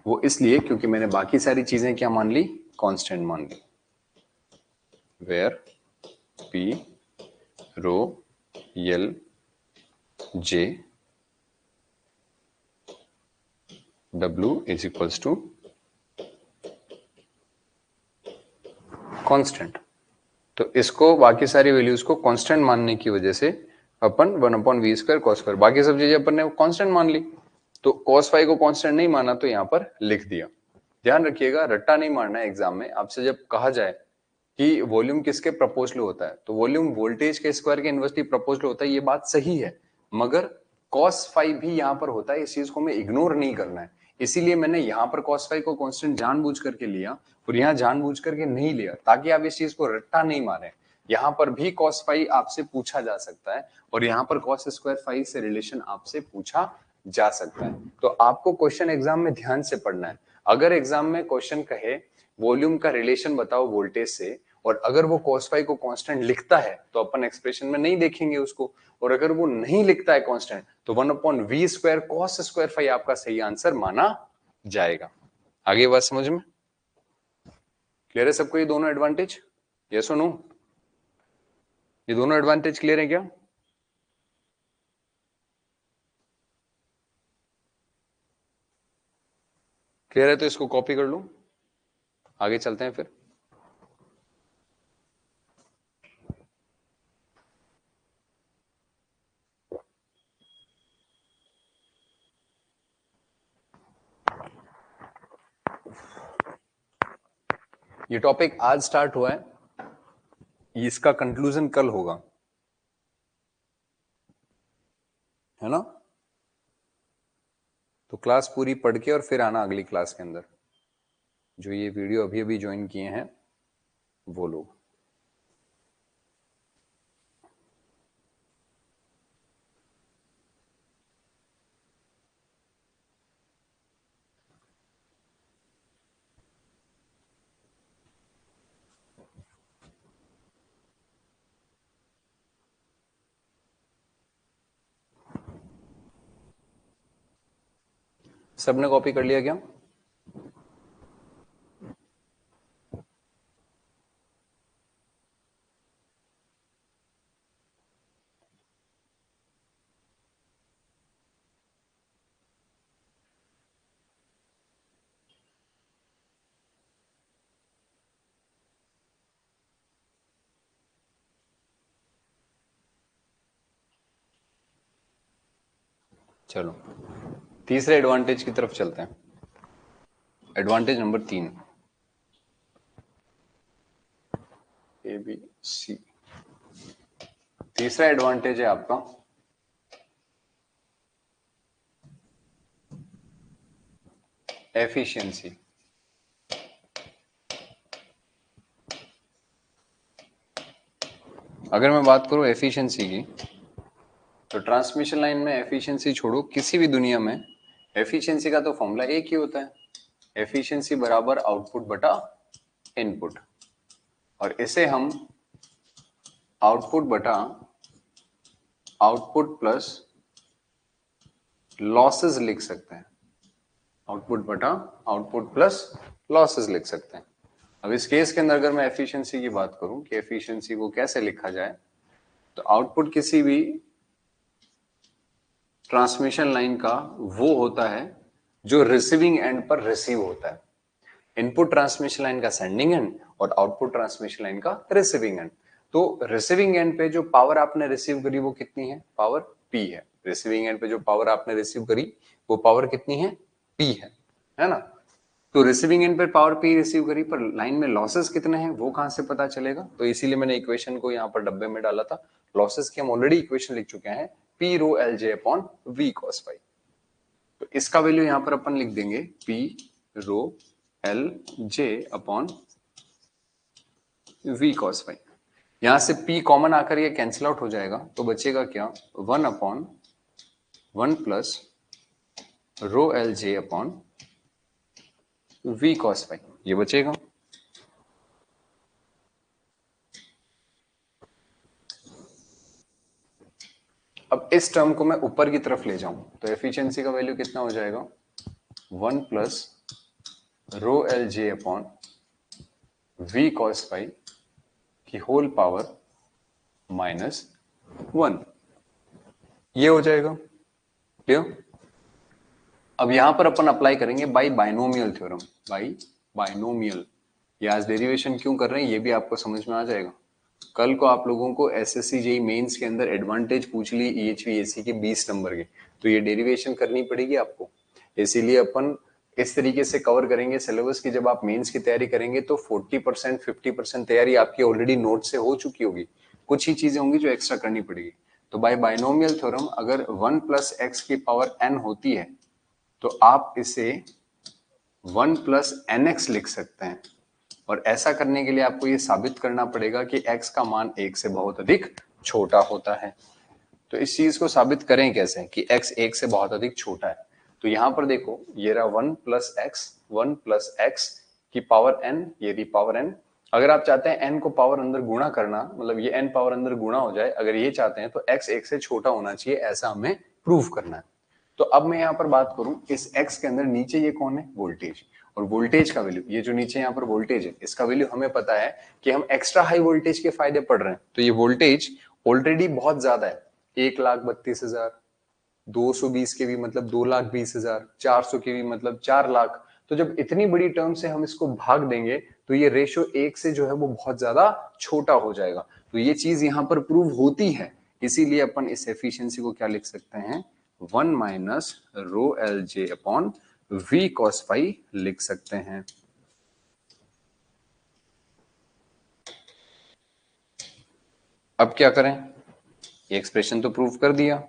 वो इसलिए क्योंकि मैंने बाकी सारी चीजें क्या मान ली, कांस्टेंट मान ली। Where P rho L J W is equals to constant. तो इसको बाकी सारी वैल्यूज को कांस्टेंट मानने की वजह से अपन 1/v² cos स्क्वायर, बाकी सब चीजें अपन ने कांस्टेंट मान ली, तो cos फाई को कांस्टेंट नहीं माना तो यहां पर लिख दिया। ध्यान रखिएगा, रट्टा नहीं मारना है एग्जाम में। आपसे जब कहा जाए कि वॉल्यूम किसके प्रपोर्शनल होता है, तो वॉल्यूम वोल्टेज के स्क्वायर के इनवर्सली प्रपोर्शनल होता है, ये बात सही है, मगर cos फाई भी यहां पर होता है, इस चीज को हमें इग्नोर नहीं करना है। इसीलिए मैंने यहां पर cos फाई को कांस्टेंट जानबूझ करके लिया और यहां जानबूझ करके नहीं लिया, ताकि आप इस चीज को रट्टा नहीं मारें। यहां पर भी cos फाई आपसे पूछा जा सकता है और यहां पर cos स्क्वायर फाई से रिलेशन आपसे पूछा जा सकता है। तो आपको क्वेश्चन एग्जाम में ध्यान से पढ़ना है। अगर एग्जाम में क्वेश्चन कहे वॉल्यूम का रिलेशन बताओ वोल्टेज से, और अगर वो cos फाई को कांस्टेंट लिखता है तो अपन एक्सप्रेशन में नहीं देखेंगे उसको, और अगर वो नहीं लिखता है कांस्टेंट तो 1/v² cos स्क्वायर फाई आपका सही आंसर माना जाएगा। आगे बात समझ में क्लियर है सबको? ये दोनों एडवांटेज, यस और नो? ये दोनों एडवांटेज क्लियर है क्या? क्लियर है तो इसको कॉपी कर लो, आगे चलते हैं फिर। ये टॉपिक आज स्टार्ट हुआ है, इसका कंक्लूजन कल होगा, है ना? तो क्लास पूरी पढ़ के और फिर आना अगली क्लास के अंदर। जो ये वीडियो अभी अभी ज्वाइन किए हैं वो लोग। सबने कॉपी कर लिया क्या? चलो तीसरे एडवांटेज की तरफ चलते हैं। Advantage number 3, A B C. तीसरा एडवांटेज है आपका एफिशिएंसी। अगर मैं बात करूं एफिशिएंसी की, तो ट्रांसमिशन लाइन में एफिशिएंसी छोड़ो, किसी भी दुनिया में एफिशिएंसी का तो फॉर्मूला एक ही होता है, एफिशिएंसी बराबर आउटपुट बटा इनपुट, और इसे हम आउटपुट बटा आउटपुट प्लस लॉसेस लिख सकते हैं। आउटपुट बटा आउटपुट प्लस लॉसेस लिख सकते हैं। अब इस केस के अंदर अगर मैं एफिशिएंसी की बात करूं कि एफिशिएंसी को कैसे लिखा जाए, तो आउटपुट किसी भी ट्रांसमिशन लाइन का वो होता है जो रिसीविंग एंड पर रिसीव होता है। इनपुट ट्रांसमिशन लाइन का सेंडिंग एंड और आउटपुट ट्रांसमिशन लाइन का रिसीविंग एंड। तो रिसीविंग एंड पे जो पावर आपने रिसीव करी वो कितनी है? पावर P है। रिसीविंग एंड पे जो पावर आपने रिसीव करी वो पावर कितनी है? P है ना? तो रिसीविंग एंड पर पावर P रिसीव करी, पर लाइन में लॉसेस कितने हैं वो कहां से पता चलेगा? तो इसीलिए मैंने इक्वेशन को यहां पर डब्बे में डाला था। लॉसेस की हम ऑलरेडी इक्वेशन लिख चुके हैं, P rho L J upon V cos phi. तो इसका वैल्यू यहां पर अपन लिख देंगे P rho L J upon V cos phi. यहां से P कॉमन आकर ये कैंसिल आउट हो जाएगा, तो बचेगा क्या? 1/1 plus rho L J upon V cos phi, ये बचेगा। अब इस टर्म को मैं ऊपर की तरफ ले जाऊं तो एफिशिएंसी का वैल्यू कितना हो जाएगा? 1 plus rho L J upon V cos phi की होल पावर -1, ये हो जाएगा। क्लियर? अब यहां पर अपन अप्लाई करेंगे by binomial theorem. By binomial, ये आज डेरिवेशन क्यों कर रहे हैं ये भी आपको समझ में आ जाएगा। कल को आप लोगों को एसएससी जेई मेंस के अंदर एडवांटेज पूछ ली ईएचवीएसी के 20 नंबर के, तो ये डेरिवेशन करनी पड़ेगी आपको। इसीलिए अपन इस तरीके से कवर करेंगे सिलेबस की, जब आप मेंस की तैयारी करेंगे तो 40% 50% तैयारी आपकी ऑलरेडी नोट से हो चुकी होगी, कुछ ही चीजें होंगी जो एक्स्ट्रा करनी पड़ेगी। तो बाय बाइनोमियल थ्योरम अगर 1 प्लस एक्स की पावर n होती है तो आप इसे 1 प्लस एन एक्स लिख सकते हैं। और ऐसा करने के लिए आपको ये साबित करना पड़ेगा कि x का मान 1 से बहुत अधिक छोटा होता है। तो इस चीज को साबित करें कैसे कि x 1 से बहुत अधिक छोटा है। तो यहां पर देखो ये रहा 1 प्लस एक्स की पावर n, ये रही पावर n। अगर आप चाहते हैं n को पावर अंदर गुणा करना, मतलब ये n पावर अंदर गुणा हो जाए, अगर ये चाहते हैं तो x 1 से छोटा होना चाहिए, ऐसा हमें प्रूव करना है। तो अब मैं यहाँ पर बात करूं इस x के अंदर, नीचे ये कौन है? वोल्टेज। और वोल्टेज का वैल्यू, ये जो नीचे यहाँ पर वोल्टेज है इसका वैल्यू हमें पता है कि हम एक्स्ट्रा हाई वोल्टेज के फायदे पढ़ रहे हैं। तो ये वोल्टेज ऑलरेडी बहुत ज्यादा है, 1,32,000, 220 के भी मतलब 2,20,000, 400 के भी मतलब 4 लाख। तो जब इतनी बड़ी टर्म से हम इसको भाग देंगे तो ये रेशियो 1 से जो है वो बहुत ज्यादा छोटा हो जाएगा। तो ये चीज यहाँ पर प्रूव होती है, इसीलिए अपन इस एफिशिएंसी को क्या लिख सकते हैं? 1 minus rho L J upon V cos phi लिख सकते हैं। अब क्या करें? ये एक्सप्रेशन तो प्रूव कर दिया,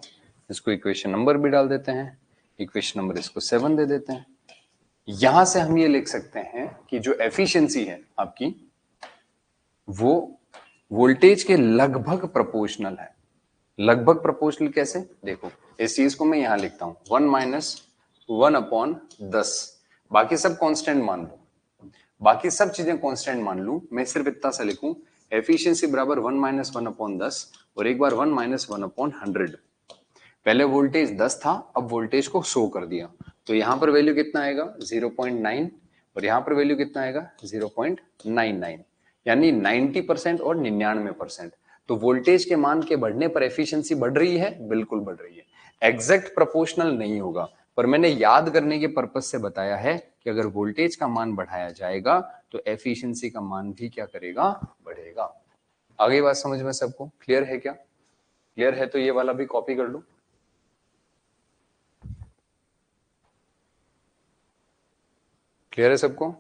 इसको इक्वेशन नंबर भी डाल देते हैं। इक्वेशन नंबर इसको 7 दे देते हैं। यहां से हम ये लिख सकते हैं कि जो एफिशिएंसी है आपकी वो वोल्टेज के लगभग प्रोपोर्शनल है। लगभग प्रोपोर्शनल कैसे? देखो इस चीज को मैं यहां लिखता हूं 1 माइनस 1 अपॉन 10, बाकी सब कांस्टेंट मान लो, बाकी सब चीजें कांस्टेंट मान लूं, मैं सिर्फ इतना सा लिखूं एफिशिएंसी बराबर 1 माइनस 1 अपॉन 10 और एक बार 1 माइनस 1 अपॉन 100। पहले वोल्टेज 10 था, अब वोल्टेज को 100 कर दिया, तो यहां पर वैल्यू कितना आएगा? 0.9, और यहां पर वैल्यू कितना आएगा? 0.99, यानी 90% और 99%। तो वोल्टेज के मान के बढ़ने पर एफिशिएंसी बढ़ रही है? बिल्कुल बढ़ रही है। एग्जैक्ट प्रोपोर्शनल नहीं होगा, पर मैंने याद करने के पर्पज से बताया है कि अगर वोल्टेज का मान बढ़ाया जाएगा तो एफिशिएंसी का मान भी क्या करेगा? बढ़ेगा। आगे बात समझ में सबको क्लियर है क्या? क्लियर है तो ये वाला भी कॉपी कर लो। क्लियर है सबको?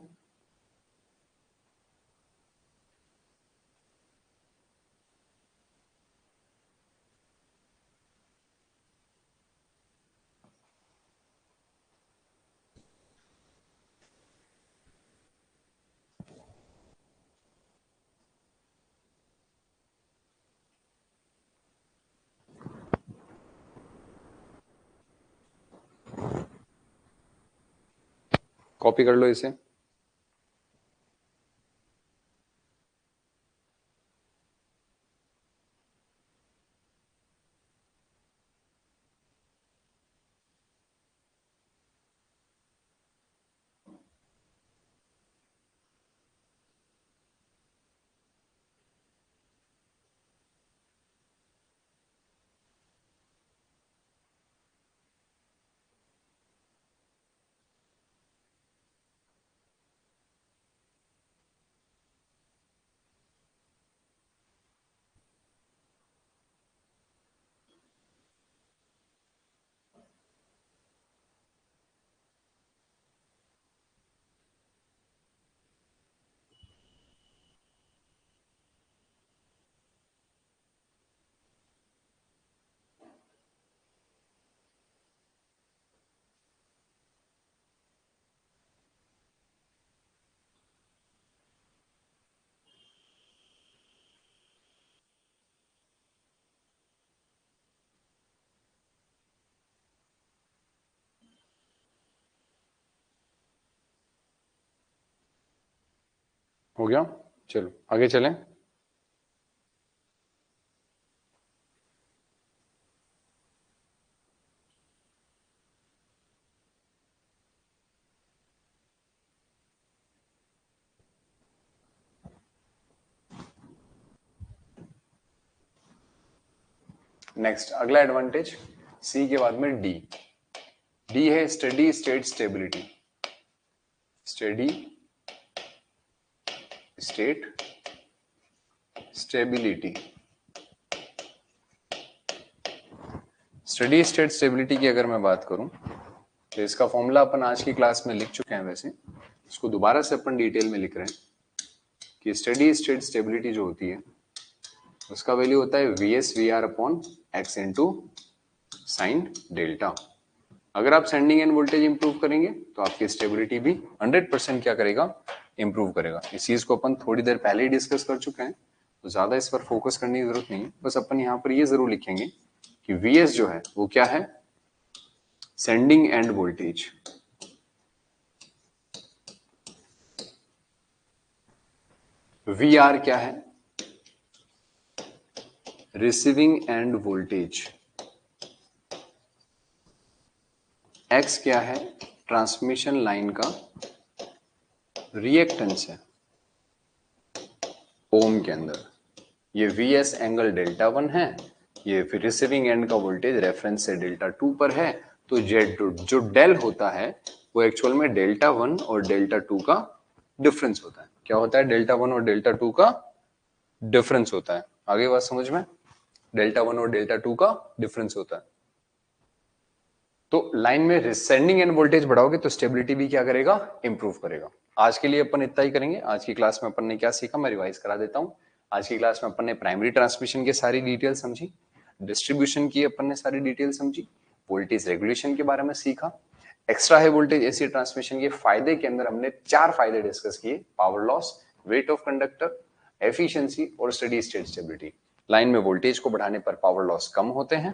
कॉपी कर लो इसे। हो गया? चलो आगे चलें। नेक्स्ट अगला एडवांटेज सी के बाद में डी। डी है steady state stability. Steady state stability. Steady state stability की अगर मैं बात करूं तो इसका फॉर्मूला अपन आज की क्लास में लिख चुके हैं, वैसे इसको दोबारा से अपन डिटेल में लिख रहे हैं कि स्टेडी स्टेट स्टेबिलिटी जो होती है उसका वैल्यू होता है VS/VR upon x into sine delta. अगर आप सेंडिंग एंड वोल्टेज इंप्रूव करेंगे तो आपकी स्टेबिलिटी भी 100% क्या करेगा, इंप्रूव करेगा। इस चीज को अपन थोड़ी देर पहले ही डिस्कस कर चुके हैं, तो ज्यादा इस पर फोकस करने की जरूरत नहीं है। बस अपन यहाँ पर ये जरूर लिखेंगे कि VS जो है वो क्या है, सेंडिंग एंड वोल्टेज। VR क्या है, रिसीविंग एंड वोल्टेज। X क्या है, ट्रांसमिशन लाइन का रिएक्टेंस है ओम के अंदर। ये VS एंगल डेल्टा 1 है, ये फिर रिसीविंग एंड का वोल्टेज रेफरेंस से डेल्टा 2 पर है। तो जो डेल होता है वो एक्चुअल में डेल्टा 1 और डेल्टा 2 का डिफरेंस होता है। क्या होता है, डेल्टा 1 और डेल्टा 2 का डिफरेंस होता है। आगे बात समझ में, डेल्टा 1 और डेल्टा 2 का डिफरेंस होता है। तो लाइन में सेंडिंग एंड वोल्टेज बढ़ाओगे तो स्टेबिलिटी भी क्या करेगा, इंप्रूव करेगा। आज के लिए अपन इतना ही करेंगे। आज की क्लास में अपन ने क्या सीखा, मैं रिवाइज करा देता हूं। आज की क्लास में अपन ने प्राइमरी ट्रांसमिशन की सारी डिटेल समझी, डिस्ट्रीब्यूशन की अपन ने सारी डिटेल समझी, वोल्टेज रेगुलेशन के बारे में सीखा, extra high voltage AC transmission के फायदे के अंदर हमने 4 फायदे डिस्कस किए, power loss, weight of conductor, efficiency और स्टेडी स्टेट स्टेबिलिटी। लाइन में वोल्टेज को बढ़ाने पर पावर लॉस कम होते हैं,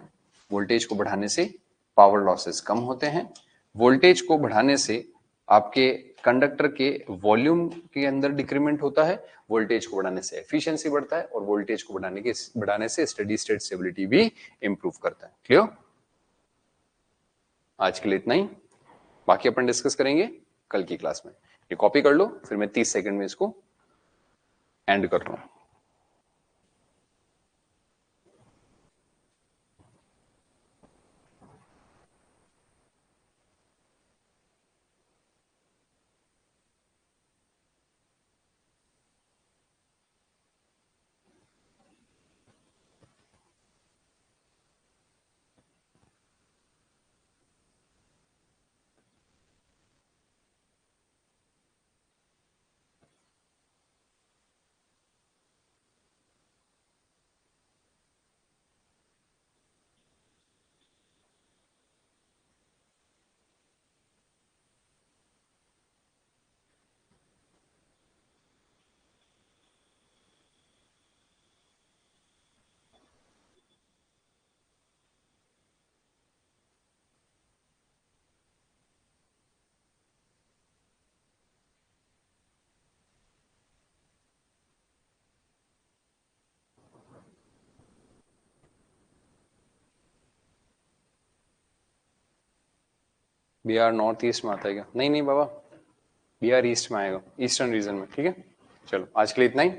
वोल्टेज को बढ़ाने से पावर लॉसेस कम होते हैं। वोल्टेज को बढ़ाने से आपके कंडक्टर के वॉल्यूम के अंदर डिक्रीमेंट होता है, वोल्टेज को बढ़ाने से एफिशिएंसी बढ़ता है और वोल्टेज को बढ़ाने से स्टेडी स्टेट स्टेबिलिटी भी इंप्रूव करता है। क्लियर? आज के लिए इतना ही, बाकी अपन डिस्कस करेंगे कल की क्लास में। ये कॉपी कर लो, फिर मैं 30 सेकंड में इसको एंड कर रहा हूं। बिहार नॉर्थ ईस्ट में आता है क्या? नहीं नहीं बाबा, बिहार ईस्ट में आएगा, ईस्टर्न रीजन में। ठीक है, चलो आज के लिए इतना ही।